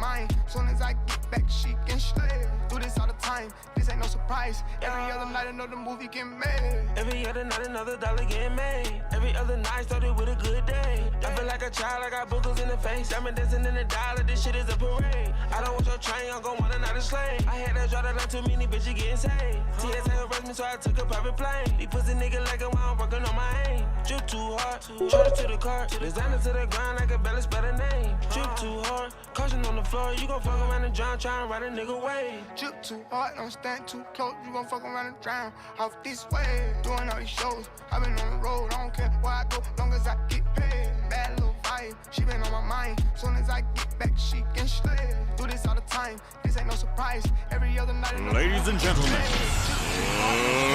mind. Soon as I get back, she can slay. Do this all the time, this ain't no surprise. Every other night another movie get made. Every other night another dollar getting made. Every other night started with a good day. I feel like a child, I got boogers in the face. I'm dancing in the dollar, this shit is a parade. I don't want your train, I'm gon' want another slave. I had to draw that line, too many bitches getting saved. TSA arrest me, so I took a private plane. These pussy niggas like it while I'm working on my aim. Drip too hard, shoulder to the car. Designer to the ground, I can barely spell the name. Drip too hard, caution on the floor. You gon' fuck around and drown, try and ride a nigga way. Drip too hard, don't stand too close. You gon' fuck around and drown off this way. Doing all these shows, I been on the road. I don't care where I go, long as I get paid. Bad little vibe, she been on my mind. Soon as I get back, she can slay. Do this all the time, this ain't no surprise. Every other night. Ladies and gentlemen,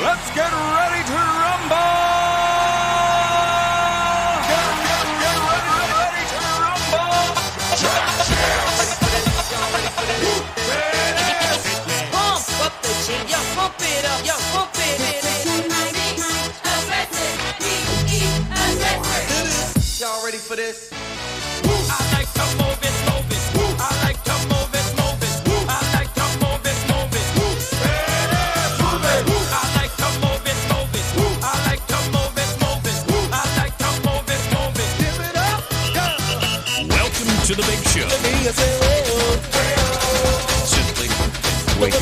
let's get ready to rumble! Ready to rumble! Pump up the jam, yo, pump it up, yo, pump it. Y'all ready for this? I like to move it, move it. I like to move it, move it. I like to move it, move it. Move it. I like to move it, move it. I like to move it, move it. I like to move it, move it. Give it up, go. Welcome to the big show. Simply wait.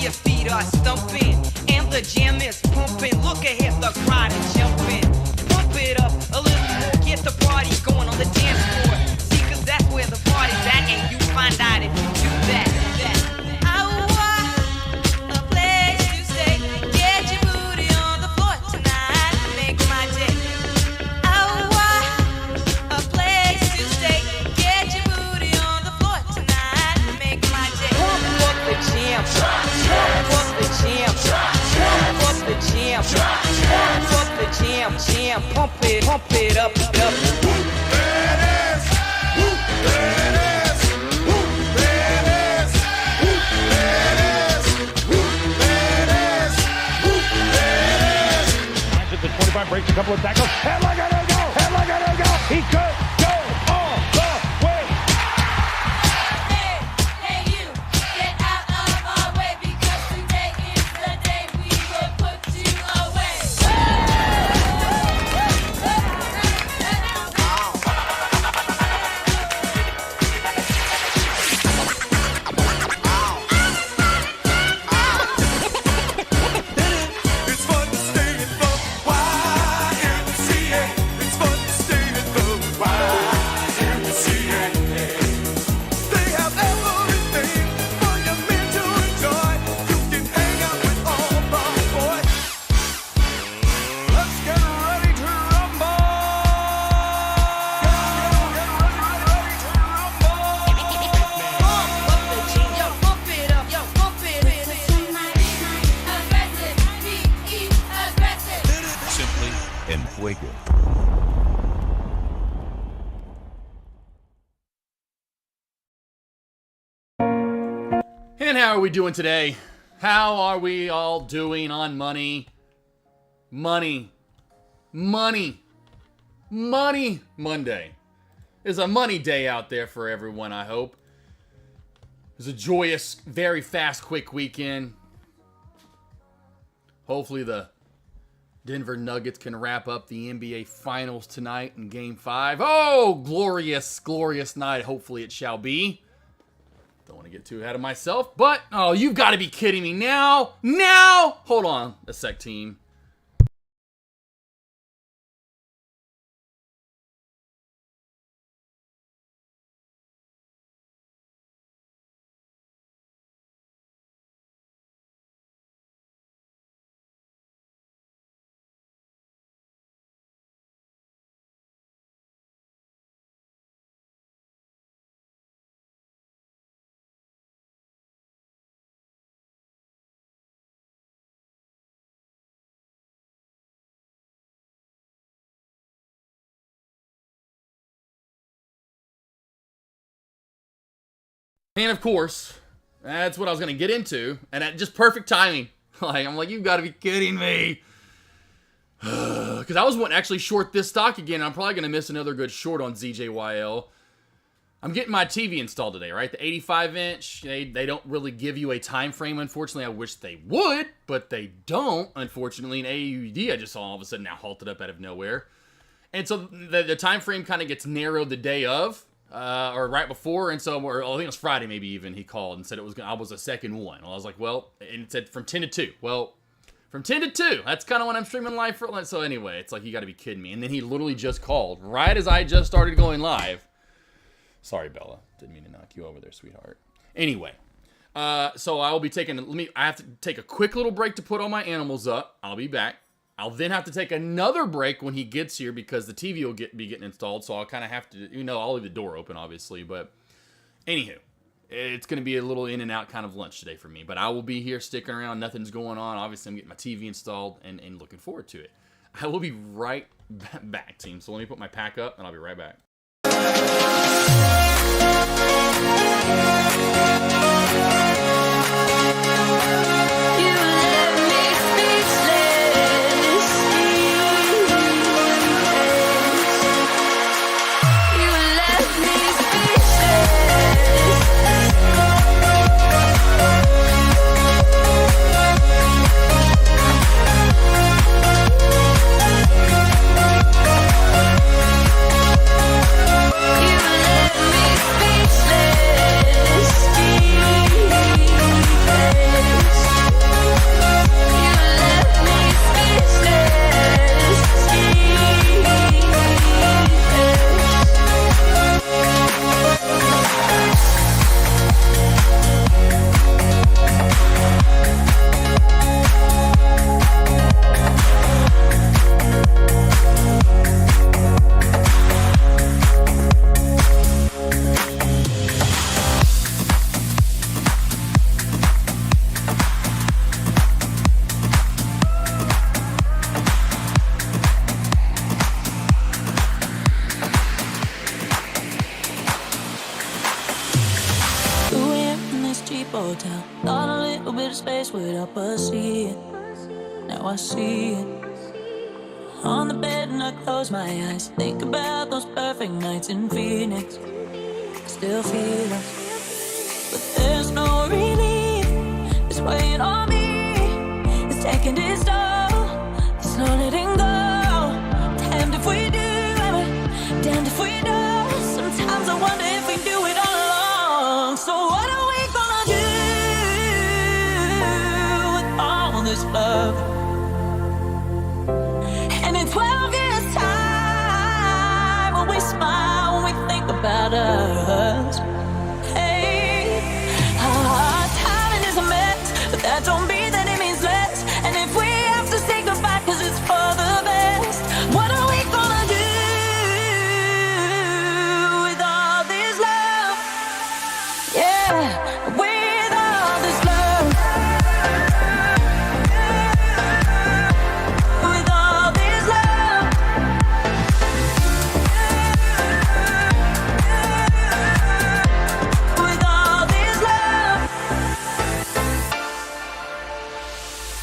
Your feet are stumping and the jam is pumping. Look ahead, the crowd is jumping. Pump it up a little more, get the party going on the dance floor. See, cause that's where the party's at, and you find out if you do that. I want a place to stay. Get your booty on the floor tonight, make my day. I want a place to stay. Get your booty on the floor tonight, make my day. Pump up the jam. Pump up the jam, pump up the jam, pump up the jam, jam, pump it up, up. The 25 breaks a couple of tackles. Headlock at her go! Headlock at her go! He could go all the way! Hey you, get out of our way, because today is the day we will put you away. It's fun to stay in the YMCA. It's fun to stay in the YMCA. They have everything for your men to enjoy. You can hang out with all my boys. Let's get ready to rumble! Pump up the jam, yo, pump it up, yo, pump it. Aggressive, be aggressive. Simply en fuego. And how are we doing today? How are we all doing on money? Money. Money. Money Monday. It's a money day out there for everyone, I hope. It was a joyous, very fast, quick weekend. Hopefully the Denver Nuggets can wrap up the NBA Finals tonight in Game 5. Oh, glorious, glorious night. Hopefully it shall be. Don't want to get too ahead of myself, but, oh, you've got to be kidding me now. Now! Hold on a sec, team. And of course, that's what I was going to get into. And at just perfect timing. Like, I'm like, you've got to be kidding me. Because I was wanting to actually short this stock again. I'm probably going to miss another good short on ZJYL. I'm getting my TV installed today, right? The 85-inch. They don't really give you a time frame, unfortunately. I wish they would, but they don't, unfortunately. And AUD, I just saw all of a sudden now halted up out of nowhere. And so the time frame kind of gets narrowed the day of, or right before. And so, or I think it was Friday maybe even, he called and said I was a second one. Well, I was like, well, and it said from 10 to 2. Well, from 10 to 2. That's kind of when I'm streaming live for. So anyway, it's like, you got to be kidding me. And then he literally just called right as I just started going live. Sorry, Bella. Didn't mean to knock you over there, sweetheart. Anyway, so I will be taking. I have to take a quick little break to put all my animals up. I'll be back. I'll then have to take another break when he gets here because the TV will be getting installed. So I'll kind of have to, I'll leave the door open, obviously. But anywho, it's going to be a little in and out kind of lunch today for me. But I will be here sticking around. Nothing's going on. Obviously, I'm getting my TV installed and looking forward to it. I will be right back, team. So let me put my pack up and I'll be right back. Hotel. Thought a little bit of space would help us see it. Now I see it. On the bed and I close my eyes. Think about those perfect nights in Phoenix. Still feel us, but there's no relief. It's weighing on me. It's taking its toll. It's not letting go. Damned if we do, damned if we don't. Sometimes I wonder if we do it all along. So what are we gonna do with all this love? And in 12 years' time, when we smile, when we think about us, hey, our timing is a mess, but that don't mean that it means less. And if we have to say goodbye 'cause it's for the best, what are we gonna do with all this love? Yeah, with all this love. With all this love. With all this love.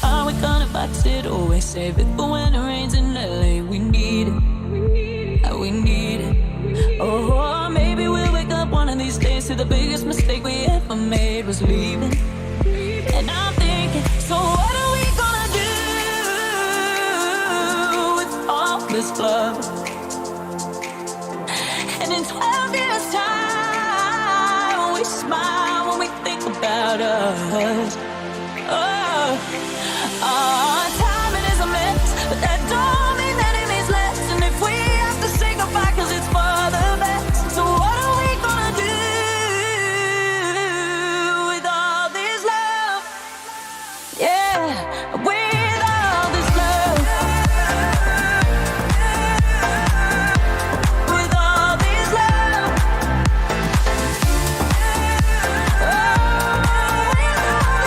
Are we gonna box it, always save it for when it rains in LA? We need it. We need it. Oh, maybe we'll wake up one of these days to the biggest mistake we ever made was leaving. And I'm thinking, so what are we gonna do with all this love? And in 12 years' time, when we smile, when we think about us, oh, our timing is a mess, but that don't mean that it means less. And if we have to say goodbye 'cause it's for the best, so what are we gonna do with all this love? Yeah, with all this love. With all this love. Oh, with all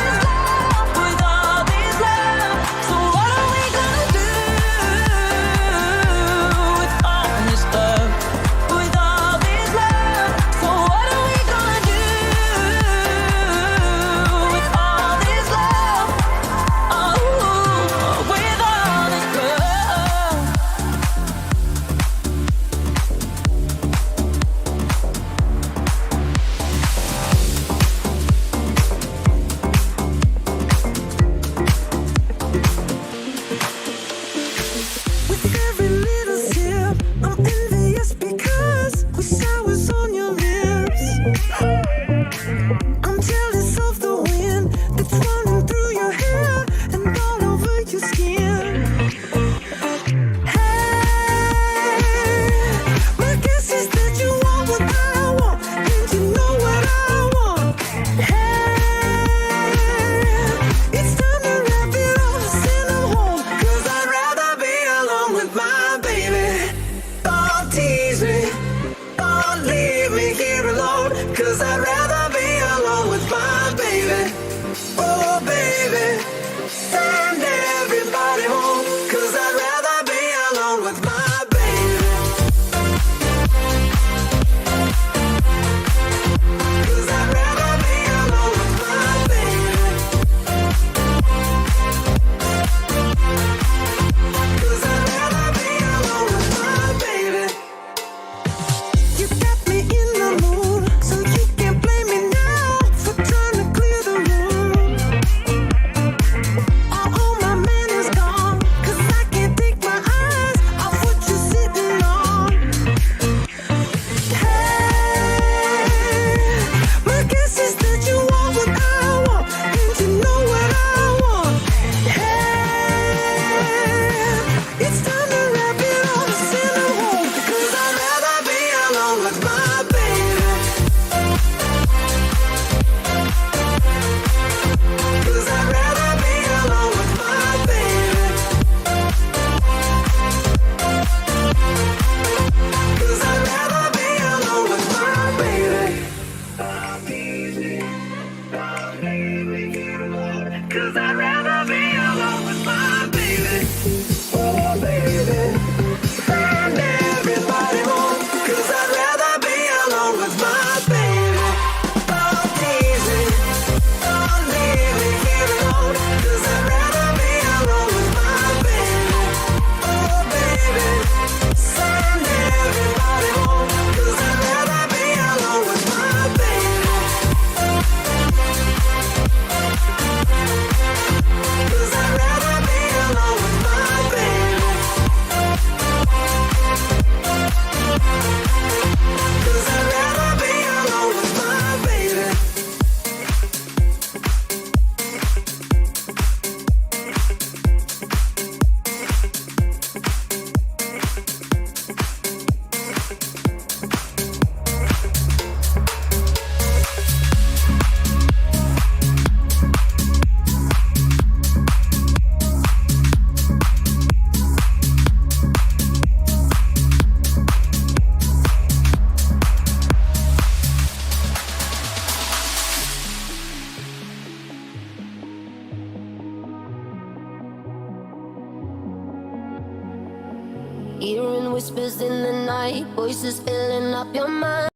Hearing whispers in the night, voices filling up your mind.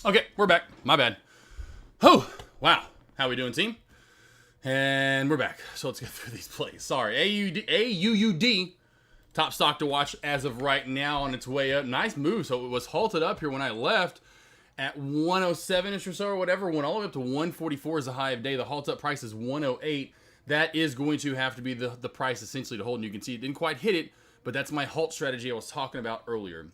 Okay, we're back. My bad. Oh, wow. How we doing, team? And we're back. So let's get through these plays. Sorry. AUUD. Top stock to watch as of right now on its way up. Nice move. So it was halted up here when I left at 107-ish or so or whatever. Went all the way up to 144 is the high of day. The halt up price is 108. That is going to have to be the price essentially to hold. And you can see it didn't quite hit it, but that's my halt strategy I was talking about earlier.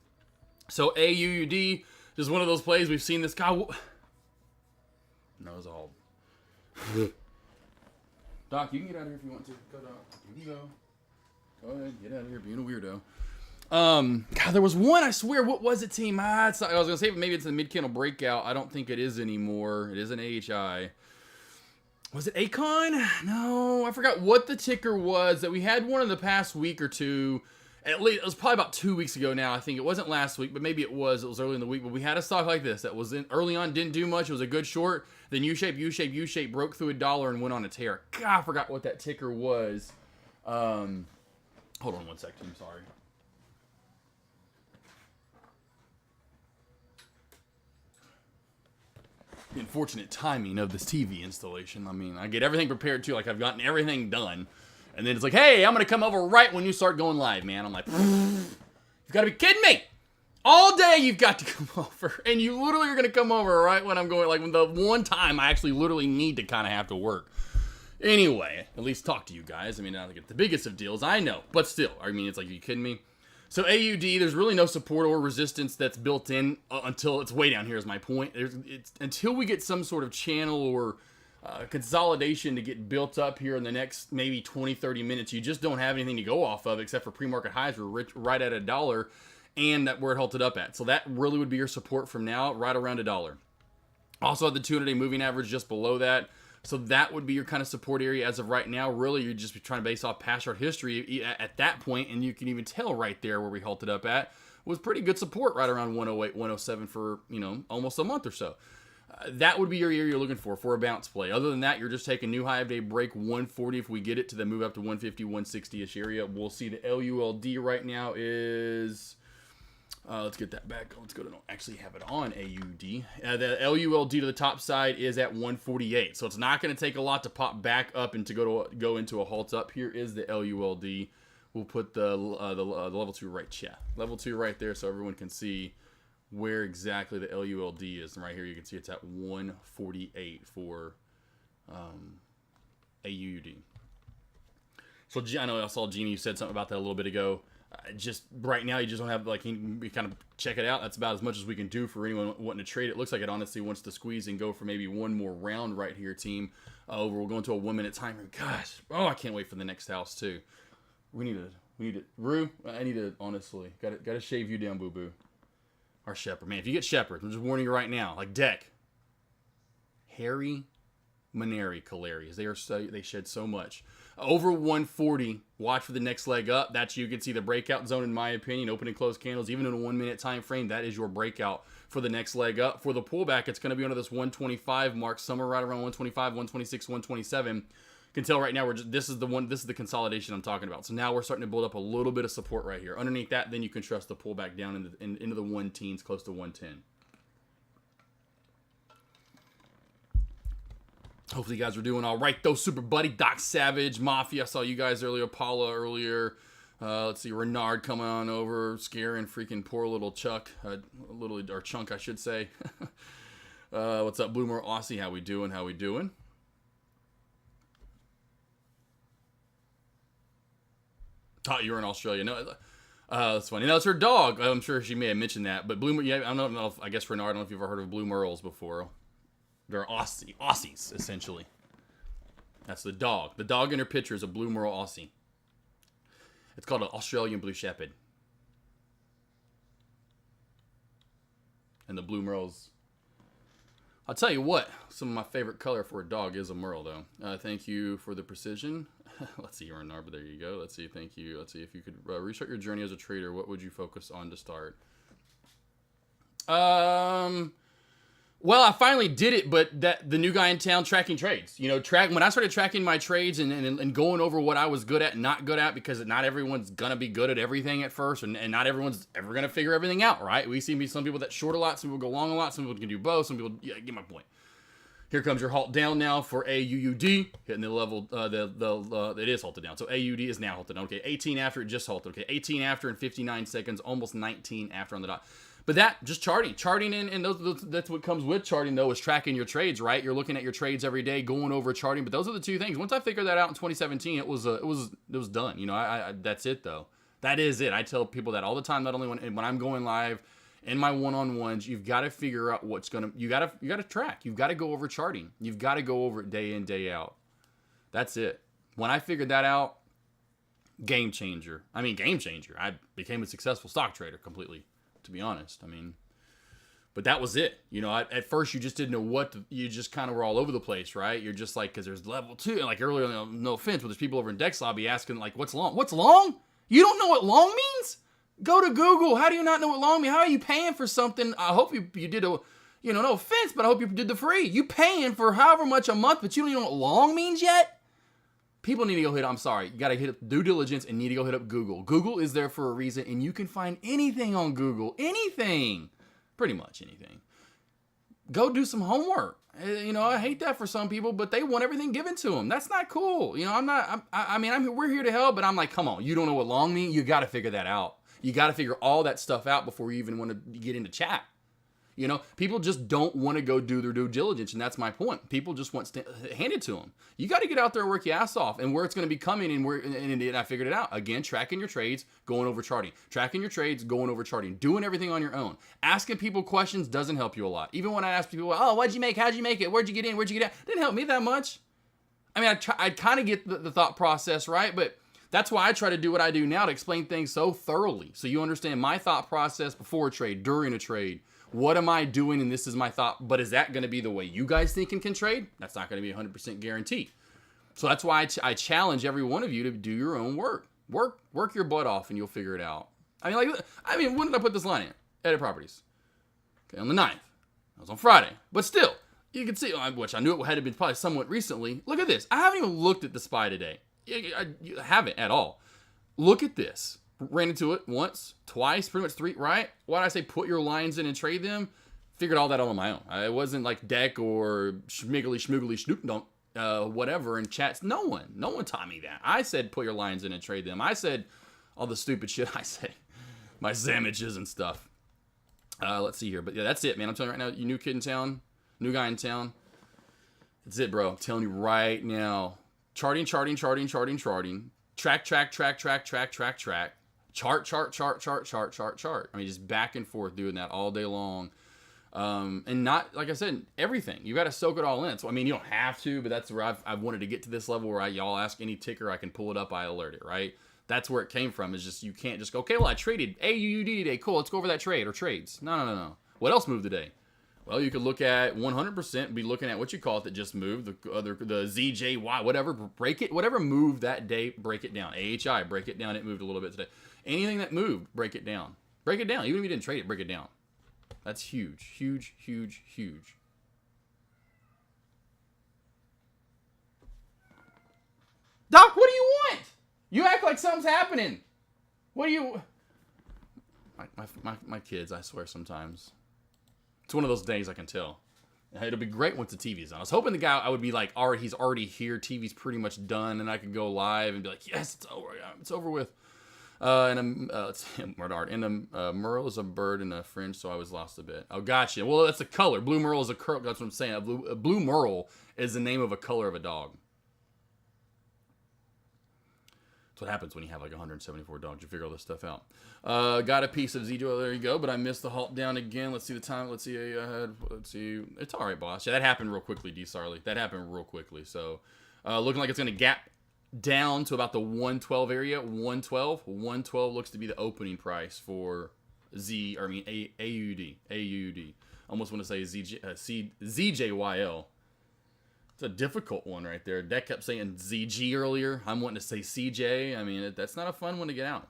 So AUUD is one of those plays. We've seen this guy. No, it's a halt. Doc, you can get out of here if you want to. Go, Doc. You can go. Go ahead, get out of here, being a weirdo. God, there was one, I swear, what was it, team? I was going to say maybe it's the mid-candle breakout. I don't think it is anymore. It is an AHI. Was it Akon? No, I forgot what the ticker was. That we had one in the past week or two. At least, it was probably about 2 weeks ago now. I think it wasn't last week, but maybe it was. It was early in the week. But we had a stock like this that was early on, didn't do much. It was a good short. Then U-shape, broke through $1 and went on a tear. God, I forgot what that ticker was. Hold on one second. I'm sorry. The unfortunate timing of this TV installation. I mean, I get everything prepared too. Like, I've gotten everything done. And then it's like, hey, I'm going to come over right when you start going live, man. I'm like, you've got to be kidding me. All day you've got to come over. And you literally are going to come over right when I'm going, like, when the one time I actually literally need to kind of have to work. Anyway, at least talk to you guys. I mean, I don't get the biggest of deals, I know. But still, I mean, it's like, are you kidding me? So AUD, there's really no support or resistance that's built in until it's way down here is my point. Until we get some sort of channel or consolidation to get built up here in the next maybe 20, 30 minutes, you just don't have anything to go off of except for pre-market highs. We're right at $1 and that where it halted up at. So that really would be your support from now, right around $1. Also have the 200-day moving average just below that. So that would be your kind of support area as of right now. Really, you're just trying to base off past chart history at that point, and you can even tell right there where we halted up at was pretty good support right around 108, 107 for, you know, almost a month or so. That would be your area you're looking for a bounce play. Other than that, you're just taking new high of day break 140 if we get it to then move up to 150, 160-ish area. We'll see the LULD right now is... let's get that back. Let's go to actually have it on AUD. The LULD to the top side is at 148. So it's not going to take a lot to pop back up and to go into a halt up. Here is the LULD. We'll put the level 2 right. Yeah, level 2 right there so everyone can see where exactly the LULD is. And right here you can see it's at 148 for AUD. So I know I saw Jeannie, you said something about that a little bit ago. Just right now, you just don't have, like, you kind of check it out. That's about as much as we can do for anyone wanting to trade. It looks like it honestly wants to squeeze and go for maybe one more round right here, team. We'll go into a 1 minute timer. Gosh, I can't wait for the next house too. We need to, Rue. I need to honestly got to shave you down, boo boo. Our shepherd, man. If you get shepherd, I'm just warning you right now. Like Deck, Harry, Maneri, Calarius. They shed so much. Over 140, watch for the next leg up. That's, you can see the breakout zone, in my opinion. Open and close candles, even in a 1 minute time frame, that is your breakout for the next leg up. For the pullback, it's going to be under this 125 mark, somewhere right around 125, 126, 127. You can tell right now this is the consolidation I'm talking about. So now we're starting to build up a little bit of support right here. Underneath that, then you can trust the pullback down into the 110s, close to 110. Hopefully you guys are doing all right, though. Super Buddy, Doc Savage, Mafia. I saw you guys earlier. Paula earlier. Let's see, Renard coming on over, scaring freaking poor little Chuck. Or Chunk, I should say. What's up, Bloomer Aussie? How we doing? How we doing? Thought you were in Australia. No, that's funny. No, it's her dog. I'm sure she may have mentioned that. But Bloomer, yeah, I don't know if, I guess Renard, I don't know if you've ever heard of Blue Merles before. They're Aussies, essentially. That's the dog. The dog in her picture is a Blue Merle Aussie. It's called an Australian Blue Shepherd. And the Blue Merles. I'll tell you what, some of my favorite color for a dog is a Merle, though. Thank you for the precision. Let's see, you're in Narba. There you go. Let's see, thank you. Let's see if you could restart your journey as a trader. What would you focus on to start? Well, I finally did it, but the new guy in town tracking trades. When I started tracking my trades and going over what I was good at and not good at, because not everyone's gonna be good at everything at first, and not everyone's ever gonna figure everything out, right? We see some people that short a lot, some people go long a lot, some people can do both, some people, yeah, get my point. Here comes your halt down now for AUUD, hitting the level, it is halted down. So AUD is now halted down. Okay, 18 after, it just halted. Okay, 18 after and 59 seconds, almost 19 after on the dot. But that, just charting and that's what comes with charting, though, is tracking your trades, right? You're looking at your trades every day, going over charting. But those are the two things. Once I figured that out in 2017, it was done. I that's it, though. That is it. I tell people that all the time. Not only when I'm going live in my one-on-ones, you've got to figure out you got to track. You've got to go over charting. You've got to go over it day in, day out. That's it. When I figured that out, game changer. I became a successful stock trader completely. To be honest, but that was it. At first you just didn't know you just kind of were all over the place, right? You're just like, because there's level 2, and like earlier, no offense, but there's people over in Dex Lobby asking like, what's long? What's long? You don't know what long means? Go to Google. How do you not know what long means? How are you paying for something? I hope you did no offense, but I hope you did the free. You paying for however much a month, but you don't even know what long means yet? People need to go I'm sorry, you got to hit up due diligence and need to go hit up Google. Google is there for a reason, and you can find anything on Google. Anything. Pretty much anything. Go do some homework. I hate that for some people, but they want everything given to them. That's not cool. We're here to help, but I'm like, come on, you don't know what long means? You got to figure that out. You got to figure all that stuff out before you even want to get into chat. People just don't want to go do their due diligence, and that's my point. People just want handed to them. You got to get out there and work your ass off, and where it's going to be coming, and I figured it out. Again, tracking your trades, going over charting. Tracking your trades, going over charting. Doing everything on your own. Asking people questions doesn't help you a lot. Even when I ask people, oh, what'd you make? How'd you make it? Where'd you get in? Where'd you get out? Didn't help me that much. I kind of get the thought process, right? But that's why I try to do what I do now, to explain things so thoroughly, so you understand my thought process before a trade, during a trade. What am I doing? And this is my thought. But is that going to be the way you guys think and can trade? That's not going to be 100% guarantee. So that's why I challenge every one of you to do your own work. Work your butt off, and you'll figure it out. When did I put this line in? Edit properties. Okay, on the 9th. That was on Friday. But still, you can see, which I knew it had been probably somewhat recently. Look at this. I haven't even looked at the SPY today. I haven't at all. Look at this. Ran into it once, twice, pretty much 3, right? Why did I say put your lines in and trade them? Figured all that out on my own. It wasn't like Deck or Schmiggly Snoop Dunk, whatever in chats. No one taught me that. I said put your lines in and trade them. I said all the stupid shit I say. My sandwiches and stuff. Let's see here. But yeah, that's it, man. I'm telling you right now, you new kid in town, new guy in town. That's it, bro. I'm telling you right now. Charting. Track. Chart. Just back and forth doing that all day long. And not, like I said, everything. You got to soak it all in. So, you don't have to, but that's where I've wanted to get to this level where y'all ask any ticker, I can pull it up, I alert it, right? That's where it came from, is just, you can't just go, okay, well, I traded AUD today. Cool, let's go over that trade or trades. No. What else moved today? Well, you could look at 100%, be looking at what you call it that just moved, the ZJY, whatever, break it, whatever moved that day, break it down. AHI, break it down, it moved a little bit today. Anything that moved, break it down. Break it down. Even if you didn't trade it, break it down. That's huge. Doc, what do you want? You act like something's happening. What do you... My kids, I swear sometimes. It's one of those days I can tell. It'll be great once the TV's on. I was hoping the guy, I would be like, alright, he's already here, TV's pretty much done, and I could go live and be like, yes, it's over. It's over with. Let's see, Merle is a bird in a fringe, so I was lost a bit. Oh, gotcha. Well, that's a color. Blue Merle is a color. That's what I'm saying. A blue Merle is the name of a color of a dog. That's what happens when you have like 174 dogs. You figure all this stuff out. Got a piece of Zedro. There you go. But I missed the halt down again. Let's see the time. Let's see. It's all right, boss. Yeah, that happened real quickly, D. Sarley. That happened real quickly. So, looking like it's going to gap down to about the 112 area. 112 looks to be the opening price for AUD. Almost want to say ZJYL. It's a difficult one right there. That kept saying ZG earlier. I'm wanting to say CJ. That's not a fun one to get out.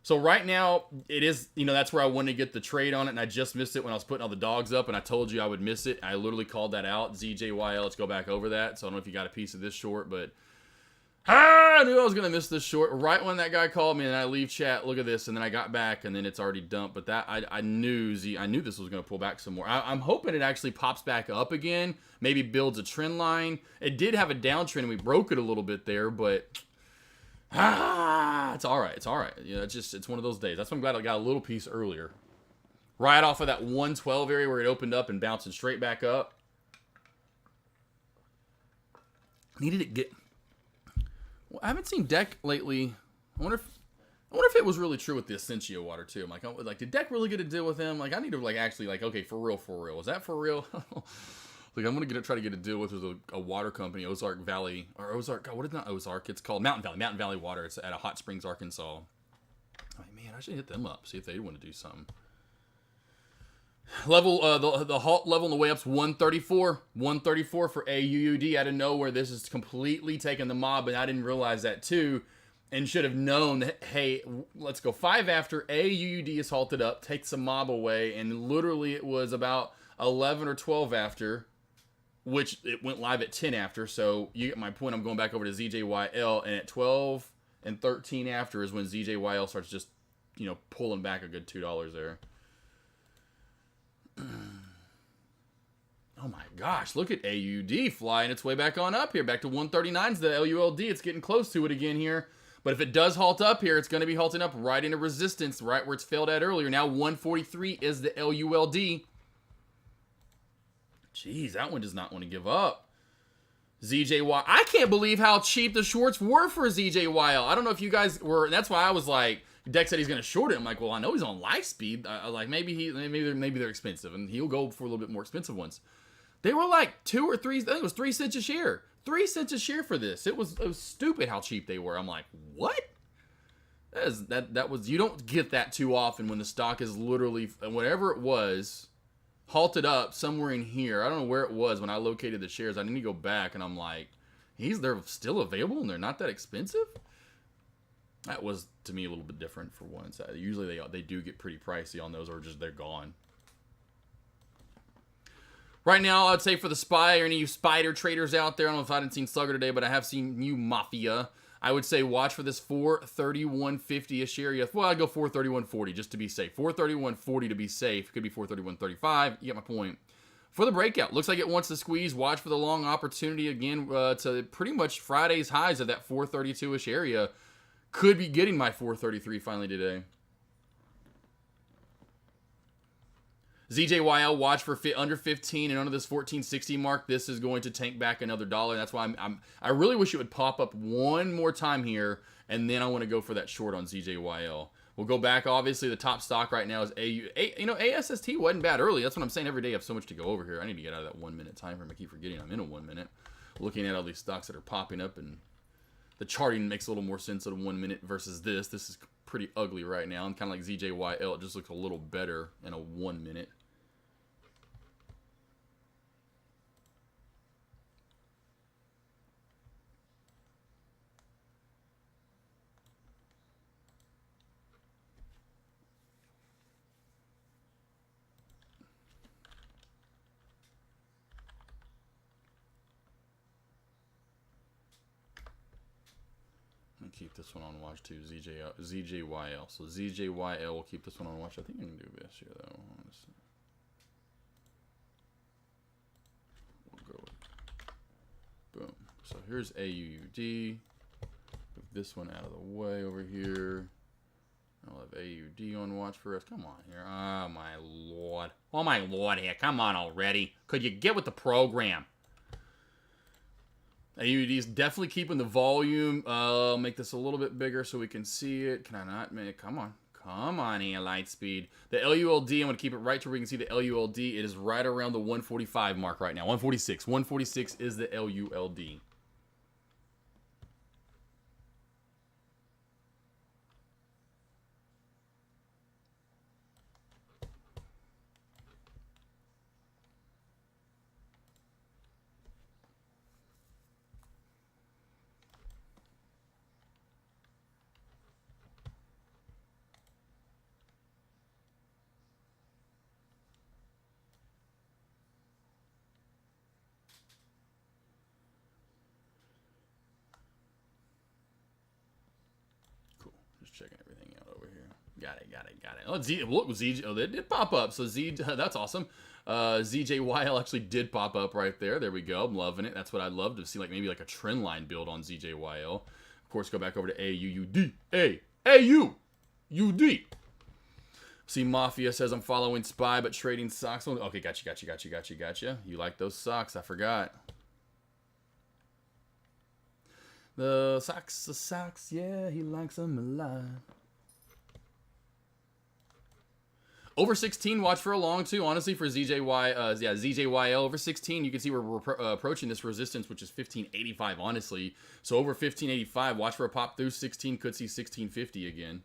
So right now, it is, that's where I wanted to get the trade on it, and I just missed it when I was putting all the dogs up, and I told you I would miss it. I literally called that out. ZJYL, let's go back over that. So I don't know if you got a piece of this short, but I knew I was going to miss this short. Right when that guy called me, and I leave chat, look at this, and then I got back, and then it's already dumped. But that, I knew this was going to pull back some more. I'm hoping it actually pops back up again, maybe builds a trend line. It did have a downtrend, and we broke it a little bit there, but... it's all right. It's all right. It's one of those days. That's why I'm glad I got a little piece earlier. Right off of that 112 area where it opened up and bouncing straight back up. Needed to get... Well, I haven't seen Deck lately. I wonder if it was really true with the Essentia water too. I'm like, did Deck really get a deal with him? Like, I need to actually okay, for real. Is that for real? Like, I'm gonna try to get a deal with a water company, Ozark Valley, or Ozark. God, what is not Ozark? It's called Mountain Valley Water. It's at a Hot Springs, Arkansas. Like, man, I should hit them up, see if they want to do something. Level, the halt level on the way up's 134. 134 for AUUD. Out of nowhere, this is completely taking the mob, and I didn't realize that too, and should have known that. Hey, let's go 5 after. AUUD is halted up, takes the mob away, and literally it was about 11 or 12 after. Which it went live at 10 after, so you get my point. I'm going back over to ZJYL, and at 12 and 13 after is when ZJYL starts just, pulling back a good $2 there. Oh my gosh, look at AUD flying its way back on up here. Back to 139's the LULD. It's getting close to it again here. But if it does halt up here, it's going to be halting up right into resistance, right where it's failed at earlier. Now 143 is the LULD. Jeez, that one does not want to give up. ZJY. I can't believe how cheap the shorts were for ZJYL. I don't know if you guys were. That's why I was like, Deck said he's going to short it. I'm like, well, I know he's on life speed. Like, maybe they're expensive, and he'll go for a little bit more expensive ones. They were like 2 or 3. I think it was 3 cents a share. 3 cents a share for this. It was stupid how cheap they were. I'm like, what? That was you don't get that too often when the stock is literally whatever it was. Halted up somewhere in here. I don't know where it was when I located the shares. I need to go back, and I'm like, they're still available and they're not that expensive? That was, to me, a little bit different for once. Usually they do get pretty pricey on those, or just they're gone. Right now, I'd say for the SPY or any of you spider traders out there, I don't know if I hadn't seen Slugger today, but I have seen New Mafia. I would say watch for this 431.50-ish area. Well, I'd go 431.40 just to be safe. 431.40 to be safe. Could be 431.35. You get my point. For the breakout, looks like it wants to squeeze. Watch for the long opportunity again to pretty much Friday's highs of that 432-ish area. Could be getting my 433 finally today. ZJYL, watch for under 15 and under this 1460 mark. This is going to tank back another $1. That's why I really wish it would pop up one more time here, and then I want to go for that short on ZJYL. We'll go back. Obviously, the top stock right now is ASST wasn't bad early. That's what I'm saying. Every day I have so much to go over here. I need to get out of that 1 minute time frame. I keep forgetting I'm in a 1 minute. Looking at all these stocks that are popping up, and the charting makes a little more sense at a 1 minute versus this. This is pretty ugly right now, and kind of like ZJYL, it just looks a little better in a 1 minute. Keep this one on watch too, ZJYL. So ZJYL will keep this one on watch. I think I can do this here though. We'll go with, boom. So here's AUD. Move this one out of the way over here. I'll have AUD on watch for us. Come on here. Oh my lord. Oh my lord here. Come on already. Could you get with the program? AUD is definitely keeping the volume. Make this a little bit bigger so we can see it. Can I not make? Come on. Come on here, Lightspeed. The LULD, I'm going to keep it right to where we can see the LULD. It is right around the 145 mark right now. 146. 146 is the LULD. Got it. Oh, look, ZJ. Oh, they did pop up. So that's awesome. ZJYL actually did pop up right there. There we go. I'm loving it. That's what I'd love to see, like maybe like a trend line build on ZJYL. Of course, go back over to AUUD. AUUD. See, Mafia says I'm following Spy but trading socks. Okay, gotcha. You like those socks? I forgot. The socks, yeah, he likes them a lot. Over 16, watch for a long too. Honestly, for ZJYL over 16, you can see we're approaching this resistance, which is 1585. Honestly, so over 1585, watch for a pop through 16. Could see 1650 again.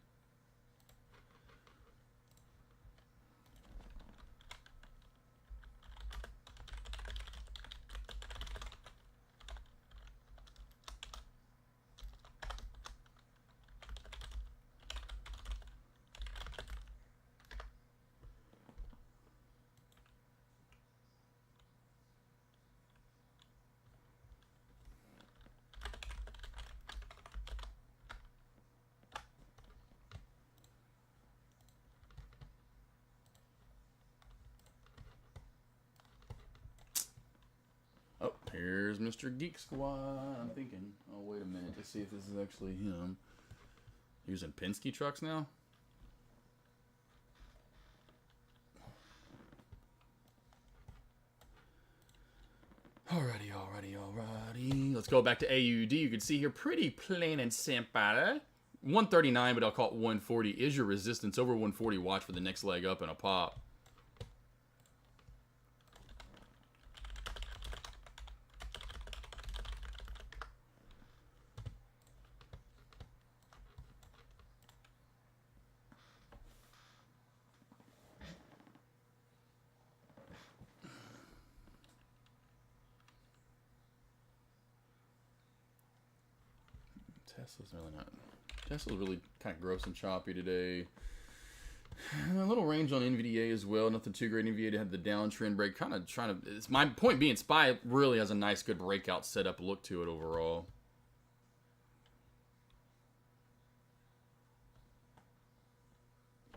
Oh, here's Mr. Geek Squad. I'm thinking, oh, wait a minute. Let's see if this is actually him. Using Penske trucks now? Alrighty. Let's go back to AUD. You can see here, pretty plain and simple. 139, but I'll call it 140 is your resistance. Over 140, watch for the next leg up and a pop. Tesla's really kind of gross and choppy today. A little range on NVDA as well. Nothing too great. NVDA had the downtrend break. Kind of trying to... It's my point being, Spy really has a nice, good breakout setup look to it overall.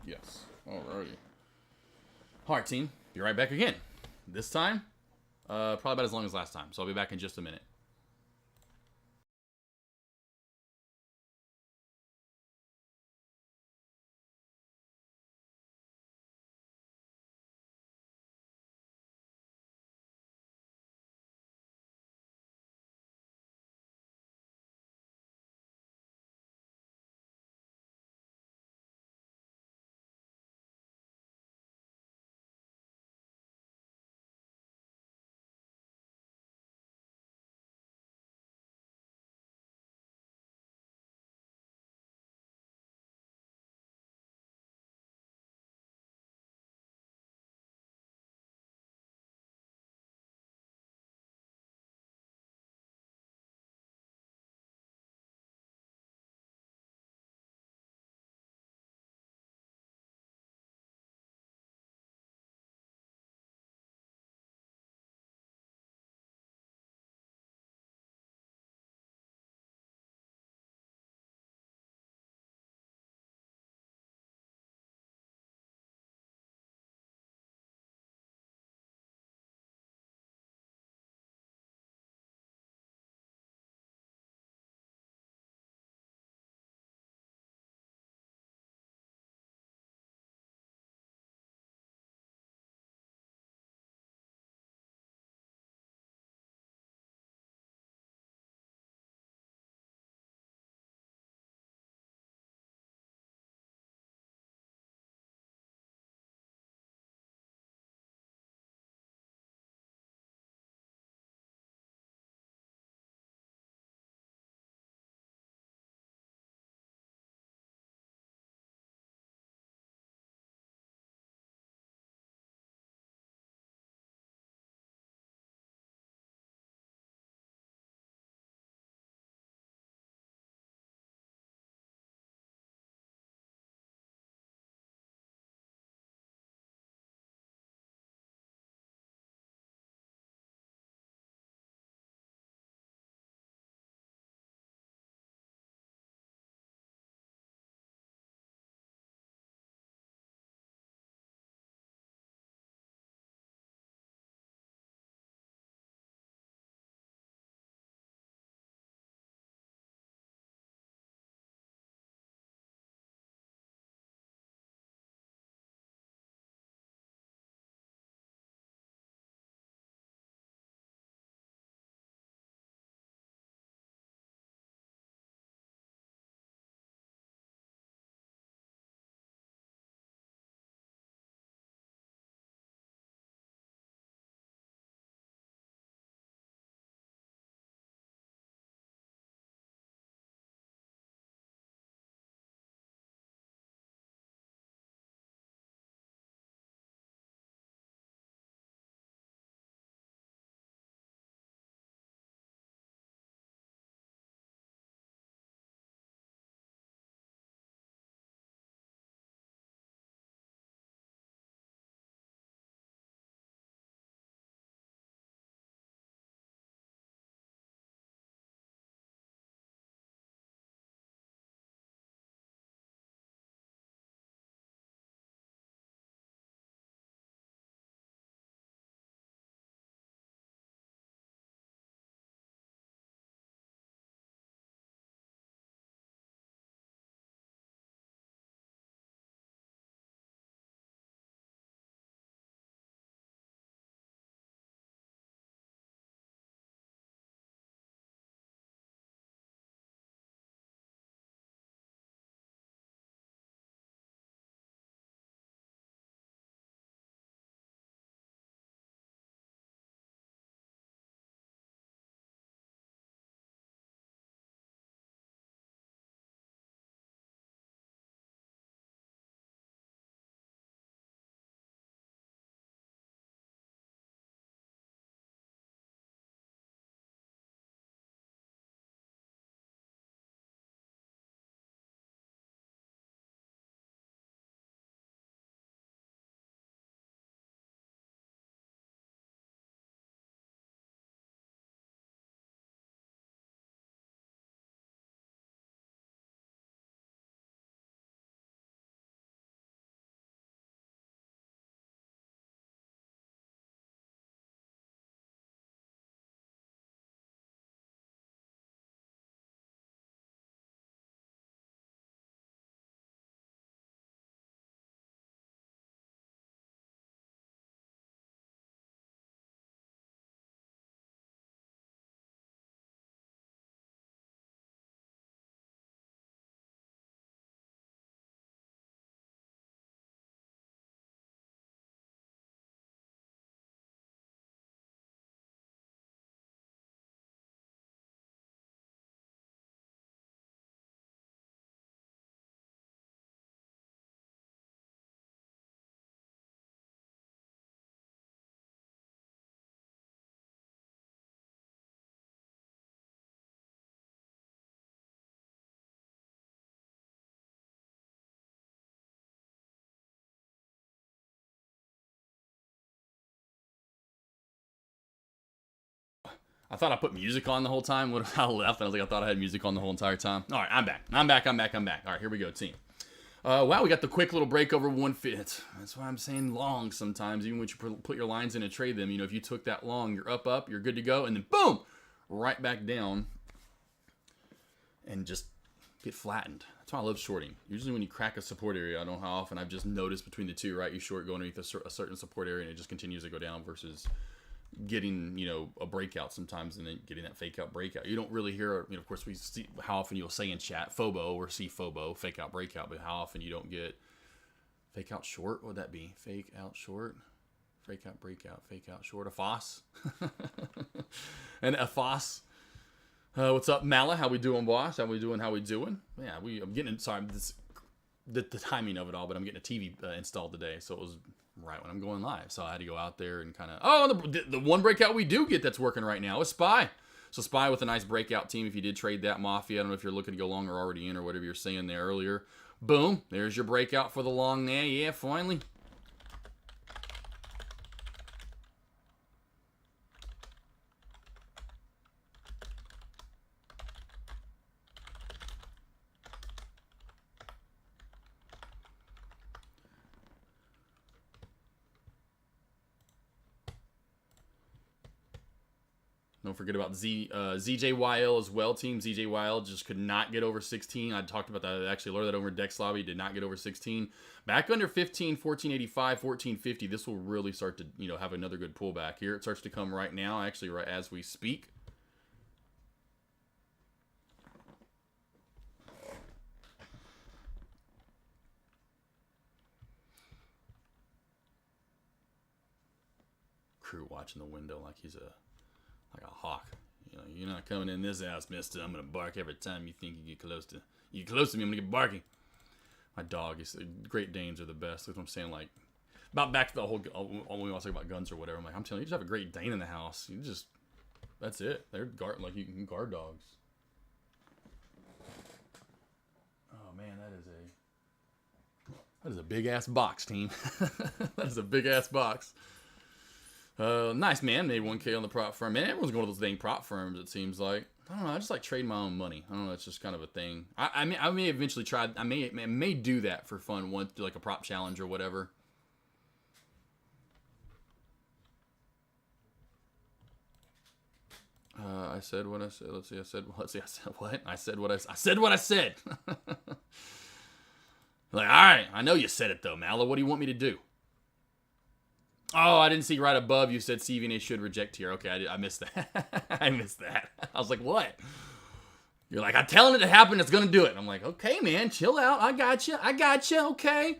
Yes. Alrighty. Alright, team. Be right back again. This time, probably about as long as last time. So I'll be back in just a minute. I thought I put music on the whole time. When I left, I was like, I thought I had music on the whole entire time. All right, I'm back. I'm back. All right, here we go, team. Wow, we got the quick little break over 150. That's why I'm saying long sometimes, even when you put your lines in and trade them. You know, if you took that long, you're up, you're good to go, and then boom, right back down, and just get flattened. That's why I love shorting. Usually when you crack a support area, I don't know how often I've just noticed between the two, right? You short, go underneath a certain support area, and it just continues to go down versus getting, you know, a breakout sometimes and then getting that fake out breakout. You don't really hear, you know, of course, we see how often you'll say in chat FOBO or see FOBO, fake out breakout, but how often you don't get fake out short. What would that be? Fake out short, fake out breakout, fake out short, a FOS. And a FOS. What's up, Mala? How we doing, boss? How we doing? Yeah, I'm getting, sorry, the timing of it all, but I'm getting a TV installed today, so it was right when I'm going live. So I had to go out there and kind of, the one breakout we do get that's working right now is SPY. So SPY with a nice breakout team. If you did trade that Mafia, I don't know if you're looking to go long or already in or whatever you're saying there earlier. Boom. There's your breakout for the long there. Yeah, finally. Don't forget about ZJYL as well, team. ZJYL just could not get over 16. I talked about that. I actually learned that over in Dex Lobby. Did not get over 16. Back under 15, 1485, 1450. This will really start to, you know, have another good pullback here. It starts to come right now, actually, right as we speak. Crew watching the window like he's a hawk. You know, you're not coming in this house, mister. I'm gonna bark every time you think you get close to me. I'm gonna get barking. My dog is, Great Danes are the best. That's what I'm saying. Like, about back to the whole, when we want to talk about guns or whatever. I'm like, I'm telling you, you just have a Great Dane in the house. You just, that's it. They're guard, like, you can guard dogs. Oh man, that is a big ass box, team. That is a big ass box. Nice, man. Made 1K on the prop firm. Man, everyone's going to those dang prop firms, it seems like. I don't know. I just like trade my own money. I don't know. It's just kind of a thing. I may eventually try. I may do that for fun once, do like a prop challenge or whatever. I said what I said. Let's see. I said what? I said what I said. Like, all right. I know you said it though, Mala. What do you want me to do? Oh, I didn't see right above you said CVNA should reject here. Okay, I missed that. I missed that. I was like, what? You're like, I'm telling it to happen. It's going to do it. I'm like, okay, man, chill out. I got you. Okay.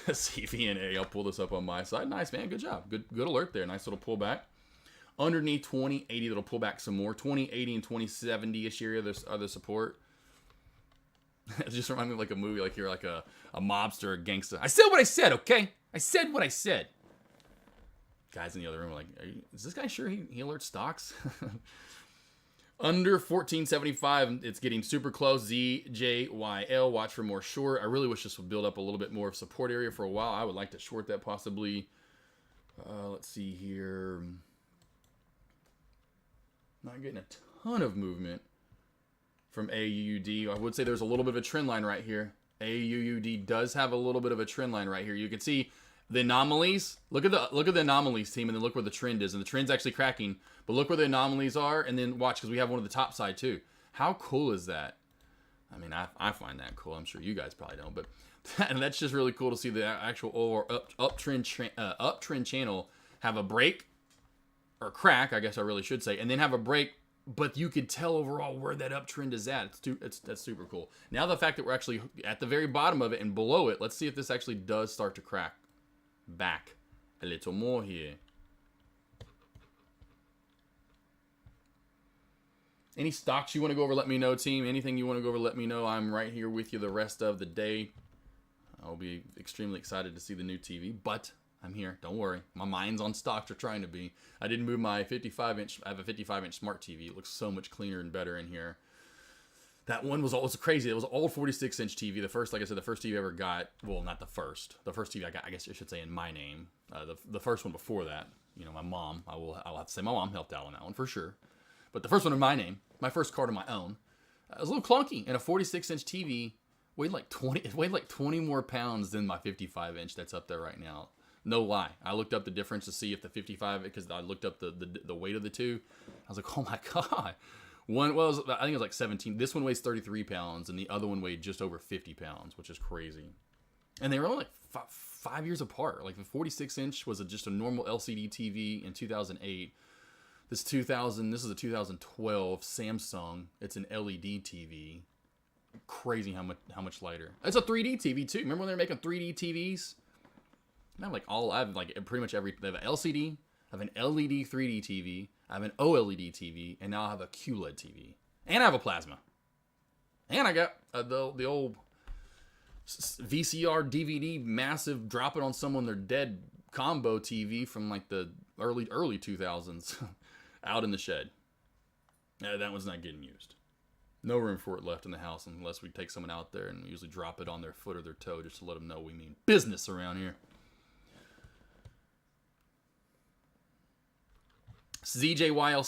CVNA. I'll pull this up on my side. Nice, man. Good job. Good alert there. Nice little pullback. Underneath 2080, that'll pull back some more. 2080 and 2070-ish area, there's other support. It just reminds me of like a movie, like you're like a mobster or a gangster. I said what I said, okay? I said what I said. Guys in the other room are like, is this guy sure he alerts stocks? Under 1475, it's getting super close. ZJYL, watch for more short. I really wish this would build up a little bit more of support area for a while. I would like to short that possibly. Let's see here. Not getting a ton of movement from AUUD. I would say there's a little bit of a trend line right here. AUUD does have a little bit of a trend line right here. You can see the anomalies. Look at the anomalies, team, and then look where the trend is. And the trend's actually cracking. But look where the anomalies are, and then watch, because we have one of the top side too. How cool is that? I mean, I find that cool. I'm sure you guys probably don't, but and that's just really cool to see the actual uptrend channel have a break or crack, I guess I really should say, and then have a break. But you could tell overall where that uptrend is at. That's super cool. Now the fact that we're actually at the very bottom of it and below it, let's see if this actually does start to crack back a little more here. Any stocks you want to go over, let me know, team. Anything you want to go over, let me know. I'm right here with you the rest of the day. I'll be extremely excited to see the new TV, but I'm here. Don't worry. My mind's on stocks, or trying to be. I didn't move my 55-inch. I have a 55-inch smart TV. It looks so much cleaner and better in here. That one was crazy. It was an old 46-inch TV. The first, like I said, the first TV I ever got. Well, not the first. The first TV I got, I guess I should say, in my name. The first one before that, you know, my mom. I'll have to say my mom helped out on that one for sure. But the first one in my name, my first card of my own, it was a little clunky, and a 46-inch TV weighed like 20 more pounds than my 55-inch that's up there right now. No lie. I looked up the difference to see if the 55, because I looked up the weight of the two. I was like, oh my God. One was, I think it was like 17. This one weighs 33 pounds, and the other one weighed just over 50 pounds, which is crazy. And they were only like 5 years apart. Like the 46-inch was just a normal LCD TV in 2008. This is a 2012 Samsung. It's an LED TV. Crazy how much lighter. It's a 3D TV too. Remember when they were making 3D TVs? I have like pretty much every. They have an LCD, I have an LED 3D TV, I have an OLED TV, and now I have a QLED TV, and I have a plasma, and I got the old VCR DVD massive drop it on someone they're dead combo TV from like the early 2000s out in the shed. Yeah, that one's not getting used. No room for it left in the house unless we take someone out there, and we usually drop it on their foot or their toe just to let them know we mean business around here. ZJYL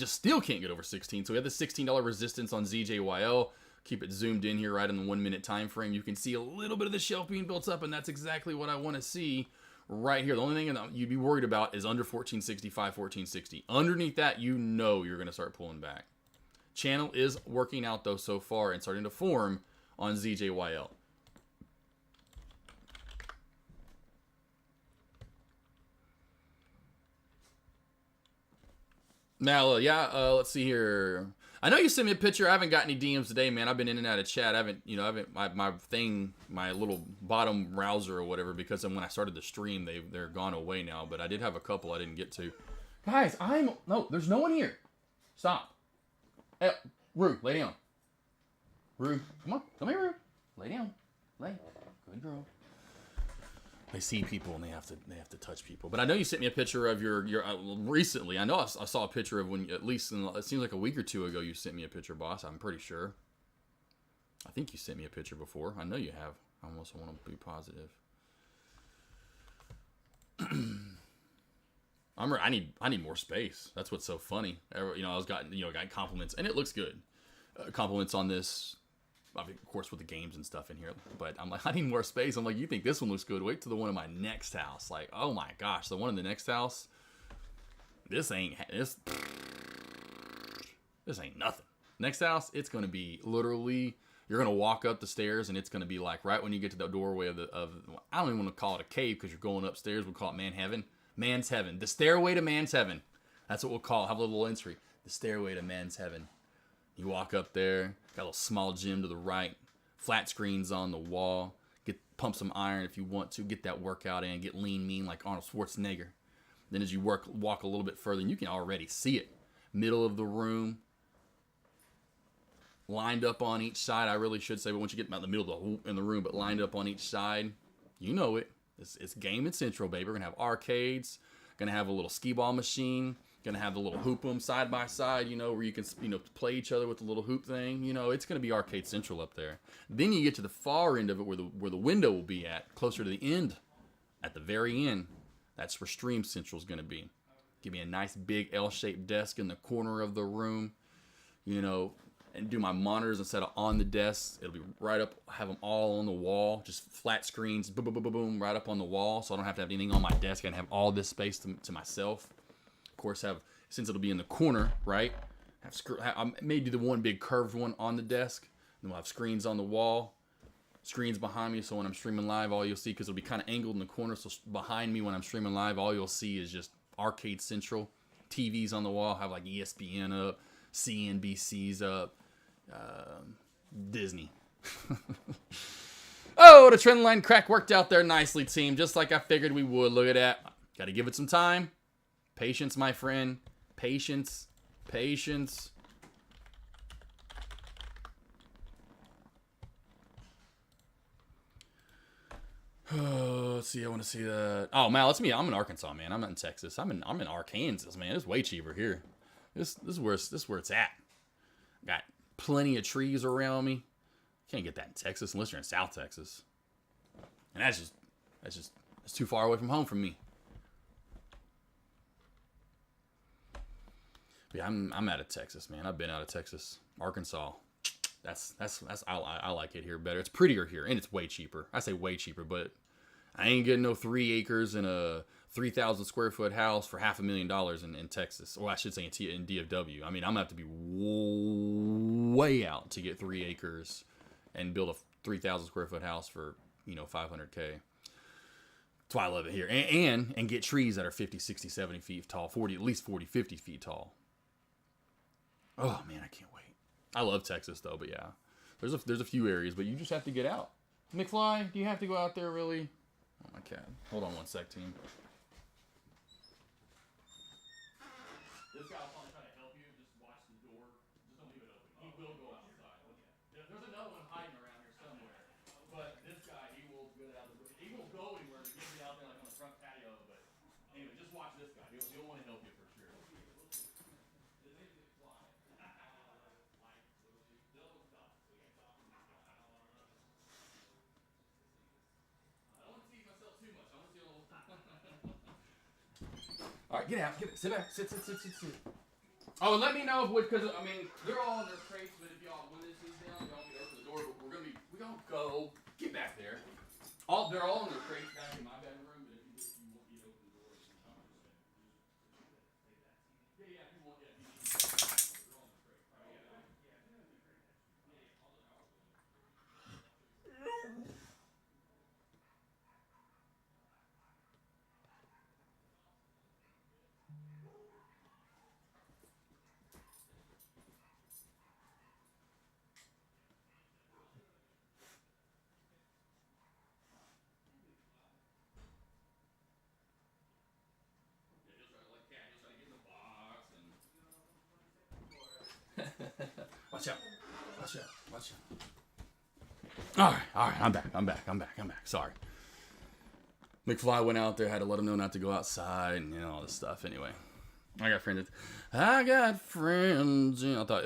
still can't get over 16. So we have the $16 resistance on ZJYL. Keep it zoomed in here right in the 1 minute time frame. You can see a little bit of the shelf being built up, and that's exactly what I want to see right here. The only thing you'd be worried about is under 1465, 1460. Underneath that, you know you're going to start pulling back. Channel is working out though so far and starting to form on ZJYL. Now, let's see here. I know you sent me a picture. I haven't got any DMs today, man. I've been in and out of chat. My little bottom browser or whatever, because when I started the stream, they're gone away now. But I did have a couple I didn't get to. Guys, there's no one here. Stop. Hey, Rue, lay down. Rue, come here, Rue. Lay down. Good girl. They see people and they have to touch people. But I know you sent me a picture of your recently. I know I saw a picture of when, at least it seems like a week or two ago, you sent me a picture, boss. I'm pretty sure. I think you sent me a picture before. I know you have. I almost want to be positive. I need more space. That's what's so funny. I got compliments, and it looks good. Compliments on this. Of course, with the games and stuff in here, but I'm like, I need more space. I'm like, you think this one looks good? Wait till the one in my next house. Like, oh my gosh, the one in the next house. This ain't nothing. Next house, it's gonna be literally. You're gonna walk up the stairs, and it's gonna be like right when you get to the doorway of I don't even want to call it a cave because you're going upstairs. We'll call it man's heaven. The stairway to man's heaven. That's what we'll call it. Have a little entry. The stairway to man's heaven. You walk up there, got a little small gym to the right, flat screens on the wall, pump some iron if you want to, get that workout in, get lean mean like Arnold Schwarzenegger. Then as you walk a little bit further, and you can already see it. Middle of the room, lined up on each side, I really should say, but once you get about the middle of the room, but lined up on each side, you know it. It's gaming central, baby. We're going to have arcades, going to have a little skee ball machine, gonna have the little hoop room side by side, where you can, play each other with the little hoop thing. It's gonna be arcade central up there. Then you get to the far end of it where the window will be at, closer to the end, at the very end. That's where stream central is gonna be. Give me a nice big L-shaped desk in the corner of the room, and do my monitors instead of on the desk. It'll be right up, have them all on the wall, just flat screens, boom, boom, boom, boom, boom, right up on the wall, so I don't have to have anything on my desk. I can have all this space to myself. Of course, since it'll be in the corner, right? I may do the one big curved one on the desk. Then we'll have screens on the wall, screens behind me. So when I'm streaming live, all you'll see, because it'll be kind of angled in the corner. So behind me when I'm streaming live, all you'll see is just Arcade Central. TVs on the wall have like ESPN up, CNBC's up, Disney. Oh, the trend line crack worked out there nicely, team. Just like I figured we would. Look at that. Got to give it some time. Patience, my friend. Patience. Oh, let's see. I want to see that. Oh, man, that's me. I'm in Arkansas, man. I'm not in Texas. I'm in Arkansas, man. It's way cheaper here. This is where it's at. Got plenty of trees around me. Can't get that in Texas unless you're in South Texas. And that's too far away from home from me. Yeah, I'm out of Texas, man. I've been out of Texas, Arkansas. That's I like it here better. It's prettier here, and it's way cheaper. I say way cheaper, but I ain't getting no 3 acres and a 3,000 square foot house for $500,000 in Texas, or I should say in DFW. I mean, I'm gonna have to be way out to get 3 acres and build a 3,000 square foot house for $500K. That's why I love it here, and get trees that are 50, 60, 70 feet tall, 40, at least 40, 50 feet tall. Oh man, I can't wait. I love Texas though, but yeah, there's a few areas, but you just have to get out. McFly, do you have to go out there really? Oh my cat. Hold on one sec, team. This guy will probably try to help you. Just watch the door. Just don't leave it open. He will go outside. There's another one hiding around here somewhere. But this guy, he will get out. He won't go anywhere to get you out there like on the front patio. But anyway, just watch this guy. He'll want to help you for sure. All right, get out. Sit back. Sit. Oh, and let me know because I mean they're all in their crates. But if y'all when this is down, y'all can open the door. But we're gonna go. Get back there. They're all in their crates back in my bedroom. But if you want me to open the door, yeah. If you want, yeah. They're all in the crate. Watch out. All right. I'm back. Sorry. McFly went out there, had to let him know not to go outside, and all this stuff. Anyway, I got friends. I thought,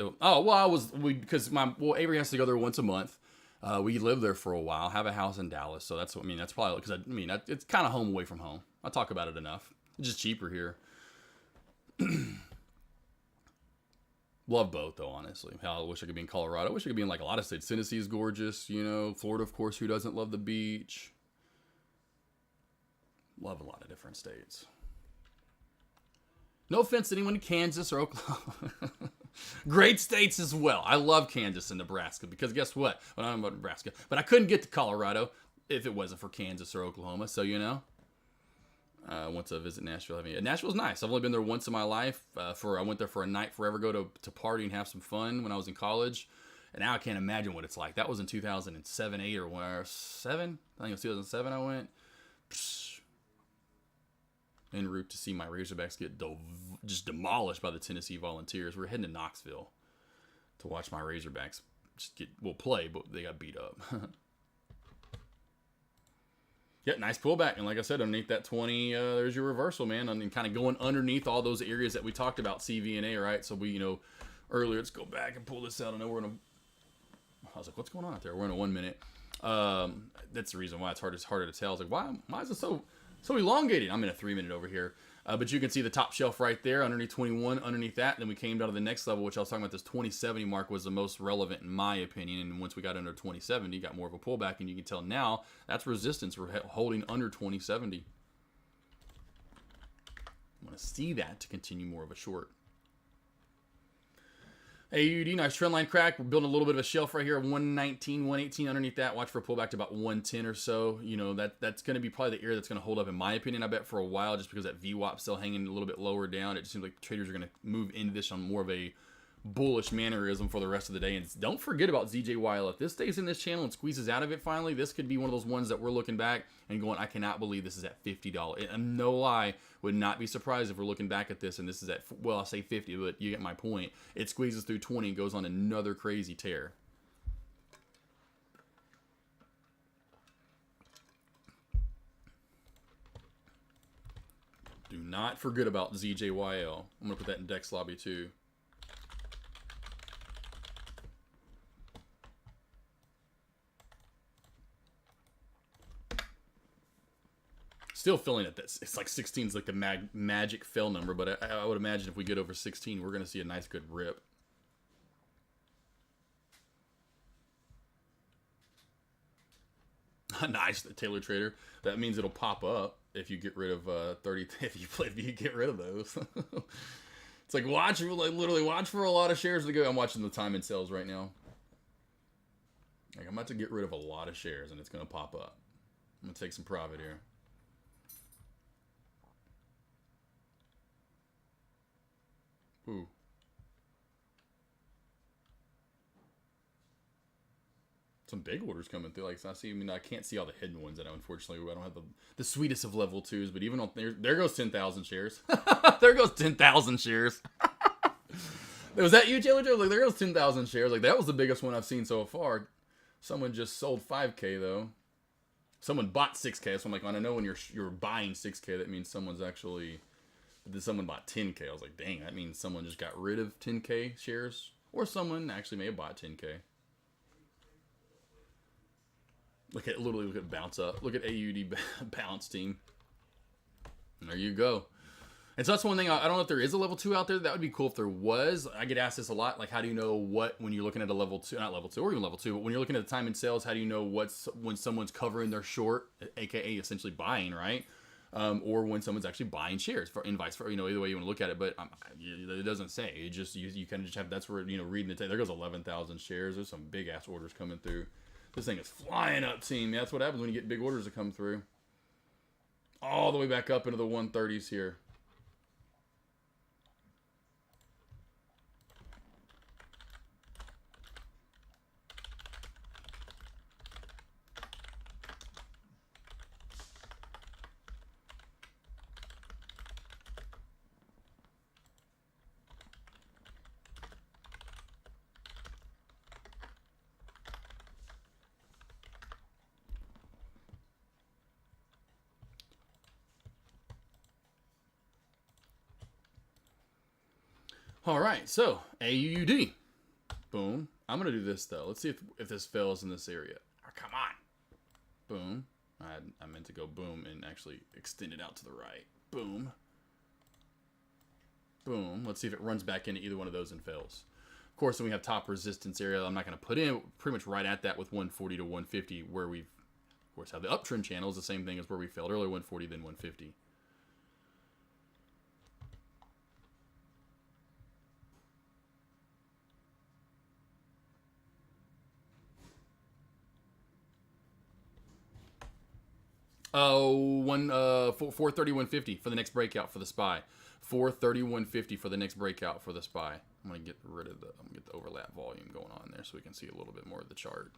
because Avery has to go there once a month. We live there for a while, have a house in Dallas, so that's probably because it's kind of home away from home. I talk about it enough. It's just cheaper here. Love both, though, honestly. Hell, I wish I could be in Colorado. I wish I could be in, like, a lot of states. Tennessee is gorgeous, Florida, of course, who doesn't love the beach? Love a lot of different states. No offense to anyone in Kansas or Oklahoma. Great states as well. I love Kansas and Nebraska because guess what? Well, I'm about Nebraska. But I couldn't get to Colorado if it wasn't for Kansas or Oklahoma, so I went to visit Nashville. Nashville's nice. I've only been there once in my life. I went there for a night forever, go to party and have some fun when I was in college. And now I can't imagine what it's like. That was in 2007, 8, or 7. I think it was 2007 I went. En route to see my Razorbacks get just demolished by the Tennessee Volunteers. We're heading to Knoxville to watch my Razorbacks play, but they got beat up. Yeah, nice pullback. And like I said, underneath that 20, there's your reversal, man. And kind of going underneath all those areas that we talked about, CV and A, right? So we, earlier, let's go back and pull this out. I know I was like, what's going on out there? We're in a 1 minute. That's the reason why it's harder to tell. I was like, why is it so elongated? I'm in a 3 minute over here. But you can see the top shelf right there underneath 21, underneath that. Then we came down to the next level, which I was talking about. This 2070 mark was the most relevant in my opinion. And once we got under 2070, got more of a pullback. And you can tell now that's resistance. We're holding under 2070. I want to see that to continue more of a short. AUD, nice trend line crack. We're building a little bit of a shelf right here, 119, 118 underneath that. Watch for a pullback to about 110 or so. That's going to be probably the area that's going to hold up, in my opinion, I bet, for a while, just because that VWAP still hanging a little bit lower down. It just seems like traders are going to move into this on more of a bullish mannerism for the rest of the day. And don't forget about ZJYL. If this stays in this channel and squeezes out of it finally, this could be one of those ones that we're looking back and going, I cannot believe this is at $50. And no lie, would not be surprised if we're looking back at this and this is at, well, I'll say 50, but you get my point. It squeezes through 20 and goes on another crazy tear. Do not forget about ZJYL. I'm going to put that in Dex Lobby too. still feeling it. It's like 16 is like the magic fill number, but I would imagine if we get over 16, we're going to see a nice good rip. Nice, the Taylor Trader. That means it'll pop up if you get rid of 30. If you get rid of those, it's like literally watch for a lot of shares to go. I'm watching the time and sales right now. Like I'm about to get rid of a lot of shares, and it's gonna pop up. I'm gonna take some profit here. Ooh. Some big orders coming through. Like I can't see all the hidden ones. That unfortunately I don't have the sweetest of level 2s. But even on there goes 10,000 shares. There goes 10,000 shares. Was that you, Taylor Joe? Like there goes 10,000 shares. Like that was the biggest one I've seen so far. Someone just sold 5K though. Someone bought 6K. So I'm like, when I know when you're buying 6K, that means someone's actually. But then someone bought 10K. I was like, dang, that means someone just got rid of 10K shares, or someone actually may have bought 10K. Look at bounce up. Look at AUD bounce team. There you go. And so that's one thing. I don't know if there is a level 2 out there. That would be cool if there was. I get asked this a lot. Like, how do you know when you're looking at a level 2, not level 2 or even level 2, but when you're looking at the time and sales, how do you know when someone's covering their short, aka essentially buying, right? Or when someone's actually buying shares and vice versa, either way you want to look at it, but it doesn't say. It just you kind of just have, that's where reading the there goes 11,000 shares. There's some big ass orders coming through. This thing is flying up, team. That's what happens when you get big orders to come through. All the way back up into the 130s here. All right, so AUD. Boom. I'm going to do this, though. Let's see if this fails in this area. Oh, come on. Boom. I meant to go boom and actually extend it out to the right. Boom. Boom. Let's see if it runs back into either one of those and fails. Of course, then we have top resistance area. I'm not going to put in pretty much right at that with 140 to 150, where we've, of course, have the uptrend channel is the same thing as where we failed earlier, 140, then 150. Oh, 430, 150 for the next breakout for the SPY. 430, 150 for the next breakout for the SPY. I'm gonna get rid of I'm gonna get the overlap volume going on there so we can see a little bit more of the chart.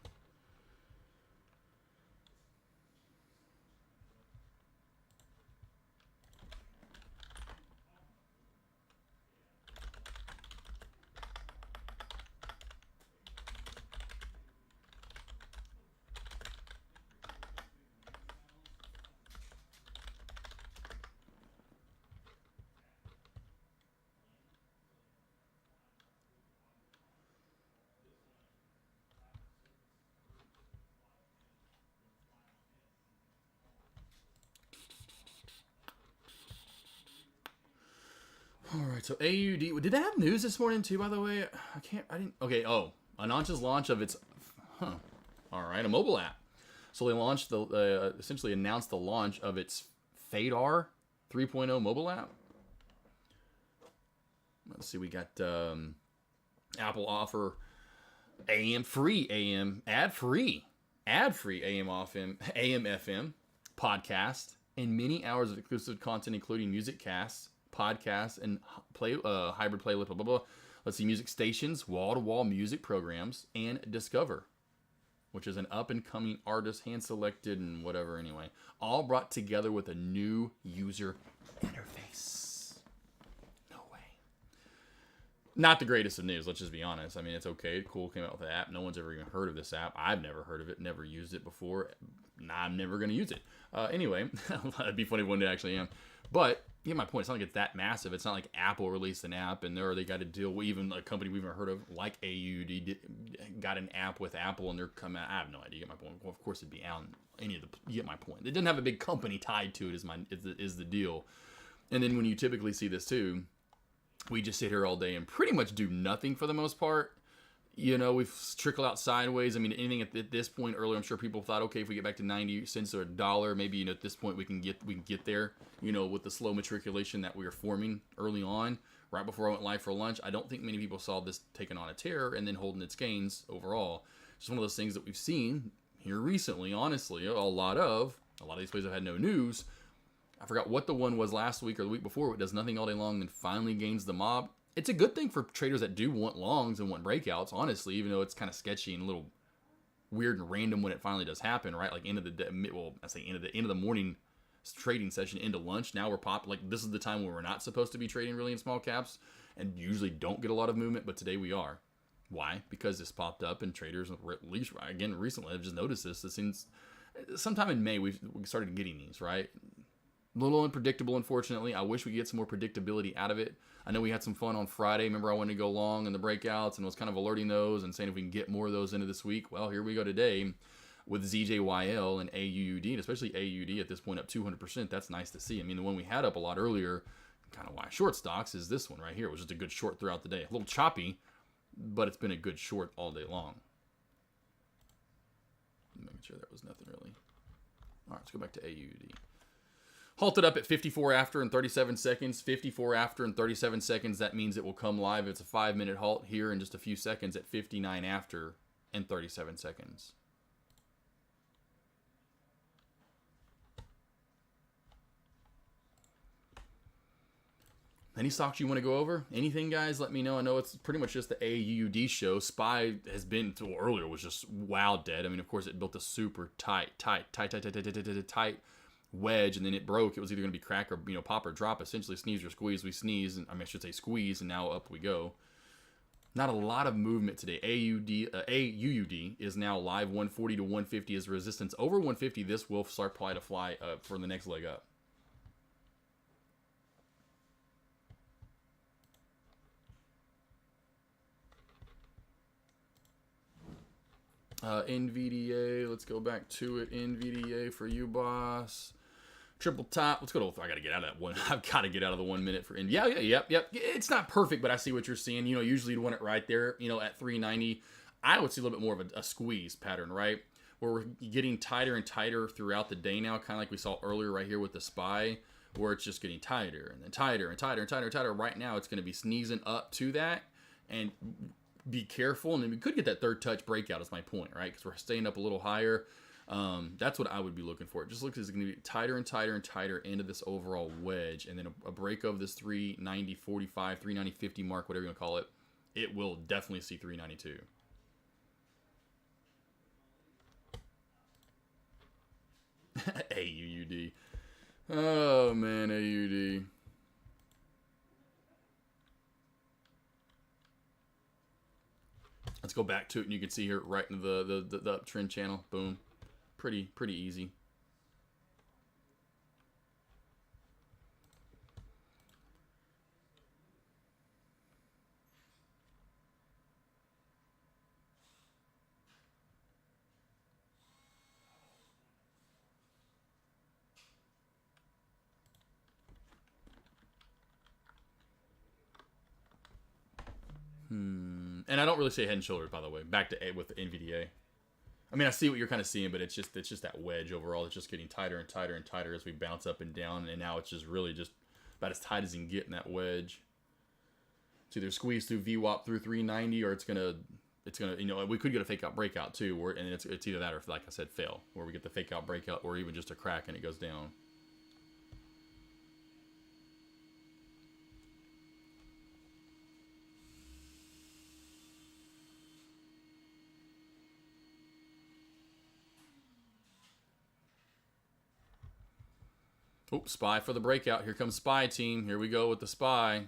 All right, so AUD. Did they have news this morning too? By the way, I didn't. Okay. Oh, Ananta's launch of its. All right, a mobile app. So they launched essentially announced the launch of its Fadar 3.0 mobile app. Let's see. We got Apple offer AM free AM ad free AM FM podcast and many hours of exclusive content, including music casts, podcasts, and hybrid playlist, blah, blah, blah. Let's see, music stations, wall-to-wall music programs, and Discover, which is an up-and-coming artist, hand-selected, and whatever anyway. All brought together with a new user interface. No way. Not the greatest of news, let's just be honest. I mean, it's okay. Cool came out with the app. No one's ever even heard of this app. I've never heard of it, never used it before. I'm never going to use it. Anyway, it'd be funny one day I actually am. But you get my point. It's not like it's that massive. It's not like Apple released an app and they got to deal with even a company we've never heard of like AUD got an app with Apple and they're coming out. I have no idea. You get my point. Well, of course it'd be any of the. You get my point. It doesn't have a big company tied to it. Is the deal. And then when you typically see this too, we just sit here all day and pretty much do nothing for the most part. You know, we've trickled out sideways. I mean, anything at this point earlier, I'm sure people thought, okay, if we get back to 90 cents or $1, maybe, you know, at this point we can get there, you know, with the slow matriculation that we were forming early on, right before I went live for lunch. I don't think many people saw this taking on a tear and then holding its gains overall. It's one of those things that we've seen here recently, honestly, a lot of these plays have had no news. I forgot what the one was last week or the week before. It does nothing all day long, then finally gains the mob. It's a good thing for traders that do want longs and want breakouts, honestly, even though it's kind of sketchy and a little weird and random when it finally does happen, right? Like end of the day, well, I say end of the morning trading session into lunch. Now we're like this is the time where we're not supposed to be trading really in small caps and usually don't get a lot of movement, but today we are. Why? Because this popped up and traders, at least again recently, I've just noticed this. Since sometime in May we started getting these, right? A little unpredictable, unfortunately. I wish we could get some more predictability out of it. I know we had some fun on Friday. Remember, I wanted to go long in the breakouts and was kind of alerting those and saying if we can get more of those into this week. Well, here we go today with ZJYL and AUUD, and especially AUD at this point up 200%. That's nice to see. I mean, the one we had up a lot earlier, kind of why short stocks, is this one right here. It was just a good short throughout the day. A little choppy, but it's been a good short all day long. Making sure there was nothing really. All right, let's go back to AUD. Halted up at 54 after and 37 seconds. 54 after and 37 seconds. That means it will come live. It's a 5-minute halt here in just a few seconds at 59 after and 37 seconds. Any stocks you want to go over? Anything, guys? Let me know. I know it's pretty much just the AUD show. SPY has been, earlier was just wow dead. I mean, of course, it built a super tight wedge, and then it broke. It was either going to be crack or, you know, pop or drop. Essentially, sneeze or squeeze. We sneeze, and I should say squeeze, and now up we go. Not a lot of movement today. AUUD is now live 140 to 150 as resistance. Over 150, this will start probably to fly for the next leg up. NVDA, let's go back to it. NVDA for you, boss. Triple top. Let's go to. I gotta get out of that one. I've got to get out of the 1 minute for N. Yep. It's not perfect, but I see what you're seeing. You know, usually you'd want it right there. You know, at 390, I would see a little bit more of a squeeze pattern, right? Where we're getting tighter and tighter throughout the day now, kind of like we saw earlier right here with the SPY, where it's just getting tighter and then tighter and tighter and tighter and tighter. Right now, it's going to be sneezing up to that, and be careful, and then we could get that third touch breakout is my point, right? Because we're staying up a little higher. That's what I would be looking for. It just looks as it's going to be tighter and tighter and tighter into this overall wedge, and then a break of this 390.45, 390.50 mark, whatever you want to call it. It will definitely see 392. AUUD. Oh man, AUD. Let's go back to it, and you can see here right into the uptrend channel. Boom. Pretty easy. And I don't really say head and shoulders, by the way. Back to A with the NVDA. I mean, I see what you're kind of seeing, but it's just that wedge overall. It's just getting tighter and tighter and tighter as we bounce up and down, and now it's just really just about as tight as you can get in that wedge. It's either squeeze through VWAP through 390, or it's gonna, you know, we could get a fake out breakout too, and it's either that or, like I said, fail, where we get the fake out breakout, or even just a crack and it goes down. Oh, SPY for the breakout. Here comes SPY team. Here we go with the SPY.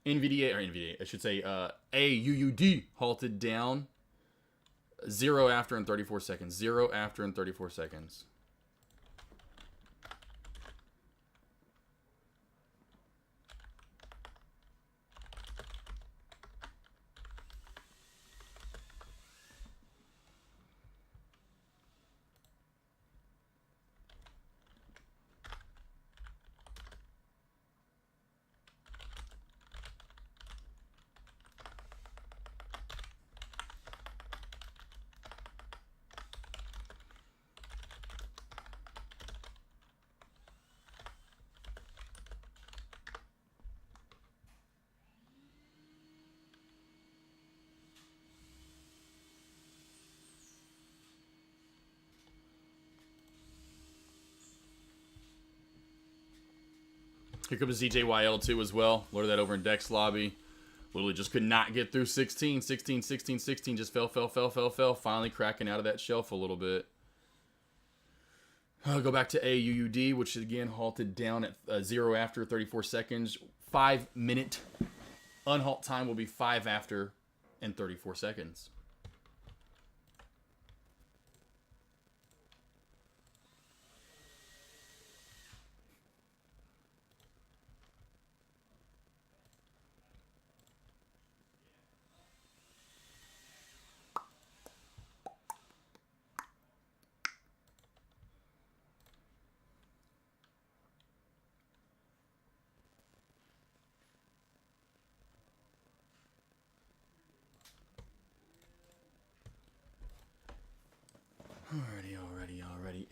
NVDA, I should say, AUUD halted down. 0 after and 34 seconds. 0 after and 34 seconds. Here comes ZJYL2 as well. Loaded that over in Dex Lobby. Literally just could not get through 16. 16, 16, 16. Just fell. Finally cracking out of that shelf a little bit. I'll go back to AUUD, which again halted down at 0 after 34 seconds. 5-minute unhalt time will be 5 after and 34 seconds. Alrighty.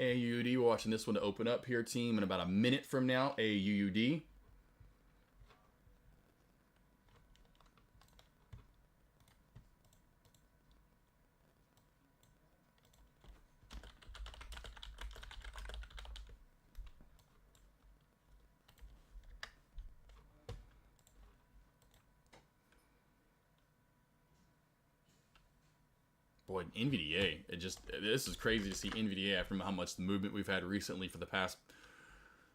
AUD, we're watching this one to open up here, team, in about a minute from now. AUD. Boy, NVDA, this is crazy to see NVDA after how much the movement we've had recently for the past,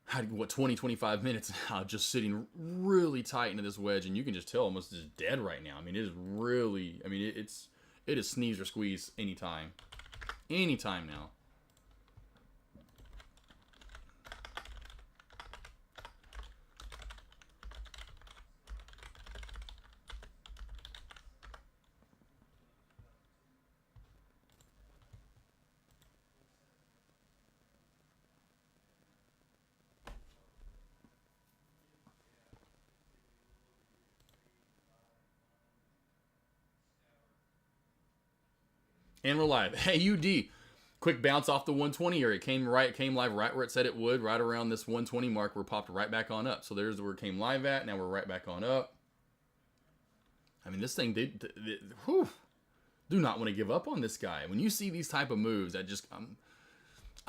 20, 25 minutes now, just sitting really tight into this wedge, and you can just tell almost just dead right now. I mean, it is really, it is sneeze or squeeze anytime. Anytime now. And we're live. Hey, UD. Quick bounce off the 120 area. It came live right where it said it would, right around this 120 mark. We're popped right back on up. So there's where it came live at. Now we're right back on up. I mean, this thing did whew, do not want to give up on this guy. When you see these type of moves,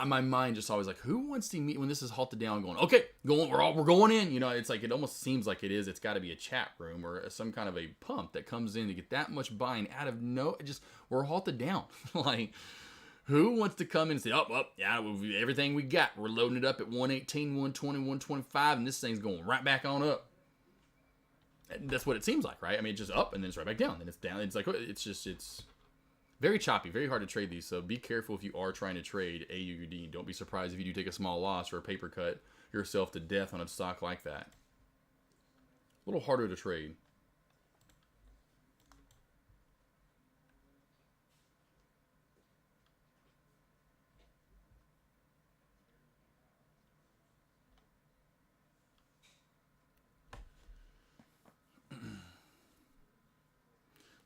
my mind just always like, who wants to meet when this is halted down going, okay, we're going in. You know, it's like, it almost seems like it is. It's got to be a chat room or some kind of a pump that comes in to get that much buying out of we're halted down. Like, who wants to come in and say, yeah, everything we got, we're loading it up at 118, 120, 125, and this thing's going right back on up. And that's what it seems like, right? I mean, it's just up and then it's right back down. Then it's down. It's like, it's very choppy, very hard to trade these, so be careful if you are trying to trade AUD. Don't be surprised if you do take a small loss or a paper cut yourself to death on a stock like that. A little harder to trade.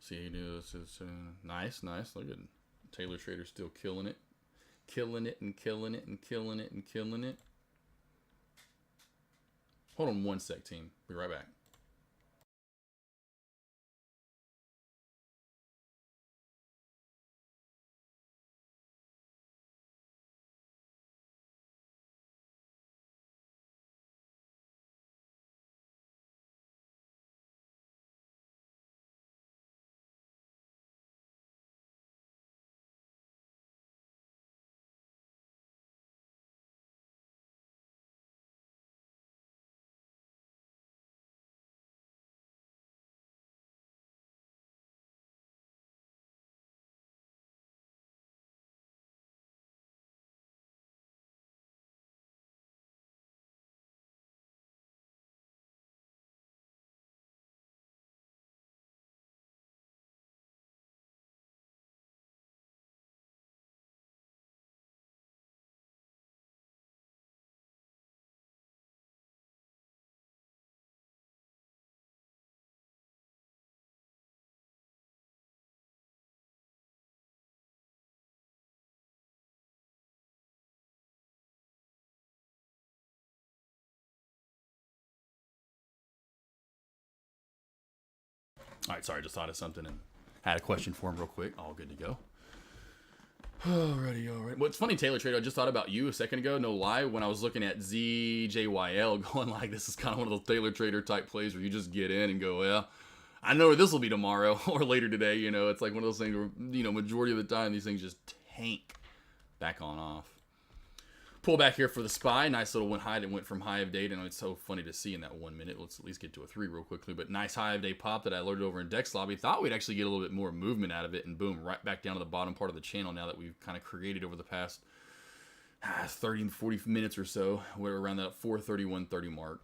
See, this is nice. Look at Taylor Trader still killing it. Killing it. Hold on one sec, team. Be right back. All right, sorry, just thought of something and had a question for him real quick. All good to go. Alrighty, all right. What's funny, Taylor Trader, I just thought about you a second ago, no lie, when I was looking at ZJYL, going like, this is kind of one of those Taylor Trader type plays where you just get in and go, well, I know where this will be tomorrow or later today, you know. It's like one of those things where, you know, majority of the time these things just tank back on off. Pull back here for the SPY. Nice little high that went from high of day. And it's so funny to see in that 1 minute. Let's at least get to a 3 real quickly. But nice high of day pop that I alerted over in Dex Lobby. Thought we'd actually get a little bit more movement out of it. And boom, right back down to the bottom part of the channel now that we've kind of created over the past 30 and 40 minutes or so. We're around that 431.30 mark.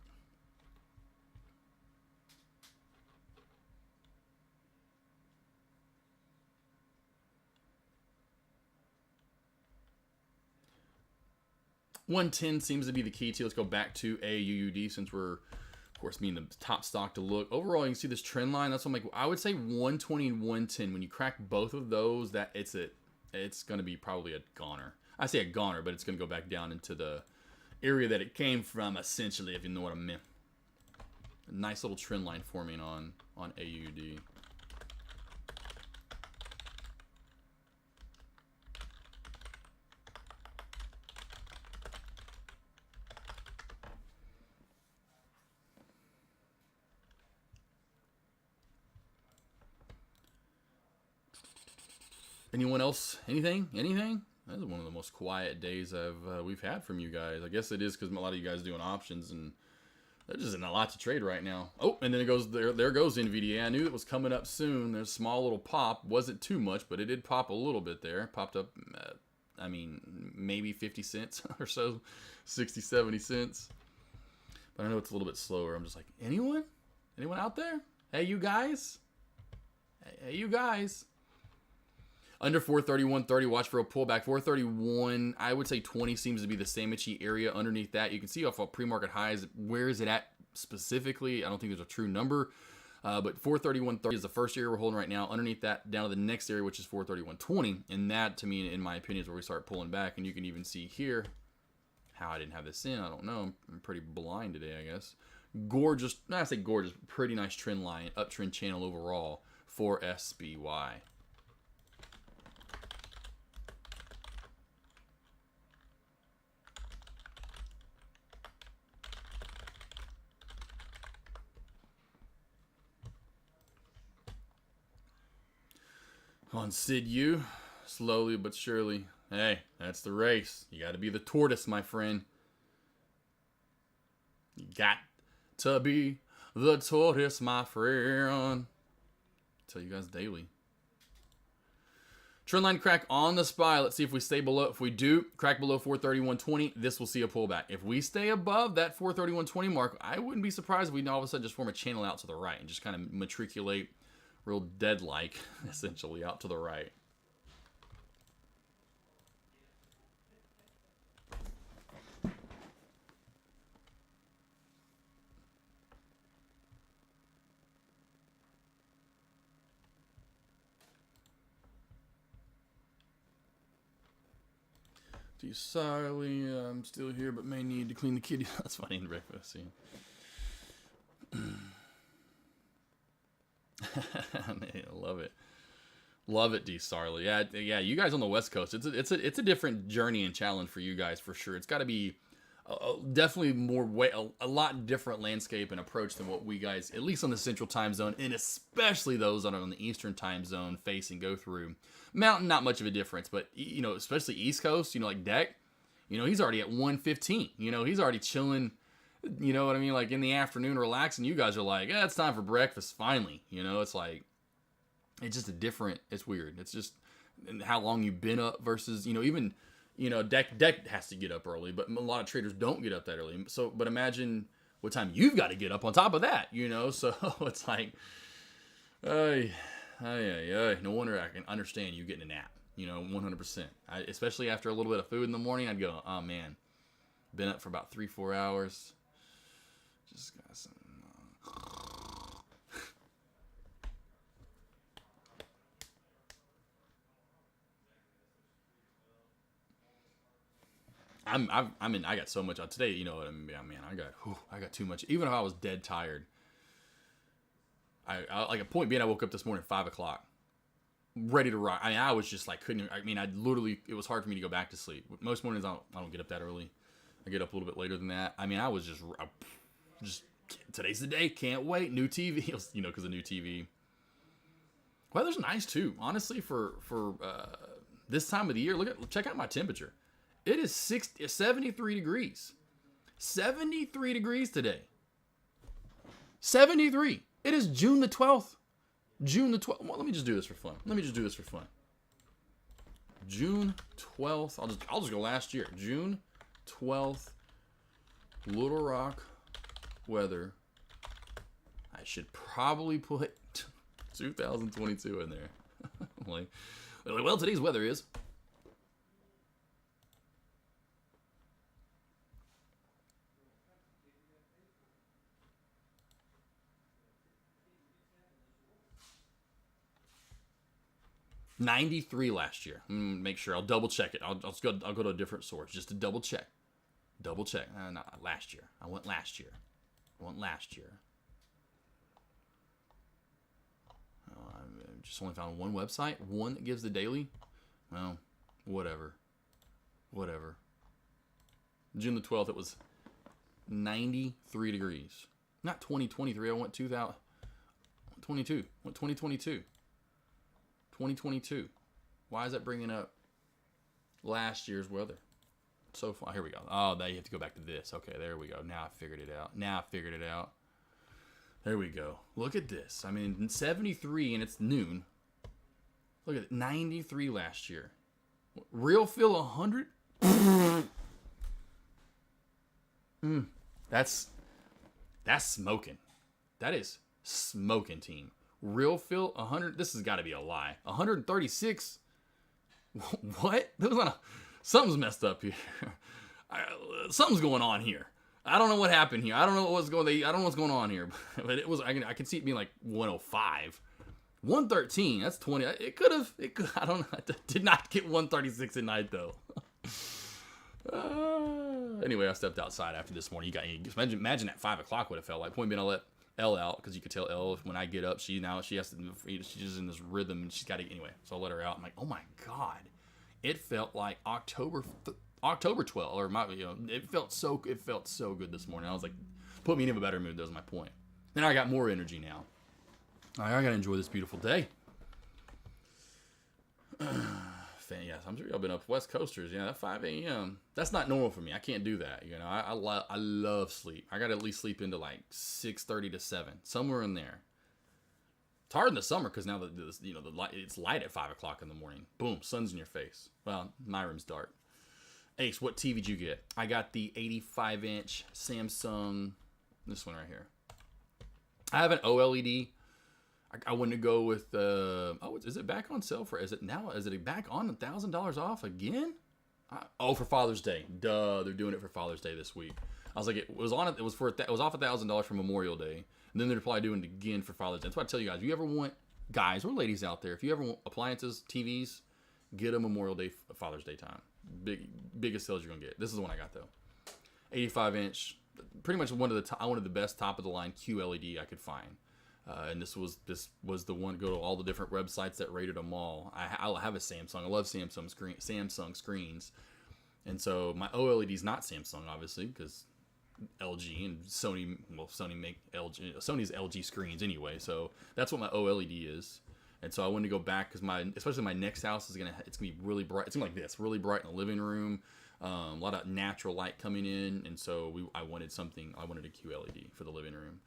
$110 seems to be the key to. Let's go back to AUUD since we're, of course, being the top stock to look. Overall, you can see this trend line. That's what I'm like. I would say 120 and 110. When you crack both of those, that it's going to be probably a goner. I say a goner, but it's going to go back down into the area that it came from, essentially, if you know what I mean. A nice little trend line forming on AUD. Anyone else? Anything? That is one of the most quiet days we've had from you guys. I guess it is because a lot of you guys doing options and there just isn't a lot to trade right now. Oh, and then it goes there goes NVIDIA. I knew it was coming up soon. There's a small little pop. Wasn't too much, but it did pop a little bit there. Popped up, I mean, maybe 50 cents or so, 60, 70 cents. But I know it's a little bit slower. I'm just like, anyone? Anyone out there? Hey, you guys? Hey, you guys? Under 431.30, watch for a pullback. 431, I would say 20 seems to be the Samichi area. Underneath that, you can see off of pre-market highs. Where is it at specifically? I don't think there's a true number. But 431.30 is the first area we're holding right now. Underneath that, down to the next area, which is 431.20. And that, to me, in my opinion, is where we start pulling back. And you can even see here how I didn't have this in. I don't know. I'm pretty blind today, I guess. Gorgeous. I say gorgeous. Pretty nice trend line, uptrend channel overall for SBY. On Sid U, slowly but surely. Hey, that's the race. You got to be the tortoise, my friend. You got to be the tortoise, my friend. Tell you guys daily. Trendline crack on the SPY. Let's see if we stay below. If we do crack below 431.20, this will see a pullback. If we stay above that 431.20 mark, I wouldn't be surprised if we all of a sudden just form a channel out to the right and just kind of matriculate real dead-like, essentially, out to the right. Sorry, I'm still here, but may need to clean the kitty. That's funny in breakfast. Man, I love it, D. Sarley. Yeah. You guys on the West Coast, it's a different journey and challenge for you guys for sure. It's got to be definitely a lot different landscape and approach than what we guys, at least on the Central Time Zone, and especially those on the Eastern Time Zone, face and go through. Mountain, not much of a difference, but you know, especially East Coast, you know, like Deck, you know, he's already at 1:15. You know, he's already chilling. You know what I mean? Like in the afternoon, relaxing. You guys are like, yeah, it's time for breakfast. Finally, you know, it's like, it's just it's weird. It's just how long you've been up versus, you know, even, you know, Deck has to get up early, but a lot of traders don't get up that early. So, but imagine what time you've got to get up on top of that, you know? So it's like, no wonder I can understand you getting a nap, you know, 100%. Especially after a little bit of food in the morning, I'd go, oh man, been up for about 3-4 hours. Just got some. I got so much on today. You know what I mean? Man, I got too much. Even if I was dead tired, Like a point being, I woke up this morning at 5 o'clock, ready to rock. I mean, I was just like it was hard for me to go back to sleep. Most mornings I don't get up that early. I get up a little bit later than that. I mean, I was just today's the day. Can't wait. New TV, because of new TV. Weather's nice too, honestly, for this time of the year. Check out my temperature. It is 73 degrees. 73 degrees today. 73. It is June the 12th. June the 12th. Well, let me just do this for fun. June 12th. I'll just go last year. June 12th. Little Rock weather. I should probably put 2022 in there. Well, today's weather is 93 last year. Make sure. I'll double check it. I'll go to a different source just to double check. Not last year. I went last year. Oh, I just only found one website. One that gives the daily. Well, whatever. June the 12th, it was 93 degrees. Not 2023. I went 2022. 2022. Why is that bringing up last year's weather? So far, here we go. Oh, now you have to go back to this. Okay, there we go. Now I figured it out. There we go. Look at this. I mean, 73 and it's noon. Look at it. 93 last year. Real feel 100. That's smoking. That is smoking, team. Real feel 100. This has got to be a lie. 136. What? Something's messed up here. Something's going on here. I don't know what happened here. I don't know what's going on here. But it was. I can see it being like 105. 113. That's 20. It could. I don't know. I did not get 136 at night though. Anyway, I stepped outside after this morning. Imagine at 5 o'clock what it felt like. Point being, I let Elle out because you could tell Elle when I get up, she has to. She's just in this rhythm and she's got to. Anyway, so I let her out. I'm like, oh my god, it felt like October 12th, or it felt so good this morning. I was like, put me in a better mood. That was my point. Then I got more energy now. I gotta enjoy this beautiful day. Yes, I'm sure y'all been up West Coasters. Yeah, that 5 a.m. That's not normal for me. I can't do that. I love sleep. I gotta at least sleep into like 6:30 to 7, somewhere in there. It's hard in the summer because now the light, it's light at 5 o'clock in the morning. Boom, sun's in your face. Well, my room's dark. Ace, what TV did you get? I got the 85-inch Samsung. This one right here. I have an OLED. I wanted to go with is it back on sale is it back on $1,000 off again? For Father's Day. Duh, they're doing it for Father's Day this week. I was like, it was off $1,000 for Memorial Day, and then they're probably doing it again for Father's Day. That's why I tell you guys, if you ever want, guys or ladies out there, if you ever want appliances, TVs, get a Memorial Day, Father's Day time. Biggest sales you're gonna get. This is the one I got though. 85-inch, pretty much one of the best top of the line QLED I could find. And this was the one. Go to all the different websites that rated them all. I have a Samsung. I love Samsung screens, and so my OLED is not Samsung, obviously, because LG and Sony. Well, Sony make LG. Sony's LG screens anyway. So that's what my OLED is. And so I wanted to go back because especially my next house it's gonna be really bright. It's gonna be like this, really bright in the living room. A lot of natural light coming in, and so I wanted a QLED for the living room.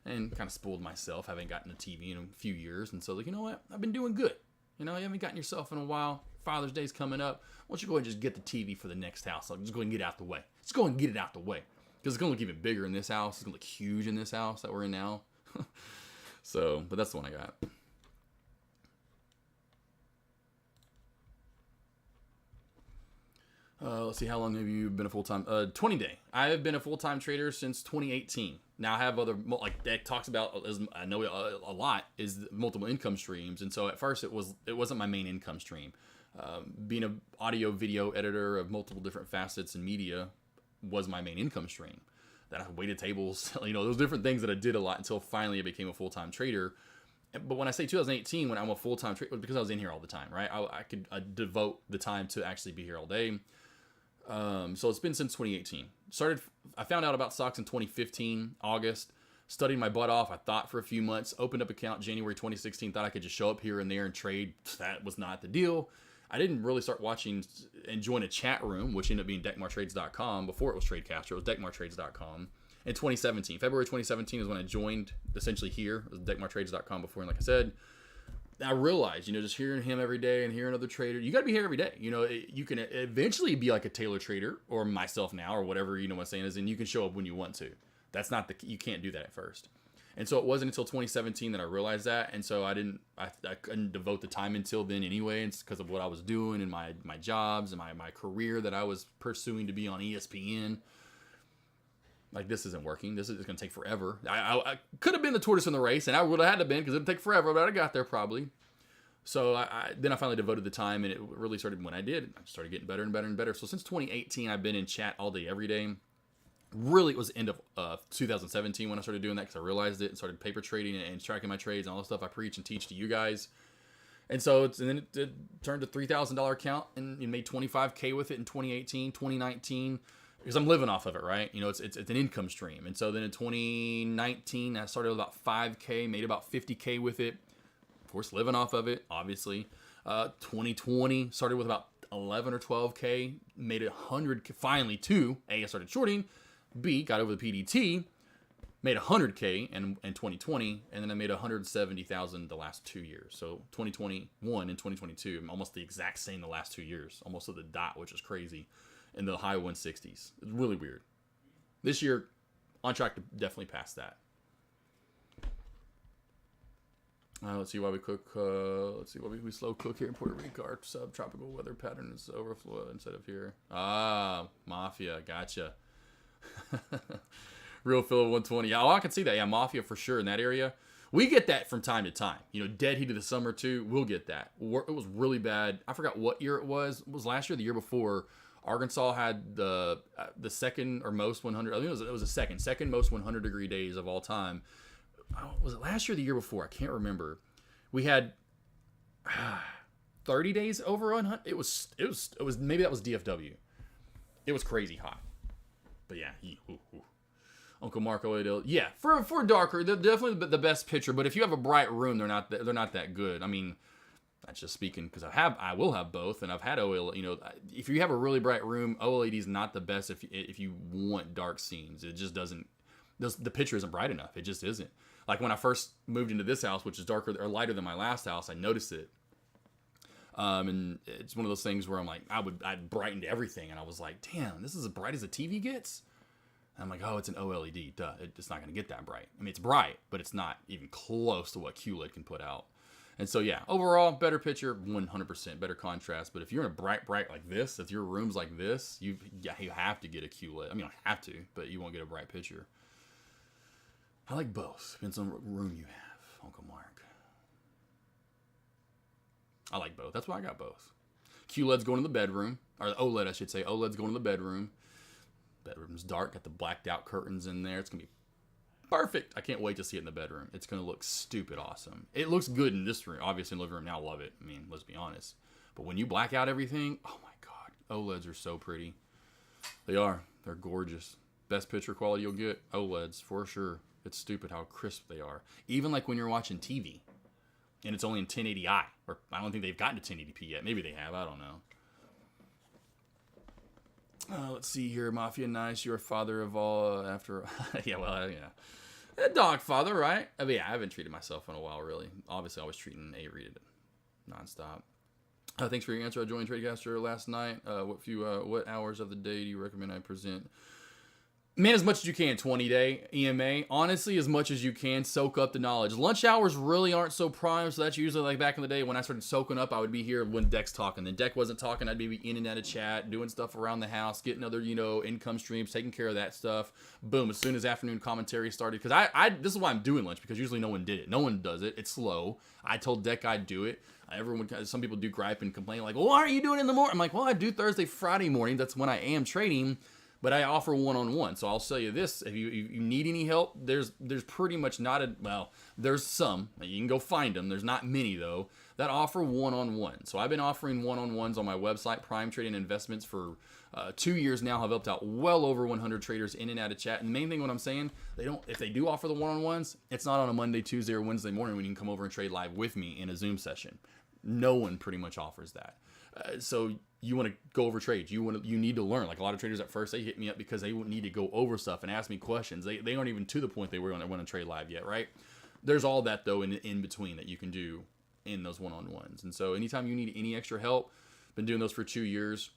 And kind of spoiled myself. I haven't gotten a TV in a few years. And so, like, you know what? I've been doing good. You haven't gotten yourself in a while. Father's Day's coming up. Why don't you go ahead and just get the TV for the next house? Just go ahead and get it out the way. Just go ahead and get it out the way. Because it's going to look even bigger in this house. It's going to look huge in this house that we're in now. But that's the one I got. Let's see, how long have you been a full-time? 20 day. I have been a full-time trader since 2018. Now I have other, like that talks about, as I know a lot, is multiple income streams. And so at first it wasn't my main income stream. Being an audio video editor of multiple different facets and media was my main income stream. Then I waited tables, those different things that I did a lot until finally I became a full-time trader, But when I say 2018, when I'm a full-time trader, because I was in here all the time, right? I could devote the time to actually be here all day. So it's been since 2018. I found out about stocks in 2015, August. Studied my butt off, I thought, for a few months. Opened up account January 2016. Thought I could just show up here and there and trade. That was not the deal. I didn't really start watching and join a chat room, which ended up being deckmartrades.com. Before it was Tradecaster, it was deckmartrades.com. In 2017, February 2017 is when I joined, essentially here. It was deckmartrades.com before, and like I said, I realized, just hearing him every day and hearing other traders, you got to be here every day. You can eventually be like a Taylor trader or myself now or whatever, what I'm saying is, and you can show up when you want to. That's not you can't do that at first. And so it wasn't until 2017 that I realized that. And so I couldn't devote the time until then anyway. It's because of what I was doing and my jobs and my career that I was pursuing to be on ESPN. Like, this isn't working. This is going to take forever. I could have been the tortoise in the race, and I would have had to been because it would take forever, but I got there probably. So then I finally devoted the time, and it really started when I did. I started getting better and better and better. So since 2018, I've been in chat all day, every day. Really, it was the end of 2017 when I started doing that because I realized it and started paper trading and tracking my trades and all the stuff I preach and teach to you guys. And so then it turned to $3,000 account and made $25K with it in 2018, 2019. Because I'm living off of it, right? It's an income stream. And so then in 2019, I started with about 5K, made about 50K with it. Of course, living off of it, obviously. 2020, started with about 11 or 12K, made it 100K, finally to A, I started shorting, B, got over the PDT, made 100K in 2020, and then I made 170,000 the last 2 years. So 2021 and 2022, I'm almost the exact same the last 2 years, almost to the dot, which is crazy. In the high 160s. It's really weird. This year, on track to definitely pass that. Let's see why we cook. Let's see why we slow cook here in Puerto Rico. Our subtropical weather pattern is overflow instead of here. Mafia. Gotcha. Real Phil 120. Oh, I can see that. Yeah, Mafia for sure in that area. We get that from time to time. Dead heat of the summer too. We'll get that. It was really bad. I forgot what year it was. It was last year, the year before. Arkansas had the second or most 100. I think it was the second most 100 degree days of all time. Was it last year or the year before? I can't remember. We had 30 days over 100. It was maybe that was DFW. It was crazy hot. But yeah, Uncle Marco Adel. Yeah, for darker, they're definitely the best picture. But if you have a bright room, they're not that good. I mean. That's just speaking because I will have both, and I've had OLED. If you have a really bright room, OLED is not the best if you want dark scenes. It just doesn't. The picture isn't bright enough. It just isn't. Like when I first moved into this house, which is darker or lighter than my last house, I noticed it. And it's one of those things where I'm like, I brightened everything, and I was like, damn, this is as bright as a TV gets. And I'm like, oh, it's an OLED. Duh, it's not gonna get that bright. I mean, it's bright, but it's not even close to what QLED can put out. And so, yeah, overall, better picture, 100%, better contrast. But if you're in a bright like this, if your room's like this, you have to get a QLED. I mean, you don't have to, but you won't get a bright picture. I like both. Depends on what room you have, Uncle Mark. I like both. That's why I got both. QLED's going to the bedroom, or the OLED, I should say. OLED's going to the bedroom. Bedroom's dark, got the blacked out curtains in there. It's going to be perfect. I can't wait to see it in the bedroom. It's going to look stupid awesome. It looks good in this room. Obviously, in the living room now, love it. I mean, let's be honest. But when you black out everything, oh my God. OLEDs are so pretty. They are. They're gorgeous. Best picture quality you'll get, OLEDs, for sure. It's stupid how crisp they are. Even like when you're watching TV, and it's only in 1080i. Or I don't think they've gotten to 1080p yet. Maybe they have. I don't know. Let's see here. Mafia Nice, you're a father of all after... yeah. A dog father, right? I mean, yeah, I haven't treated myself in a while, really. Obviously, I was treating A-rated nonstop. Thanks for your answer. I joined Tradecaster last night. What hours of the day do you recommend I present? Man, as much as you can, 20-day EMA. Honestly, as much as you can, soak up the knowledge. Lunch hours really aren't so prime, so that's usually like back in the day when I started soaking up, I would be here when Deck's talking. Then Deck wasn't talking, I'd be in and out of chat, doing stuff around the house, getting other, income streams, taking care of that stuff. Boom, as soon as afternoon commentary started, because this is why I'm doing lunch, because usually no one did it. No one does it. It's slow. I told Deck I'd do it. Some people do gripe and complain, like, well, why aren't you doing it in the morning? I'm like, well, I do Thursday, Friday morning. That's when I am trading. But I offer one-on-one. So I'll sell you this. If you need any help, there's pretty much not there's some. You can go find them. There's not many, though, that offer one-on-one. So I've been offering one-on-ones on my website, Prime Trading Investments, for 2 years now. I've helped out well over 100 traders in and out of chat. And the main thing, what I'm saying, if they do offer the one-on-ones, it's not on a Monday, Tuesday, or Wednesday morning when you can come over and trade live with me in a Zoom session. No one pretty much offers that. So you want to go over trades. You need to learn. Like a lot of traders at first, they hit me up because they need to go over stuff and ask me questions. They aren't even to the point they want to trade live yet, right? There's all that, though, in between that you can do in those one-on-ones. And so anytime you need any extra help, been doing those for 2 years.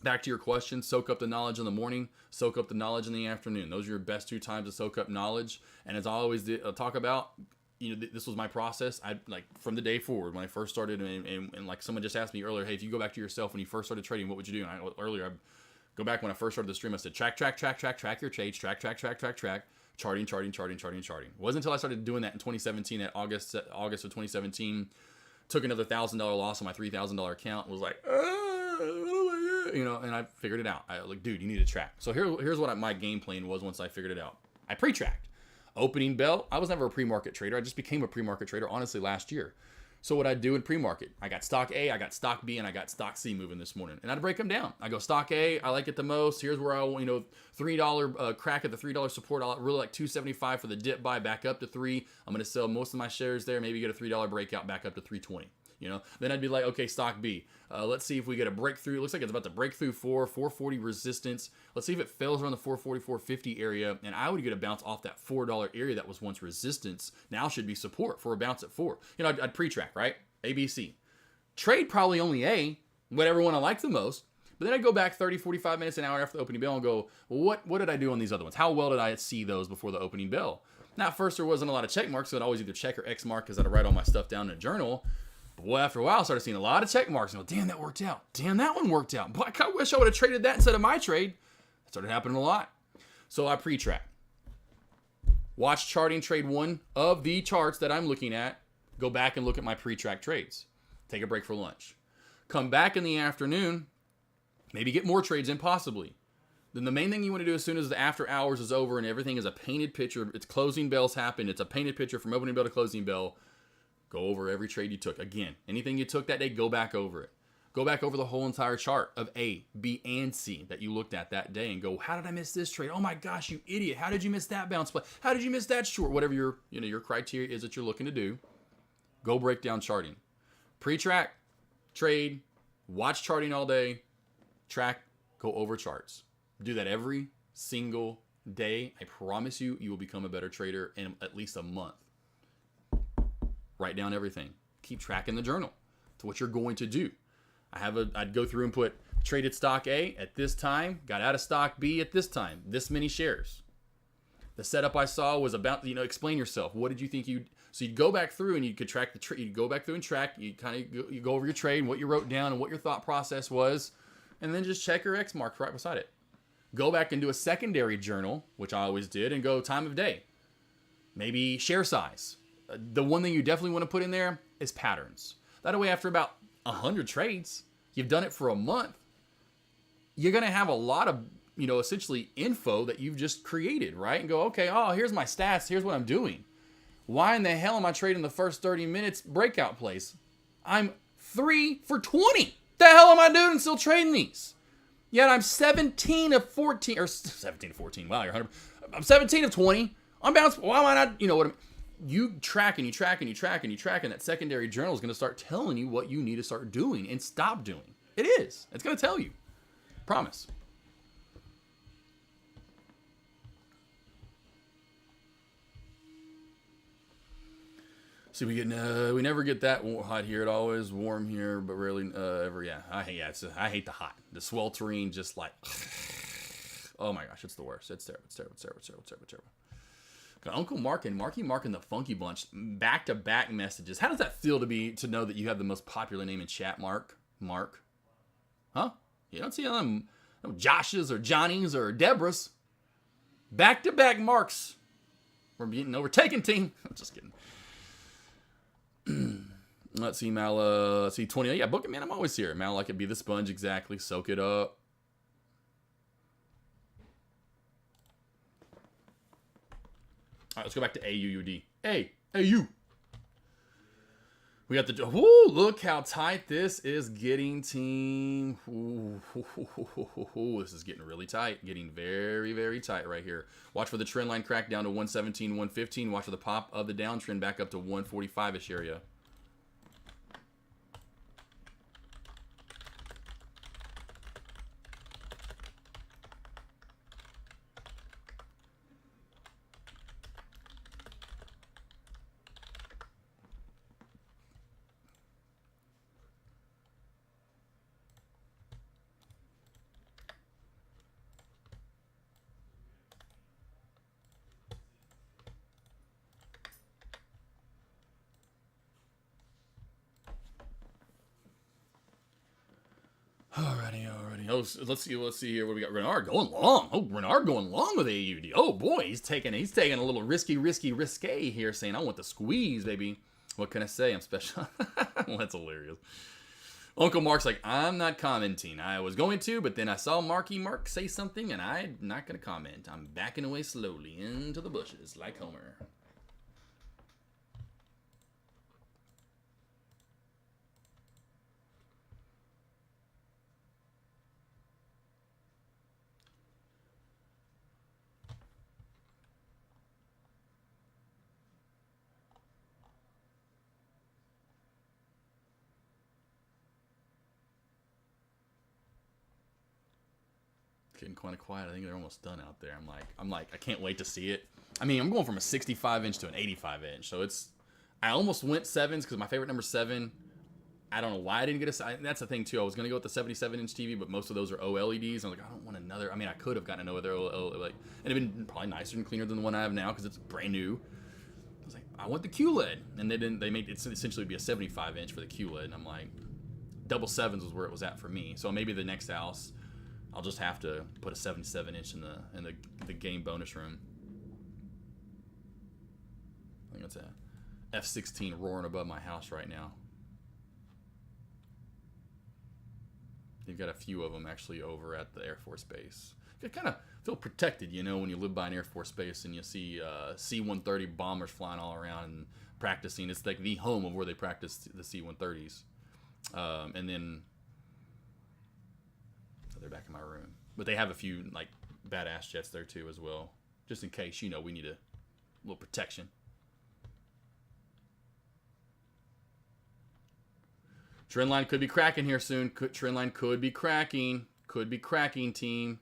Back to your question, soak up the knowledge in the morning, soak up the knowledge in the afternoon. Those are your best 2 times to soak up knowledge. And as I always talk about, this was my process. I like from the day forward when I first started, and like someone just asked me earlier, hey, if you go back to yourself when you first started trading, what would you do? And I go back when I first started the stream, I said track your trades, track, charting. It wasn't until I started doing that in 2017, at August of 2017, took another $1,000 loss on my $3,000 account, was like, and I figured it out. I was like, dude, you need to track. So here's what my game plan was once I figured it out. I pre-tracked. Opening bell, I was never a pre-market trader. I just became a pre-market trader, honestly, last year. So what I do in pre-market, I got stock A, I got stock B, and I got stock C moving this morning. And I'd break them down. I go stock A, I like it the most. Here's where I want, $3 crack at the $3 support. I really like $2.75 for the dip buy back up to $3. I'm going to sell most of my shares there. Maybe get a $3 breakout back up to $3.20. Then I'd be like, okay, stock B. Let's see if we get a breakthrough. It looks like it's about to break through 440 resistance. Let's see if it fails around the 440, 450 area. And I would get a bounce off that $4 area that was once resistance. Now should be support for a bounce at 4. I'd pre-track, right? ABC. Trade probably only A, whatever one I like the most. But then I'd go back 30, 45 minutes, an hour after the opening bell and go, well, what did I do on these other ones? How well did I see those before the opening bell? Now, at first, there wasn't a lot of check marks, so I'd always either check or X mark because I'd write all my stuff down in a journal. Boy, after a while, I started seeing a lot of check marks. And damn, that worked out. Damn, that one worked out. Boy, I wish I would have traded that instead of my trade. That started happening a lot. So I pre-track. Watch charting trade one of the charts that I'm looking at. Go back and look at my pre-track trades. Take a break for lunch. Come back in the afternoon. Maybe get more trades in, possibly. Then the main thing you want to do as soon as the after hours is over and everything is a painted picture, it's closing bells happen, it's a painted picture from opening bell to closing bell. Go over every trade you took. Again, anything you took that day, go back over it. Go back over the whole entire chart of A, B, and C that you looked at that day and go, how did I miss this trade? Oh my gosh, you idiot. How did you miss that bounce play? How did you miss that short? Whatever your criteria is that you're looking to do, go break down charting. Pre-track, trade, watch charting all day, track, go over charts. Do that every single day. I promise you, you will become a better trader in at least a month. Write down everything. Keep track in the journal to what you're going to do. I'd go through and put traded stock A at this time, got out of stock B at this time, this many shares. The setup I saw was about, explain yourself. What did you think so you'd go back through and you could track the trade. You'd go back through and track. You go over your trade and what you wrote down and what your thought process was, and then just check your X marks right beside it. Go back and do a secondary journal, which I always did, and go time of day. Maybe share size. The one thing you definitely want to put in there is patterns. That way, after about 100 trades, you've done it for a month, you're going to have a lot of, essentially info that you've just created, right? And go, okay, here's my stats. Here's what I'm doing. Why in the hell am I trading the first 30 minutes breakout plays? I'm 3 for 20. The hell am I doing and still trading these? Yet I'm 17 of 14, or 17 of 14. Wow, you're 100. I'm 17 of 20. I'm bounced. Why am I not, what I'm... You track and you track and you track and you track, and that secondary journal is going to start telling you what you need to start doing and stop doing. It is. It's going to tell you. Promise. See, we never get that hot here. It always warm here, but rarely ever. Yeah, I hate the hot. The sweltering, just like, oh my gosh, it's the worst. It's terrible. It's terrible. Uncle Mark and Marky Mark and the Funky Bunch, back-to-back messages. How does that feel to know that you have the most popular name in chat, Mark? Huh? You don't see them Joshes or Johnnies or Deborahs. Back-to-back Marks. We're getting overtaken, team. I'm just kidding. Let's see, Mal. Let's see, 20. Yeah, book it, man. I'm always here. Mal, like it be the sponge, exactly. Soak it up. right, let's go back to AUUD. AU. We got the... Woo, look how tight this is getting, team. Ooh, this is getting really tight. Getting very, very tight right here. Watch for the trend line crack down to 117, 115. Watch for the pop of the downtrend back up to 145-ish area. Alrighty. Oh, let's see here what we got. Renard going long. Oh, Renard going long with AUD. Oh boy, he's taking a little risque here, saying I want the squeeze, baby. What can I say? I'm special. Well, that's hilarious. Uncle Mark's like, I'm not commenting. I was going to, but then I saw Mark say something, and I'm not gonna comment. I'm backing away slowly into the bushes like Homer. Getting kind of quiet. I think they're almost done out there. I'm like, I can't wait to see it. I mean, I'm going from a 65-inch to an 85-inch, so it's. I almost went 7s because my favorite number 7. I don't know why I didn't get a. That's the thing too. I was gonna go with the 77-inch TV, but most of those are OLEDs. I'm like, I don't want another. I mean, I could have gotten another OLED, like, and it'd been probably nicer and cleaner than the one I have now because it's brand new. I was like, I want the QLED, and they didn't. They made it essentially be a 75-inch for the QLED, and I'm like, double 7s was where it was at for me. So maybe the next house, I'll just have to put a 77-inch in the game bonus room. I think that's a F-16 roaring above my house right now. You've got a few of them actually over at the Air Force Base. You kind of feel protected, you know, when you live by an Air Force Base and you see C-130 bombers flying all around and practicing. It's like the home of where they practice the C-130s. And then they're back in my room. But they have a few like badass jets there too as well. Just in case, you know, we need a little protection. Trend line could be cracking here soon. Trend line could be cracking. Could be cracking, team.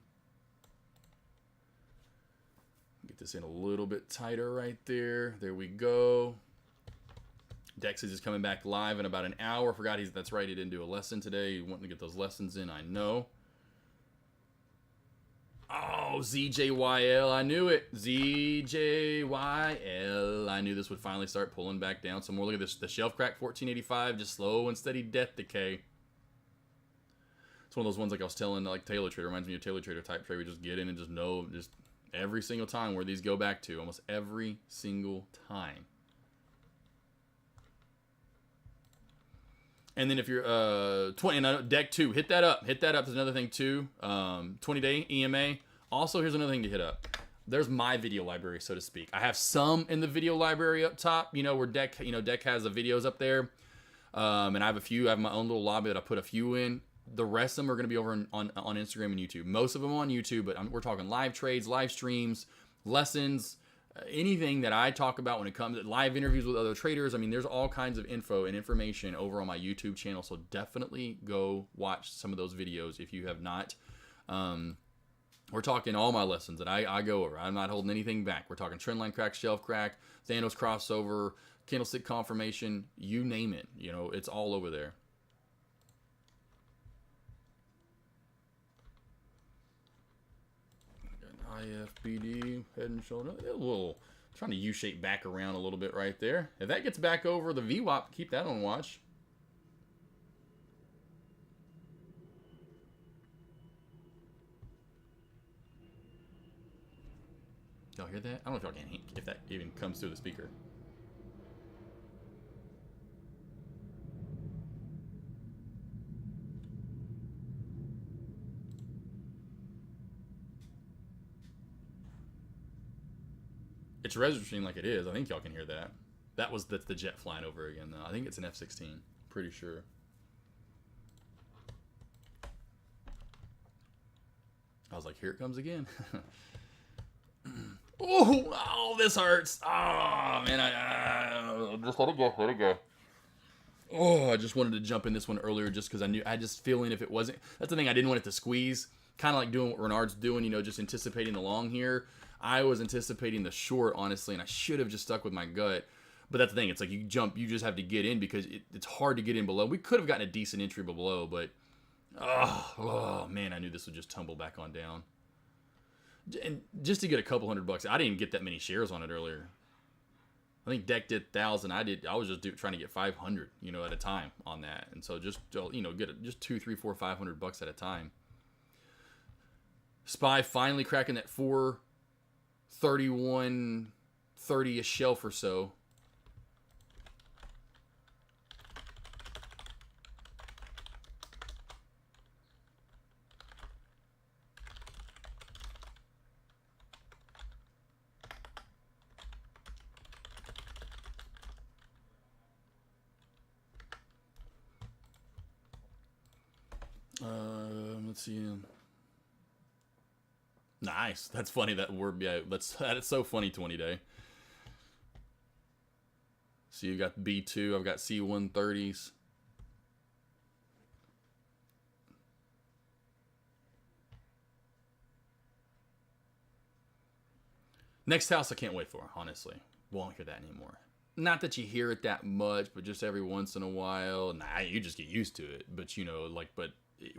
Get this in a little bit tighter right there. There we go. Dex is just coming back live in about an hour. Forgot that's right, he didn't do a lesson today. He wanted to get those lessons in, I know. Oh, ZJYL, I knew it. ZJYL. I knew this would finally start pulling back down some more. Look at this. The shelf crack 1485, just slow and steady death decay. It's one of those ones like I was telling, like Taylor Trader. Reminds me of Taylor Trader type trade. We just get in and just know, just every single time where these go back to. Almost every single time. And then if you're 20, and deck 2, hit that up. Hit that up is another thing too. 20-day EMA. Also, here's another thing to hit up. There's my video library, so to speak. I have some in the video library up top, you know, where Deck has the videos up there. And I have a few. I have my own little lobby that I put a few in. The rest of them are going to be over on Instagram and YouTube. Most of them on YouTube, but we're talking live trades, live streams, lessons, anything that I talk about when it comes to live interviews with other traders. I mean, there's all kinds of info and information over on my YouTube channel, so definitely go watch some of those videos if you have not. We're talking all my lessons that I go over. I'm not holding anything back. We're talking trendline crack, shelf crack, Thanos crossover, candlestick confirmation, you name it. You know, it's all over there. IFBD, head and shoulder, a little, trying to U-shape back around a little bit right there. If that gets back over the VWAP, keep that on watch. Y'all hear that? I don't know if y'all can, if that even comes through the speaker. It's registering like it is. I think y'all can hear that. That's the jet flying over again, though. I think it's an F-16. Pretty sure. I was like, here it comes again. Oh, this hurts. Oh, man. Just let it go. Let it go. Oh, I just wanted to jump in this one earlier just because I had just feeling if it wasn't. That's the thing. I didn't want it to squeeze. Kind of like doing what Renard's doing, just anticipating the long here. I was anticipating the short, honestly, and I should have just stuck with my gut. But that's the thing. It's like you just have to get in because it's hard to get in below. We could have gotten a decent entry below, but oh man, I knew this would just tumble back on down. And just to get a couple $100, I didn't get that many shares on it earlier. I think Deck did 1,000. I was just trying to get 500, at a time on that. And so just get just 2, 3, 4, $500 at a time. SPY finally cracking that 431.30-ish shelf or so. Let's see. Nice. That's funny. That word. Yeah, that's so funny. 20 day. So you got B2. I've got C130s. Next house I can't wait for, honestly. Won't hear that anymore. Not that you hear it that much, but just every once in a while. Nah, you just get used to it. But but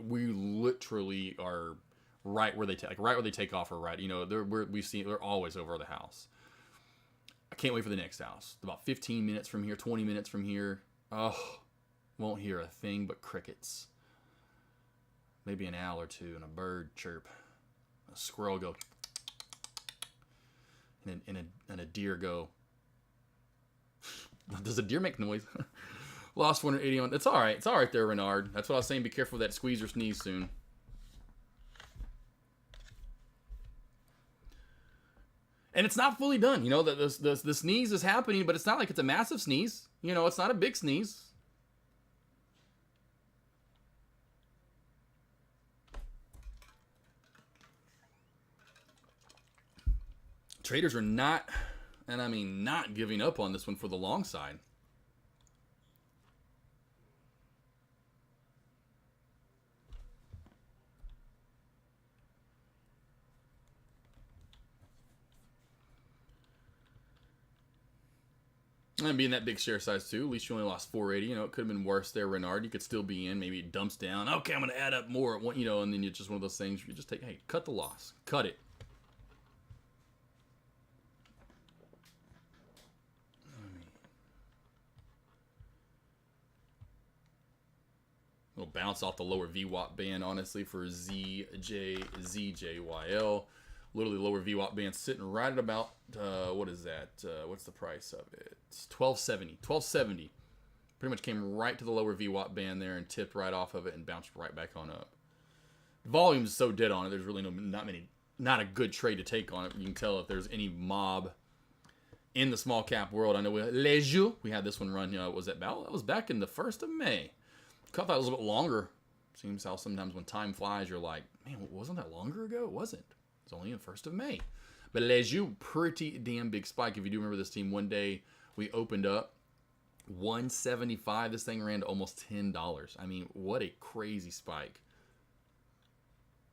we literally are right where they take off, or right. They're always over the house. I can't wait for the next house. About 15 minutes from here, 20 minutes from here. Oh, won't hear a thing but crickets. Maybe an owl or two and a bird chirp. A squirrel go. And a deer go. Does a deer make noise? Lost 180 on. It's all right. It's all right there, Renard. That's what I was saying. Be careful of that squeeze or sneeze soon. And it's not fully done. The sneeze is happening, but it's not like it's a massive sneeze. It's not a big sneeze. Traders are not, and I mean not giving up on this one for the long side. And being that big share size too, at least you only lost 480. It could have been worse there, Renard. You could still be in. Maybe it dumps down. Okay, I'm going to add up more. And then it's just one of those things where you just take, hey, cut the loss. Cut it. Little bounce off the lower VWAP band, honestly, for ZJYL. Literally lower VWAP band sitting right at about, what is that? What's the price of it? It's 1270. 1270. Pretty much came right to the lower VWAP band there and tipped right off of it and bounced right back on up. Volume's so dead on it. There's really not a good trade to take on it. You can tell if there's any mob in the small cap world. I know we had this one run, that was back in the 1st of May. I thought it was a bit longer. Seems how sometimes when time flies, you're like, man, wasn't that longer ago? It wasn't. It's only in 1st of May. But Lejeune, pretty damn big spike. If you do remember this team, one day we opened up 175. This thing ran to almost $10. I mean, what a crazy spike.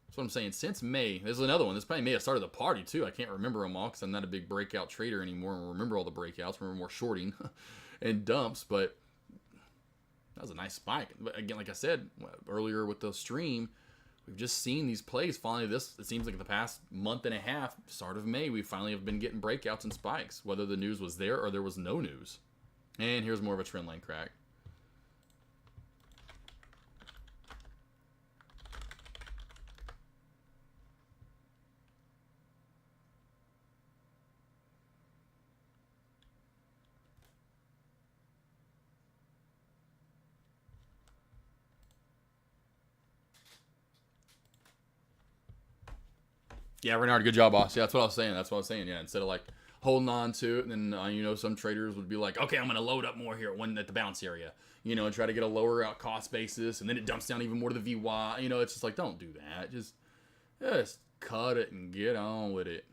That's what I'm saying. Since May, there's another one. This probably may have started the party too. I can't remember them all because I'm not a big breakout trader anymore. I remember all the breakouts. I remember more shorting and dumps, but that was a nice spike. But again, like I said earlier with the stream, we've just seen these plays. Finally, it seems like the past month and a half, start of May, we finally have been getting breakouts and spikes, whether the news was there or there was no news. And here's more of a trend line crack. Yeah, Renard, good job, boss. Yeah, that's what I was saying. Yeah, instead of like holding on to it, and then you know, some traders would be like, okay, I'm gonna load up more here at the bounce area, you know, and try to get a lower out cost basis, and then it dumps down even more to the VY. You know, it's just like, don't do that. Just cut it and get on with it.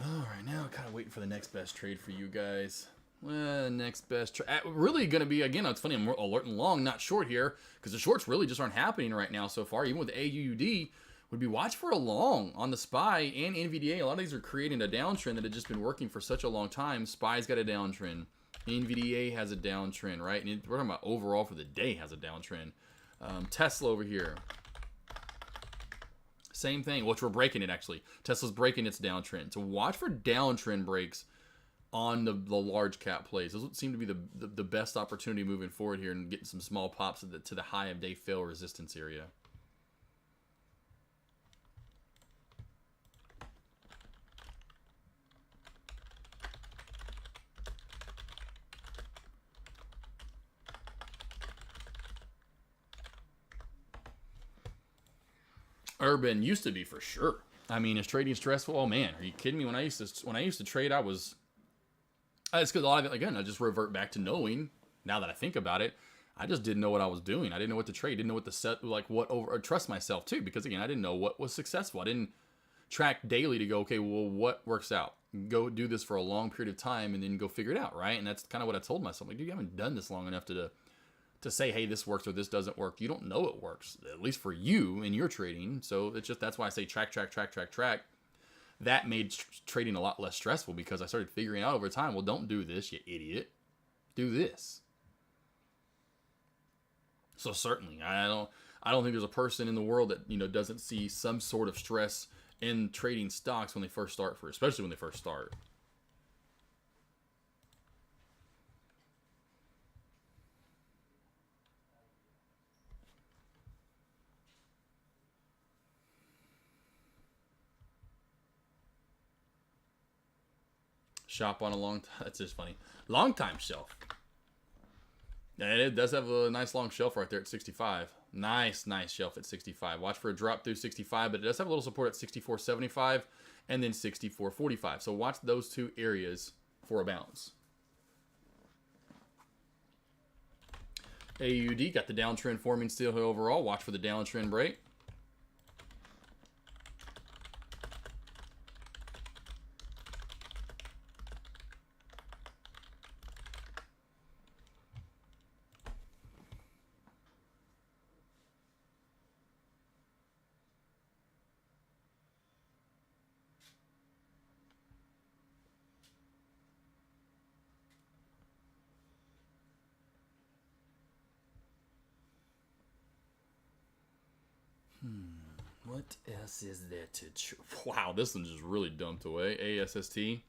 Alright, now kind of waiting for the next best trade for you guys. Well, next best trade. Really going to be, again, it's funny, I'm alerting long, not short here, because the shorts really just aren't happening right now so far. Even with AUD, would be watch for a long on the SPY and NVDA. A lot of these are creating a downtrend that had just been working for such a long time. SPY's got a downtrend. NVDA has a downtrend, right? And we're talking about overall for the day has a downtrend. Tesla over here. Same thing, which we're breaking it actually. Tesla's breaking its downtrend. So watch for downtrend breaks on the large cap plays. Those would seem to be the best opportunity moving forward here and getting some small pops to the high of day fail resistance area. Urban used to be for sure. I mean, is trading stressful? Oh man, are you kidding me? When I used to trade, I was. It's because a lot of it, again, I just revert back to knowing. Now that I think about it, I just didn't know what I was doing. I didn't know what to trade. Didn't know what to set, like what over, or trust myself too. Because again, I didn't know what was successful. I didn't track daily to go, okay, well, what works out? Go do this for a long period of time and then go figure it out, right? And that's kind of what I told myself. Like, dude, you haven't done this long enough to say, hey, this works or this doesn't work. You don't know it works, at least for you in your trading. So it's just, that's why I say track. That made trading a lot less stressful because I started figuring out over time, well, don't do this, you idiot. Do this. So certainly, I don't think there's a person in the world that, you know, doesn't see some sort of stress in trading stocks when they first start, especially when they first start. Shop on a long time. That's just funny. Long time shelf. And it does have a nice long shelf right there at 65. Nice shelf at 65. Watch for a drop through 65, but it does have a little support at 64.75 and then 64.45. So watch those two areas for a bounce. AUD got the downtrend forming still here overall. Watch for the downtrend break. What else is there to... Wow, this one just really dumped away. ASST.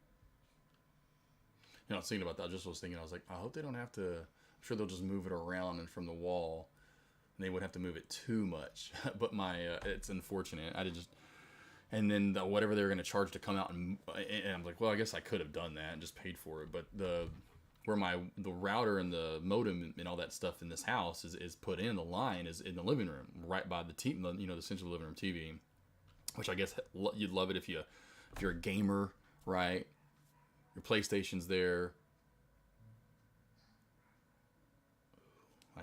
You know, I was thinking about that. I was thinking, I was like, I hope they don't have to. I'm sure they'll just move it around and from the wall. And they would have to move it too much. But it's unfortunate. and then whatever they were going to charge to come out, and I'm like, well, I guess I could have done that and just paid for it. But where the router and the modem and all that stuff in this house is put in, the line is in the living room, right by the the central living room TV, which I guess you'd love it if you're a gamer, right? Your PlayStation's there. I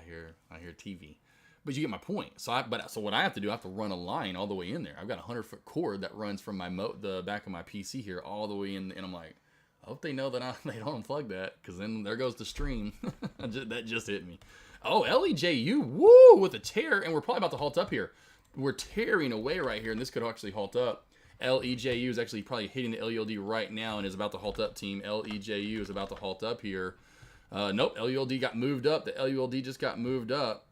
hear TV. But you get my point. So what I have to do, I have to run a line all the way in there. I've got a 100-foot cord that runs from the back of my PC here all the way in, and I'm like, I hope they know that they don't unplug that, because then there goes the stream. That just hit me. Oh, LEJU, woo, with a tear, and we're probably about to halt up here. We're tearing away right here, and this could actually halt up. LEJU is actually probably hitting the LELD right now and is about to halt up, team. LEJU is about to halt up here. Nope, LELD got moved up. The LELD just got moved up.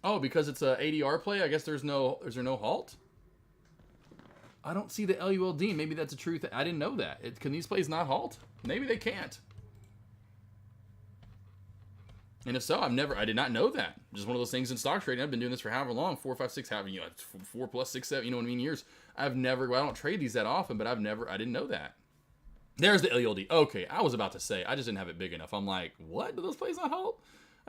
Oh, because it's a ADR play, I guess is there no halt? I don't see the LULD. Maybe that's a truth. I didn't know that. Can these plays not halt? Maybe they can't. And if so, I did not know that. Just one of those things in stock trading. I've been doing this for however long, 4, 5, 6, 4 plus 6, 7, you know what I mean, years. I don't trade these that often, but I didn't know that. There's the LULD. Okay, I was about to say, I just didn't have it big enough. I'm like, what? Do those plays not halt?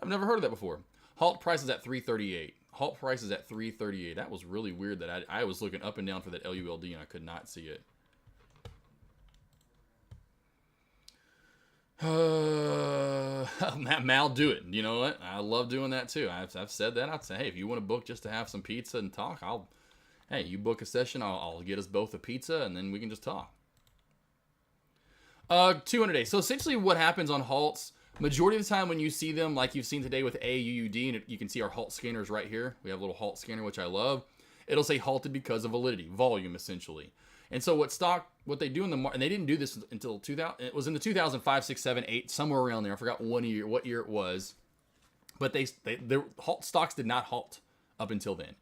I've never heard of that before. Halt price is at 338. Halt price is at 338. That was really weird that I was looking up and down for that LULD and I could not see it. Mal, do it. You know what? I love doing that too. I've said that. I'd say, hey, if you want to book just to have some pizza and talk, hey, you book a session. I'll get us both a pizza and then we can just talk. 200 days. So essentially what happens on halts, majority of the time when you see them, like you've seen today with AUUD, and you can see our halt scanners right here. We have a little halt scanner, which I love. It'll say halted because of validity, volume, essentially. And so what they do in the market, and they didn't do this until 2000, it was in the 2005, 6, 7, 8, somewhere around there. I forgot what year it was. But their halt stocks did not halt up until then.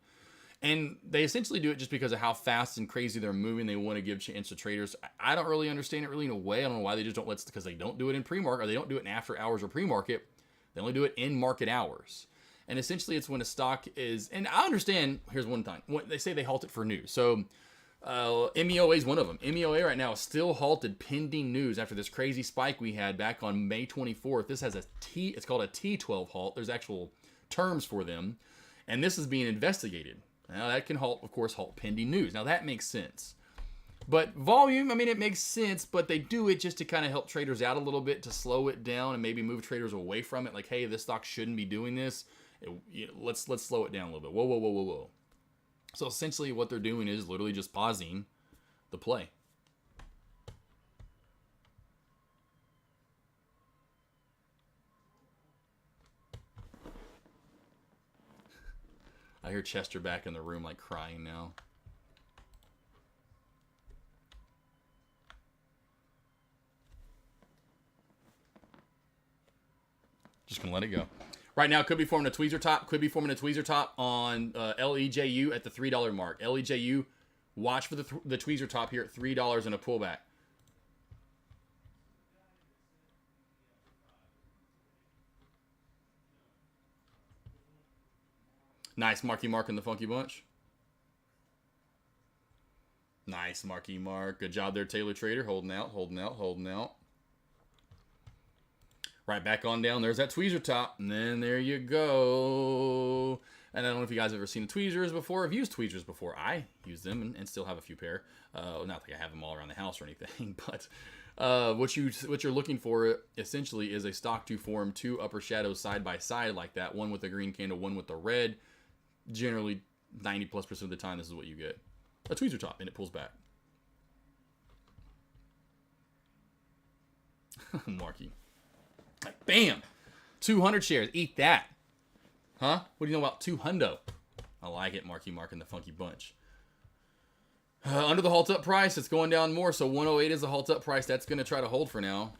And they essentially do it just because of how fast and crazy they're moving. They want to give chance to traders. I don't really understand it really in a way. I don't know why they just don't because they don't do it in pre-market, or they don't do it in after hours or pre-market. They only do it in market hours. And essentially it's when a stock is, and I understand, here's one thing. They say they halt it for news. So MEOA is one of them. MEOA right now is still halted pending news after this crazy spike we had back on May 24th. This has it's called a T12 halt. There's actual terms for them. And this is being investigated. Now that can halt pending news. Now that makes sense. But volume, I mean, it makes sense, but they do it just to kind of help traders out a little bit, to slow it down and maybe move traders away from it. Like, hey, this stock shouldn't be doing this. Let's slow it down a little bit. Whoa. So essentially what they're doing is literally just pausing the play. I hear Chester back in the room like crying now. Just gonna let it go. Right now, could be forming a tweezer top. Could be forming a tweezer top on LEJU at the $3 mark. LEJU, watch for the tweezer top here at $3 and a pullback. Nice Marky Mark in the Funky Bunch. Nice Marky Mark. Good job there, Taylor Trader. Holding out. Right back on down. There's that tweezer top. And then there you go. And I don't know if you guys have ever seen the tweezers before. I've used tweezers before. I use them and still have a few pair. Not like I have them all around the house or anything. But what you're looking for essentially is a stock to form two upper shadows side by side like that. One with the green candle, one with the red. Generally, 90+% of the time, this is what you get. A tweezer top, and it pulls back. Marky. Like, bam! 200 shares. Eat that. Huh? What do you know about 200? I like it, Marky Mark and the Funky Bunch. Under the halt up price, it's going down more, so 108 is the halt up price. That's going to try to hold for now.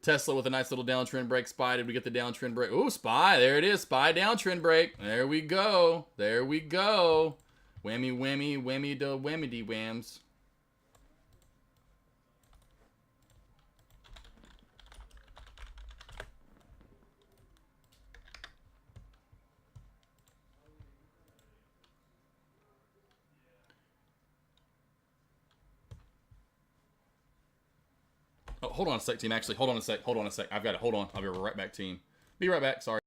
Tesla with a nice little downtrend break. Spy, did we get the downtrend break? Ooh, Spy, there it is. Spy downtrend break. There we go. There we go. Whammy, whammy, whammy, da whammy, whams. Oh, hold on a sec, team. Actually, hold on a sec. Hold on a sec. I've got it. Hold on. I'll be right back, team. Be right back. Sorry.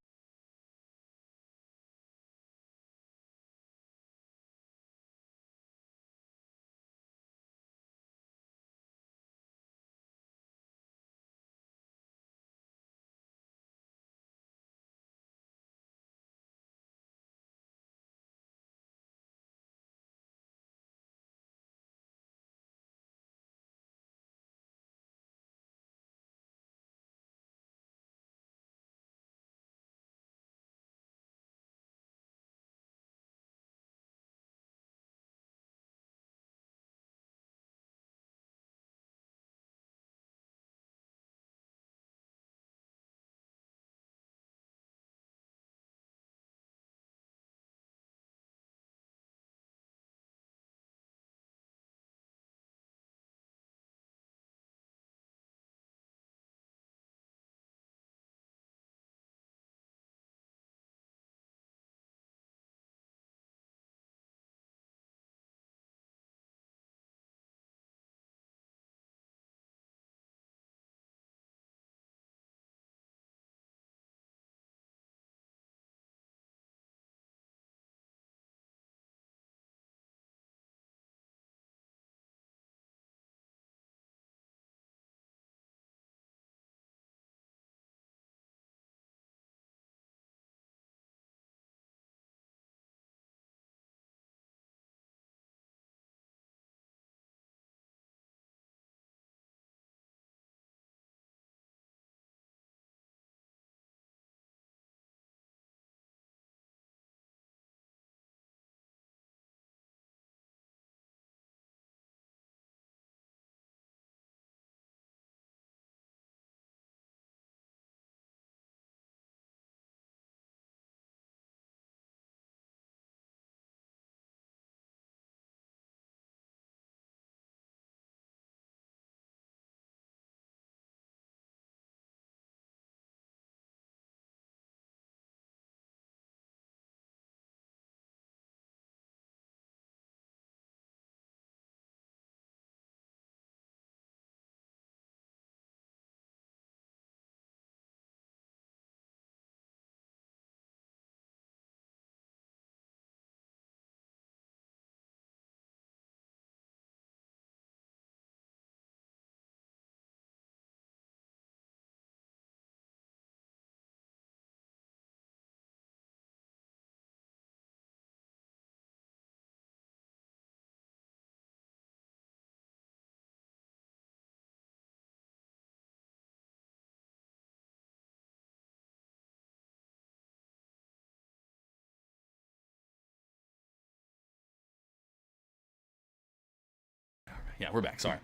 Yeah, we're back. Sorry.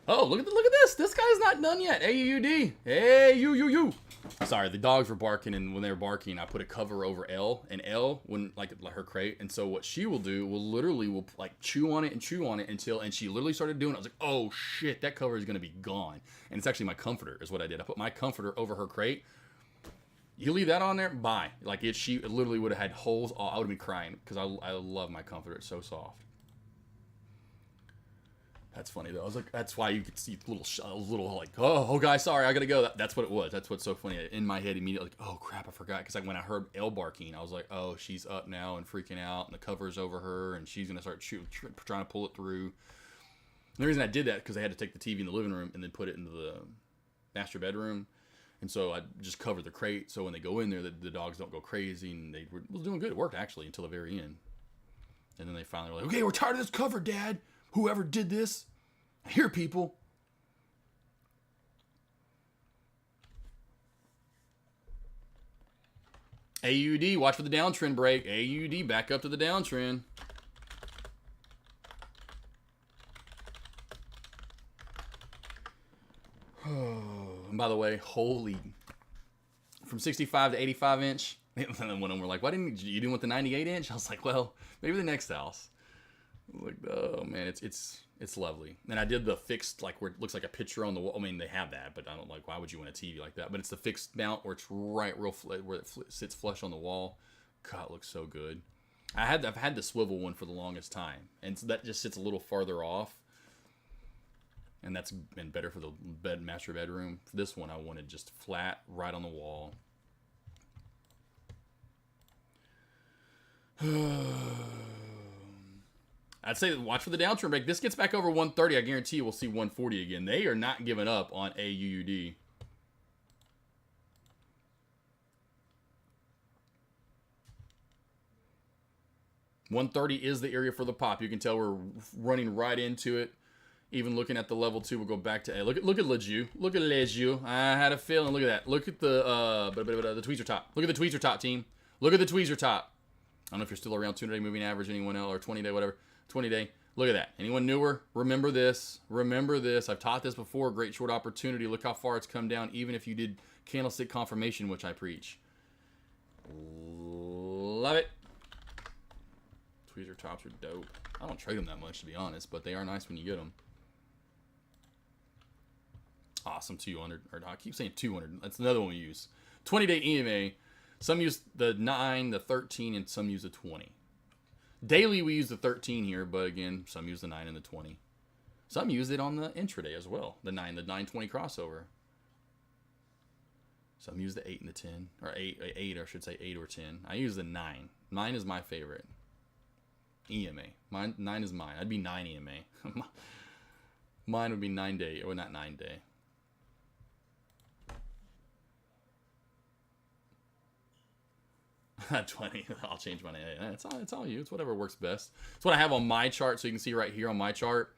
Oh, look at this. This guy's not done yet. AUD. Hey, you. Sorry, the dogs were barking, and when they were barking, I put a cover over L, and L wouldn't like her crate. And so what she will do will like chew on it until, and she literally started doing it. I was like, oh shit, that cover is gonna be gone. And it's actually my comforter is what I did. I put my comforter over her crate. You leave that on there, bye. Like she literally would have had holes. I would have been crying because I love my comforter. It's so soft. That's funny though. I was like, that's why you could see little like, oh guys, sorry, I gotta go. That's what it was. That's what's so funny. In my head immediately, like, oh crap, I forgot. Because like when I heard L barking, I was like, oh, she's up now and freaking out, and the cover's over her, and she's gonna start trying to pull it through. And the reason I did that because I had to take the TV in the living room and then put it into the master bedroom, and so I just covered the crate so when they go in there, the dogs don't go crazy, and they were doing good. It worked actually until the very end, and then they finally were like, okay, we're tired of this cover, Dad. Whoever did this, I hear people. AUD, watch for the downtrend break. AUD, back up to the downtrend. And by the way, holy, from 65 to 85 inch. And then when we're like, why didn't you didn't want the 98 inch? I was like, well, maybe the next house. Like, oh man, it's lovely. And I did the fixed, like where it looks like a picture on the wall. I mean, they have that, but I don't like. Why would you want a TV like that? But it's the fixed mount where it's right real where it sits flush on the wall. God, it looks so good. I've had the swivel one for the longest time, and so that just sits a little farther off. And that's been better for the master bedroom. For this one, I wanted just flat, right on the wall. I'd say watch for the downturn break. This gets back over 130. I guarantee you we'll see 140 again. They are not giving up on AUUD. $130 is the area for the pop. You can tell we're running right into it. Even looking at the level 2, we'll go back to A. Look at Leju. Look at Leju. I had a feeling. Look at that. Look at the tweezer top. Look at the tweezer top, team. Look at the tweezer top. I don't know if you're still around 200-day moving average, anyone else, or 20-day, whatever. 20-day. Look at that. Anyone newer? Remember this. Remember this. I've taught this before. Great short opportunity. Look how far it's come down, even if you did candlestick confirmation, which I preach. Love it. Tweezer tops are dope. I don't trade them that much, to be honest, but they are nice when you get them. Awesome, 200. Or I keep saying 200. That's another one we use. 20-day EMA. Some use the 9, the 13, and some use the 20. Daily, we use the 13 here, but again, some use the 9 and the 20. Some use it on the intraday as well. The 9-20 crossover. Some use the 8 and the 10. Or 8, I should say 8 or 10. I use the 9. 9 is my favorite. EMA. 9 is mine. I'd be 9 EMA. Mine would be 9-day. Or not 9-day. Not 20. I'll change my name. It's all you. It's whatever works best. It's what I have on my chart. So you can see right here on my chart.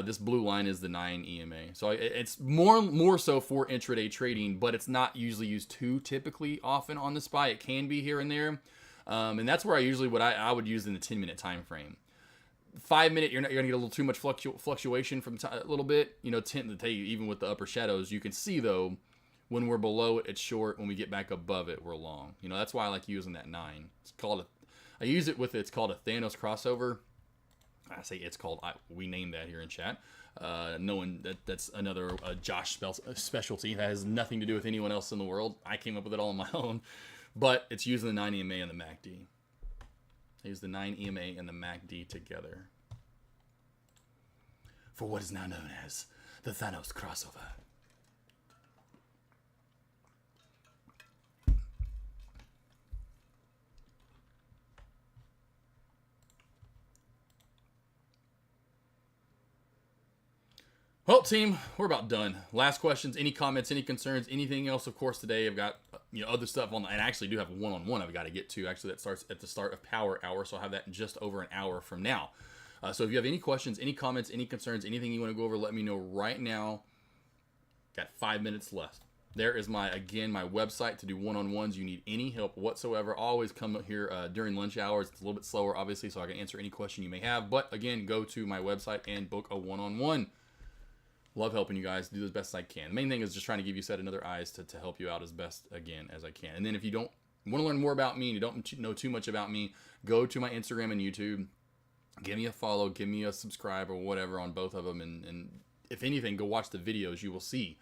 This blue line is the 9 EMA. So it's more so for intraday trading, but it's not usually used too typically often on the SPY. It can be here and there. And that's where I usually I would use in the 10-minute time frame. 5-minute, you're gonna get a little too much fluctuation from a little bit. You know, even with the upper shadows, you can see though. When we're below it, it's short. When we get back above it, we're long. You know, that's why I like using that 9. I use it with, it's called a Thanos crossover. I say it's called, we named that here in chat. Knowing that's another Josh specialty. That has nothing to do with anyone else in the world. I came up with it all on my own. But it's using the 9 EMA and the MACD. I use the 9 EMA and the MACD together for what is now known as the Thanos crossover. Well, team, we're about done. Last questions, any comments, any concerns, anything else? Of course, today I've got other stuff on, and I actually do have a one-on-one I've got to get to. Actually, that starts at the start of Power Hour, so I'll have that in just over an hour from now. So if you have any questions, any comments, any concerns, anything you want to go over, let me know right now. Got 5 minutes left. There is my website to do one-on-ones. You need any help whatsoever, always come here during lunch hours. It's a little bit slower, obviously, so I can answer any question you may have. But again, go to my website and book a one-on-one. Love helping you guys do as best as I can. The main thing is just trying to give you another eyes to help you out as best, again, as I can. And then if you don't want to learn more about me and you don't know too much about me, go to my Instagram and YouTube. Give me a follow, give me a subscribe or whatever on both of them. And if anything, go watch the videos. You will see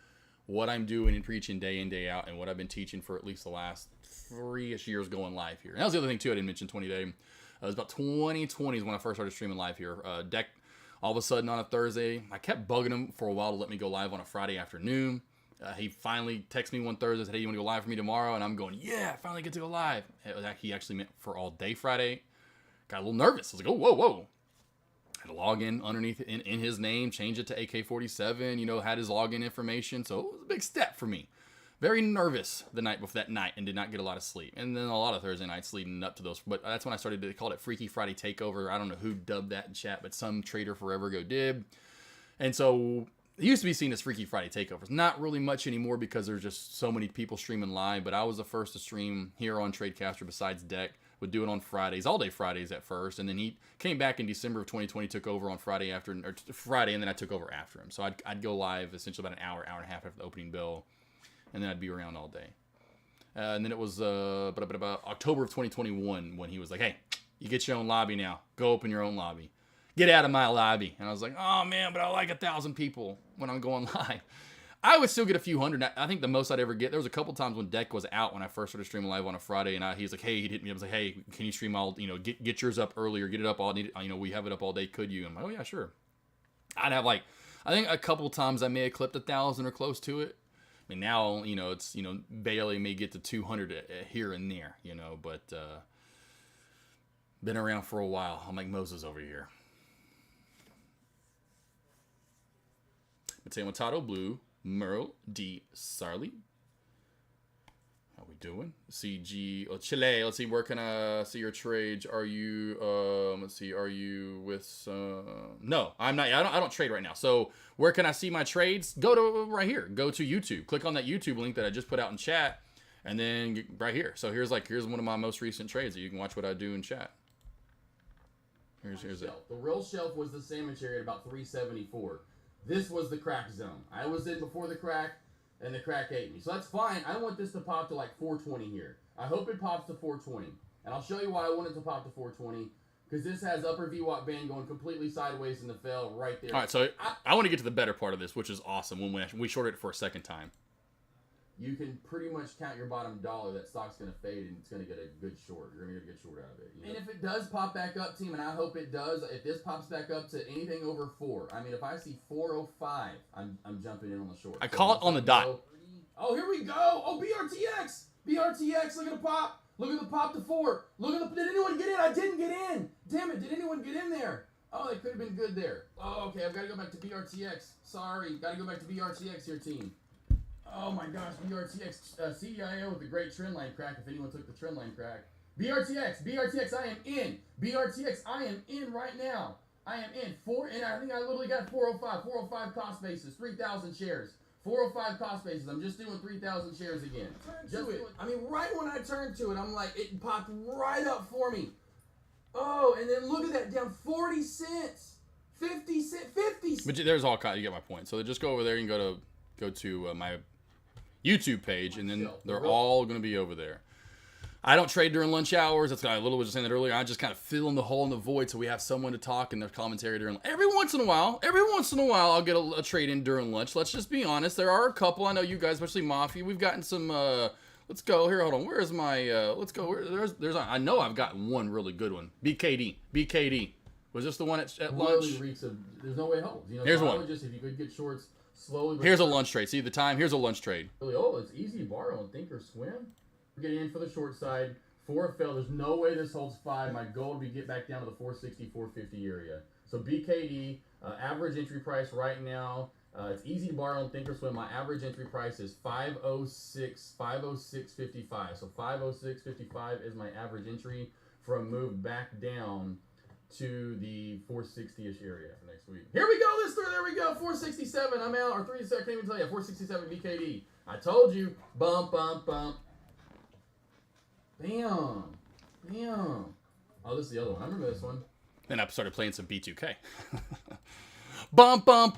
what I'm doing and preaching day in, day out, and what I've been teaching for at least the last 3-ish years going live here. And that was the other thing, too, I didn't mention 20-day. It was about 2020 is when I first started streaming live here. Deck, all of a sudden on a Thursday, I kept bugging him for a while to let me go live on a Friday afternoon. He finally texted me one Thursday, said, hey, you want to go live for me tomorrow? And I'm going, yeah, I finally get to go live. He actually meant for all day Friday. Got a little nervous. I was like, oh, whoa. Had to log in underneath in his name, change it to AK47, had his login information. So it was a big step for me. Very nervous the night before that night and did not get a lot of sleep. And then a lot of Thursday nights leading up to those. But that's when I started to call it Freaky Friday Takeover. I don't know who dubbed that in chat, but some trader forever ago did. And so it used to be seen as Freaky Friday Takeovers. Not really much anymore because there's just so many people streaming live. But I was the first to stream here on Tradecaster besides Deck. Would do it on Fridays, all day Fridays at first, and then he came back in December of 2020, took over on Friday, and then I took over after him. So I'd go live essentially about an hour and a half after the opening bell and then I'd be around all day. And then it was about October of 2021 when he was like, hey, you get your own lobby now. Go open your own lobby. Get out of my lobby. And I was like, oh, man, but I like 1,000 people when I'm going live. I would still get a few hundred. I think the most I'd ever get, there was a couple times when Deck was out when I first started streaming live on a Friday, and he's like, hey, he'd hit me up. I was like, hey, can you stream all, get yours up earlier, get it up all, we have it up all day, could you? And I'm like, oh, yeah, sure. I'd have I think a couple times I may have clipped 1,000 or close to it. I mean, now, it's, barely may get to 200 here and there, but been around for a while. I'm like Moses over here. Mateo Matato, Blue, Merle, D, Sarli. How we doing? CG, Chile. Let's see, where can I see your trades? Are you, let's see, are you with, no, I'm not, I don't trade right now. So where can I see my trades? Go to right here, go to YouTube, click on that YouTube link that I just put out in chat, and then right here. So here's one of my most recent trades that you can watch what I do in chat. Here's it. The real shelf was the salmon cherry at about 374. This was the crack zone. I was in before the crack, and the crack ate me. So that's fine. I want this to pop to like 420 here. I hope it pops to 420. And I'll show you why I want it to pop to 420. Because this has upper VWAP band going completely sideways in the fell right there. All right, so I want to get to the better part of this, which is awesome. When we shorted it for a second time. You can pretty much count your bottom dollar. That stock's going to fade, and it's going to get a good short. You're going to get a good short out of it. And if it does pop back up, team, and I hope it does, if this pops back up to anything over 4, I mean, if I see 405, I'm jumping in on the short. I call it on the dot. Oh, here we go. Oh, BRTX. BRTX, look at the pop. Look at the pop to 4. Look at the, did anyone get in? I didn't get in. Damn it, did anyone get in there? Oh, it could have been good there. Oh, okay, I've got to go back to BRTX. Sorry, got to go back to BRTX here, team. Oh my gosh, BRTX, CDIO with the great trend line crack, if anyone took the trend line crack. BRTX, I am in. BRTX, I am in right now. I am in. And I think I literally got 405 cost basis, 3,000 shares. 405 cost basis, I'm just doing 3,000 shares again. Just do it. I mean, right when I turned to it, I'm like, it popped right up for me. Oh, and then look at that, down 40 cents. 50 cents, 50 cents. But there's all kind, you get my point. So just go over there and go to my YouTube page, and then they're all going to be over there. I don't trade during lunch hours. That's I was just saying that earlier. I just kind of fill in the hole in the void so we have someone to talk and their commentary during. Every once in a while, I'll get a trade in during lunch. Let's just be honest. There are a couple. I know you guys, especially Mafia. We've gotten some. Let's go here. Hold on. Where's my? Let's go. There's. I know I've gotten one really good one. BKD. Was this the one at lunch? There's no way it holds. Here's one. Just if you could get shorts. Slowly. Here's a lunch trade. See the time? Here's a lunch trade. Oh, it's easy to borrow and think or swim. We're getting in for the short side. 4 fell. There's no way this holds 5. My goal would be get back down to the 460, 450 area. So BKD, average entry price right now. It's easy to borrow and think or swim. My average entry price is 506.55. So 506.55 is my average entry for a move back down to the 460-ish area for next week. Here we go, there we go, 467, I'm out, or 3, I can't even tell you, 467 BKD. I told you, bump. Bam. Oh, this is the other one, I remember this one. Then I started playing some B2K. Bump. All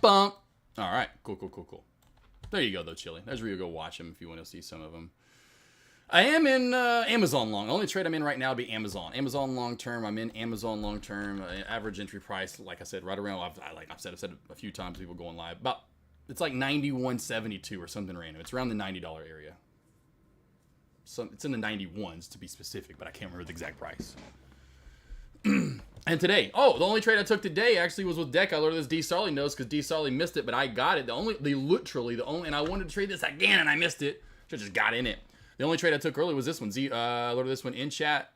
right, cool. There you go, though, Chili. There's where you go watch them if you want to see some of them. I am in Amazon long. The only trade I'm in right now would be Amazon. Amazon long term. I'm in Amazon long term. Average entry price, like I said, right around. I've said it a few times. People going live. But it's like 91.72 or something random. It's around the $90 area. So it's in the 91s to be specific, but I can't remember the exact price. And today, the only trade I took today actually was with Deck. I learned this D Sarli knows because D Sarli missed it, but I got it. And I wanted to trade this again and I missed it. Should just got in it. The only trade I took early was this one. I loaded this one in chat.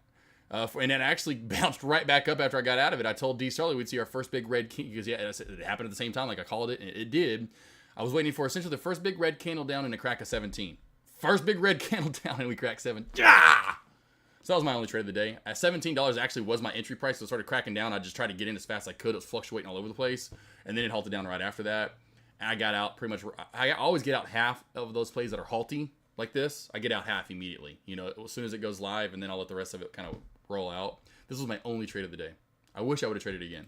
And it actually bounced right back up after I got out of it. I told D Sarli we'd see our first big red candle. Because it happened at the same time like I called it. And it did. I was waiting for essentially the first big red candle down and a crack of 17. First big red candle down and we cracked 7. Ah! So that was my only trade of the day. At $17 actually was my entry price. So it started cracking down. I just tried to get in as fast as I could. It was fluctuating all over the place. And then it halted down right after that. And I got out pretty much. I always get out half of those plays that are halty. Like this, I get out half immediately. As soon as it goes live, and then I'll let the rest of it kind of roll out. This was my only trade of the day. I wish I would have traded again.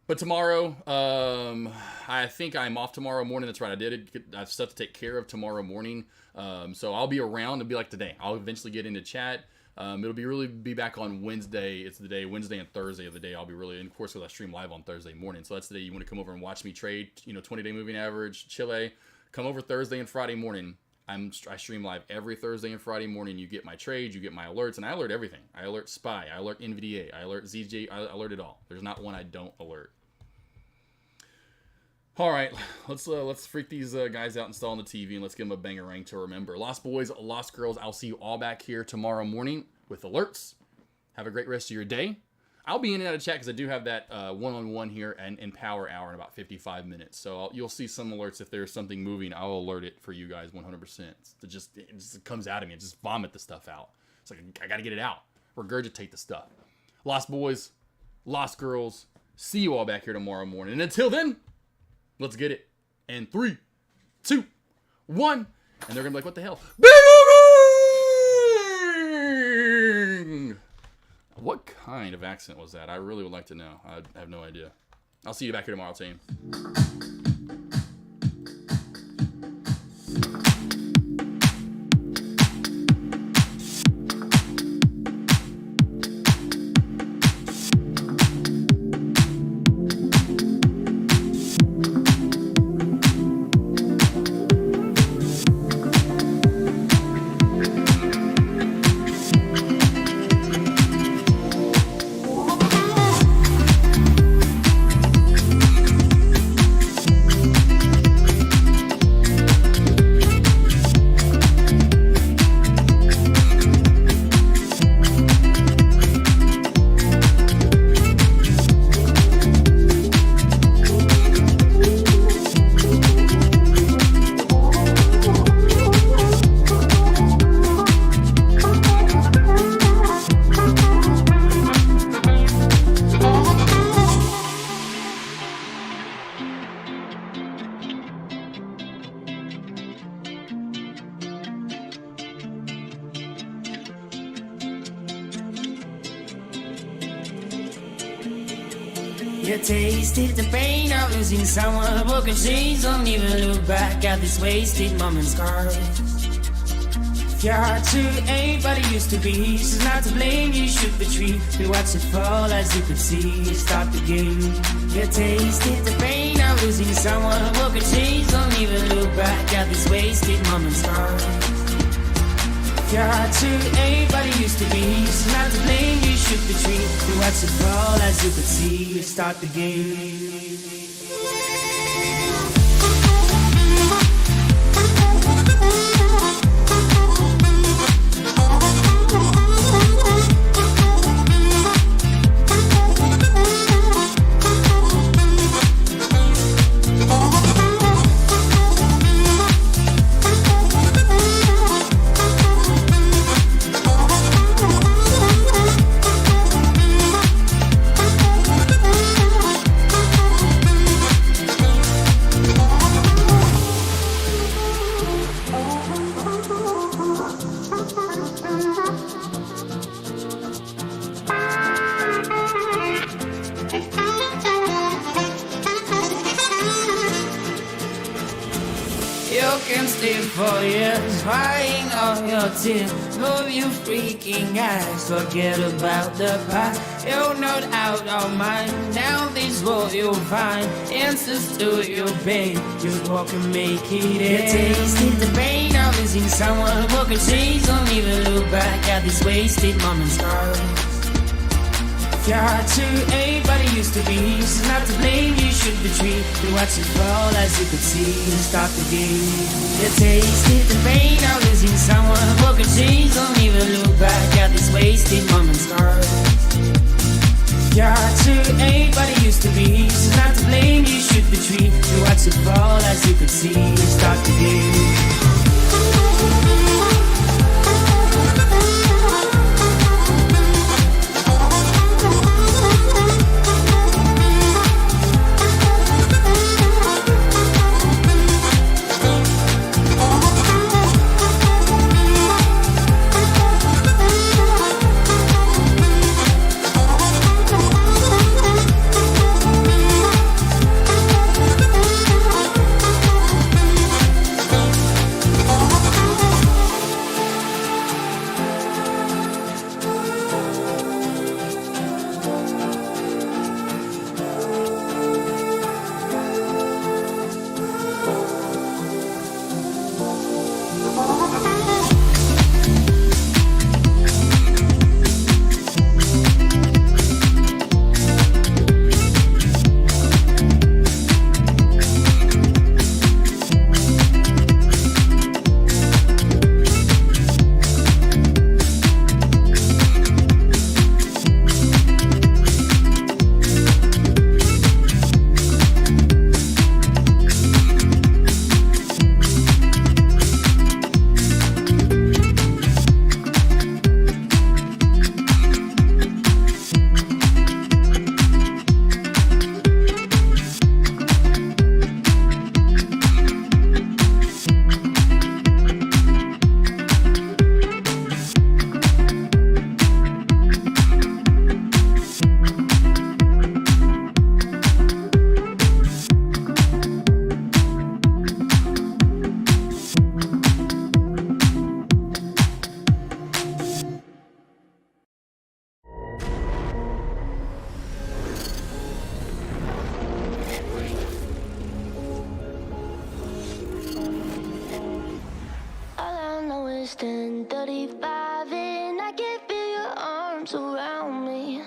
But tomorrow, I think I'm off tomorrow morning. That's right. I have stuff to take care of tomorrow morning. So I'll be around. It'll be like today. I'll eventually get into chat. It'll be back on Wednesday. It's the day, Wednesday and Thursday of the day. I'll be really, and of course, I stream live on Thursday morning. So that's the day you want to come over and watch me trade, 20-day moving average, Chile. Come over Thursday and Friday morning. I stream live every Thursday and Friday morning. You get my trades, you get my alerts, and I alert everything. I alert SPY, I alert NVDA, I alert ZJ, I alert it all. There's not one I don't alert. All right, let's freak these guys out, install on the TV, and let's give them a bangerang to remember. Lost boys, lost girls, I'll see you all back here tomorrow morning with alerts. Have a great rest of your day. I'll be in and out of chat because I do have that one-on-one here and in Power Hour in about 55 minutes. So you'll see some alerts. If there's something moving, I'll alert it for you guys 100%. It just comes out of me. I just vomit the stuff out. It's like, I got to get it out. Regurgitate the stuff. Lost boys, lost girls. See you all back here tomorrow morning. And until then, let's get it. And 3, 2, 1. And they're going to be like, what the hell? Bing! What kind of accent was that? I really would like to know. I have no idea. I'll see you back here tomorrow, team. You tasted the pain of losing someone. Broken chains, don't even look back at this wasted moment's scars. Your heart to ain't what it used to be. She's not to blame, you should retreat. We watch it fall as you could see. Start the game. You tasted the pain of losing someone. Broken chains, don't even look back at this wasted moment's scars. Your heart to ain't what it used to be. She's not to blame, you should retreat. We watch it fall as you could see. Start the game. For years, crying all your tears, move you freaking eyes, forget about the past. You're not out of mind. Down this road you'll find answers to your pain. Just walk and make it end. You tasted the pain of losing someone. Broken chains, don't even look back at this wasted moment's scars. Your heart to ain't what it used to be. She's not to blame, you should retreat. You watch it fall as you could see. Start the game. You tasted the pain of losing someone. Broken chains, don't even look back at this wasted moment's scars. Your heart to ain't what it used to be. She's not to blame, you should retreat. You watch it fall as you could see. Start the game. 10:35 and I can feel your arms around me.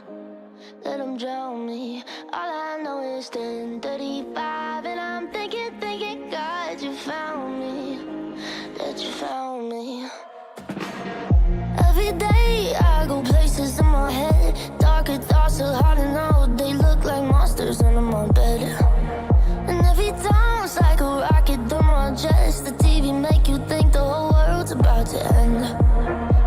Let them drown me. All I know is 10:35 and I'm thinking, God, you found me. That you found me. Every day I go places in my head. Darker thoughts are hard to know. They look like monsters under my bed. And every time it's like a rocket through my chest. The TV make you think the whole world's about to end.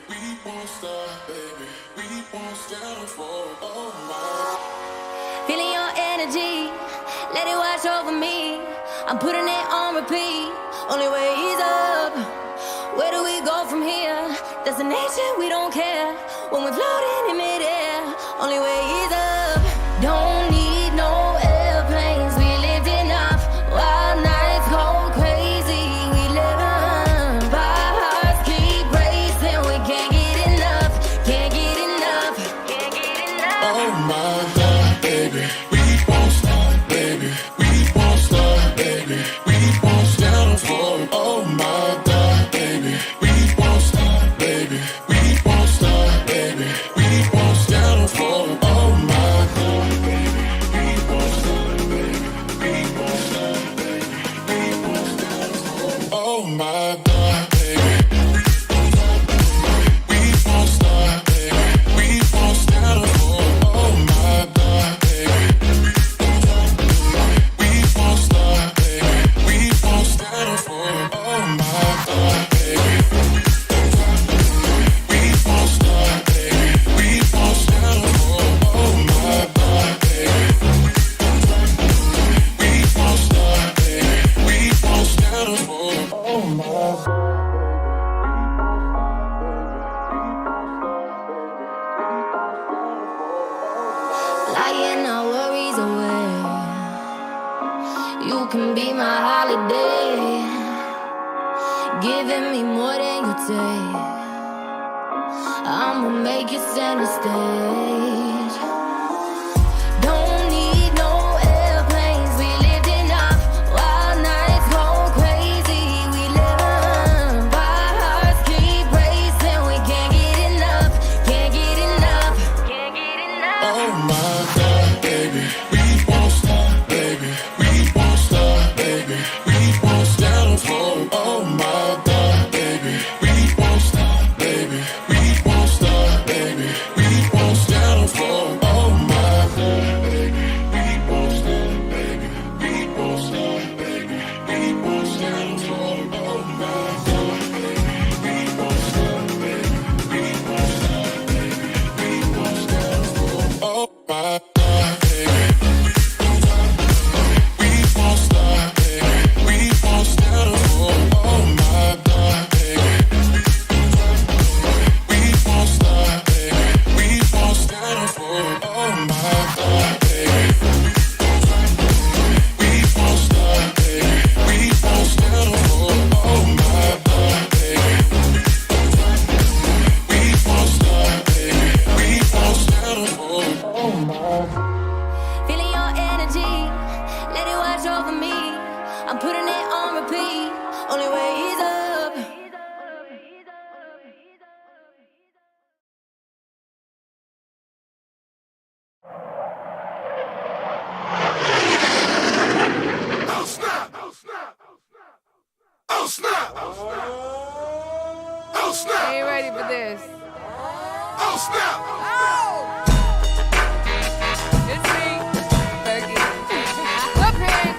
We won't stop, baby. We won't stand for oh my. Feeling your energy, let it wash over me. I'm putting it on repeat. Only way is up. Where do we go from here? Destination, we don't care. When we're floating in midair, only way is up. Don't need no airplanes. We lived enough. Wild nights go crazy. We live on. Our hearts keep racing. We can't get enough. Can't get enough. Can't get enough. Oh my God, baby. We won't stop, baby. We won't stop, baby. We won't stand for oh my God, baby. We won't stop, baby. We won't stop, baby. We won't stand for oh my God, baby. We won't stop, baby. We won't stop, baby. We won't stand for oh my God, baby. We won't stop, baby. We won't stand for oh my God, baby. We won't stop, baby. We won't stand for oh my God, baby. We won't stop, baby. We won't stand for oh my God, baby. We won't stop, baby. We won't stand for oh my God. Lying our worries away. You can be my holiday. Giving me more than you take. I'ma make you center stage. Don't need no airplanes. We lived enough. Wild nights go crazy. We live on. Our hearts keep racing. We can't get enough. Can't get enough. Can't get enough. Oh my God, baby. We won't stop, baby. We won't stop, baby. We won't stand for oh my God, baby. We won't stop, baby. We won't stop, baby. We won't stand for oh my God, baby. We won't stop, baby. We won't stop, baby. We won't stand for oh my God, baby. We won't stop, baby. We won't stop, baby. We won't stand for oh my God, baby. We won't stop, baby. We won't stand for oh my God, baby. We won't stop, baby. We won't stand for oh my God, baby. We won't stop, baby. We won't stand for oh my God, baby. We won't stop, baby. We won't stand for oh my God. Feeling your energy, let it wash over me. I'm putting it on repeat. Only way is up. Oh snap! Oh snap! Oh snap! Oh snap! Ain't ready for this. Oh snap! Oh! It's me, Becky. Up here.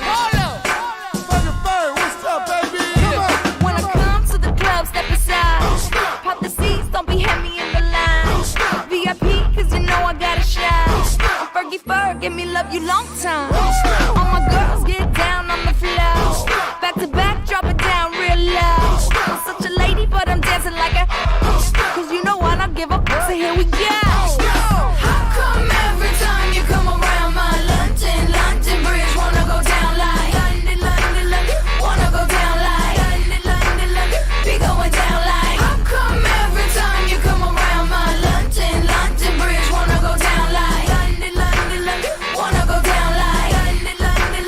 Hold up. What's up, baby? Come on! When I come to the club, step aside. Pop the seats, don't be heavy in the line. VIP, cause you know I got a shine. I'm Fergie Ferg, give me love you long time. All my girls get down on the floor. Back to back, drop it down real low. I'm such a lady, but I'm dancing like a. Cause you know I don't give up, so here we go. How come every time you come around my London Bridge wanna go down like London, wanna go down like London, be going down like. How come every time you come around my London Bridge wanna go down like London, wanna go down like London,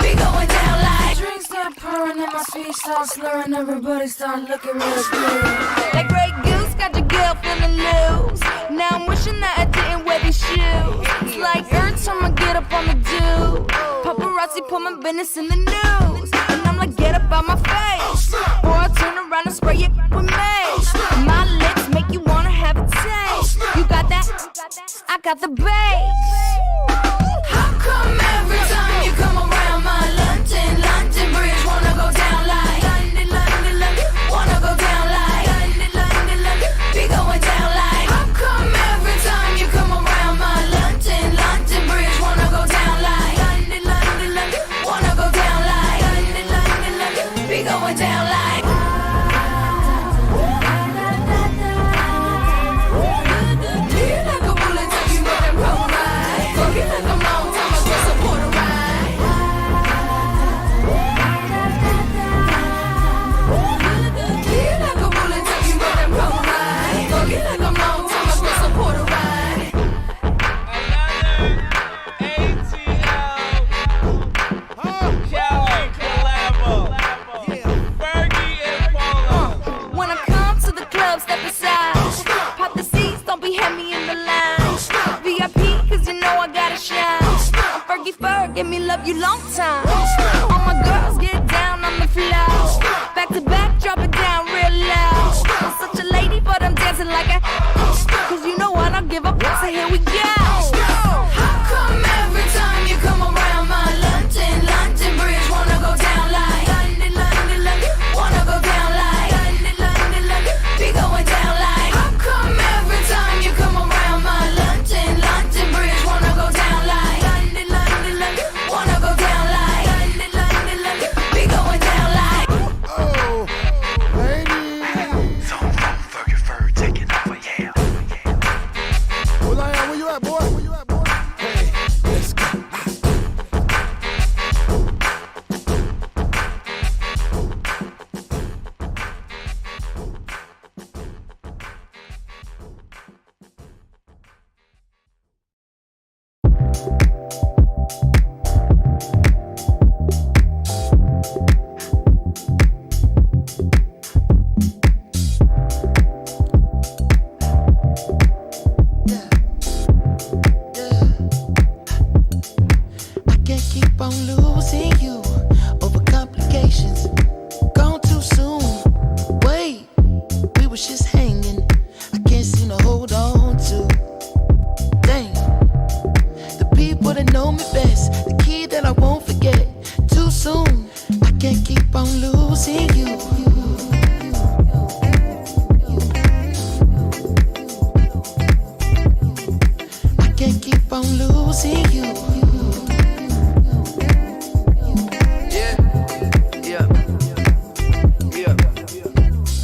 be going down like. Drinks start pouring and my speech starts slurring. Everybody start looking real good. Like Grey Goose, got your girl feeling loose. Now I'm wishing that I didn't wear these shoes. It's like every time I get up on the do, paparazzi put my business in the news. And I'm like, get up out my face, or I turn around and spray it with mace. My lips make you wanna have a taste. You got that? I got the bass. How come every time you come around my London Bridge wanna go down like London, wanna go down like you long time. All my girls get down on the floor. Back to back, drop it down real low. I'm such a lady, but I'm dancing like a. Cause you know what, I'll give up. So here we go. How come every time you come around my London Bridge wanna go down like London, wanna go down like London, be going down like. How come every time you come around my London Bridge wanna go down like London, wanna go down like London, be going down like. Oh, ladies. So fucking fur taking over, yeah. Well, I am. Where you at, boy? Where you at, boy? Hey, let's go. I can't keep on losing you over complications. Gone too soon. Wait, we was just hanging. I can't seem to hold on to. Dang, the people that know me best, the key that I won't forget. Too soon. I can't keep on losing you. I can't keep on losing you.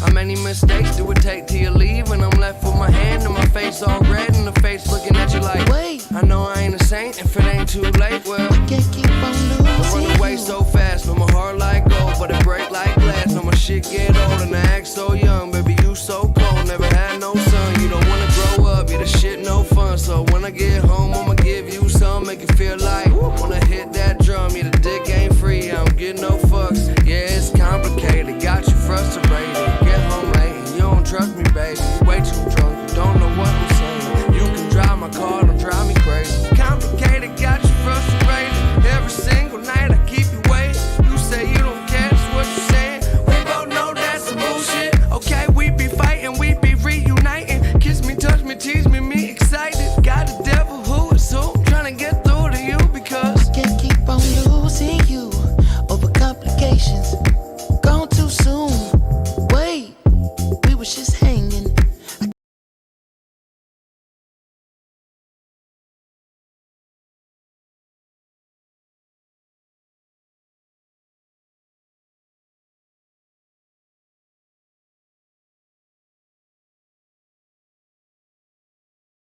How many mistakes do it take till you leave? And I'm left with my hand and my face all red and the face looking at you like, wait, I know I ain't a saint if it ain't too late. Well, I can't keep on losing. run away so fast, no my heart like gold, but it break like glass. No my shit get old and I act so young, baby you so cold. Never had no son, you don't wanna grow up, yeah the shit no fun. So when I get home, I'ma give you some, make it feel like wanna hit that drum. Yeah the dick ain't free, I don't get no fucks. Yeah it's complicated, got you frustrated. Get home late, and you don't trust me, baby. Way too drunk, you don't know what I'm saying. You can drive my car, don't drive me crazy. Complicated, got you frustrated. Every single night I keep you waiting. You say you don't care, that's what you're saying. We both know that's some bullshit. Okay, we be fighting, we be reuniting. Kiss me, touch me, tease me, me excited. Got a devil who is who, trying to get through to you because I can't keep on losing you over complications. Gone too soon. Wait, we was just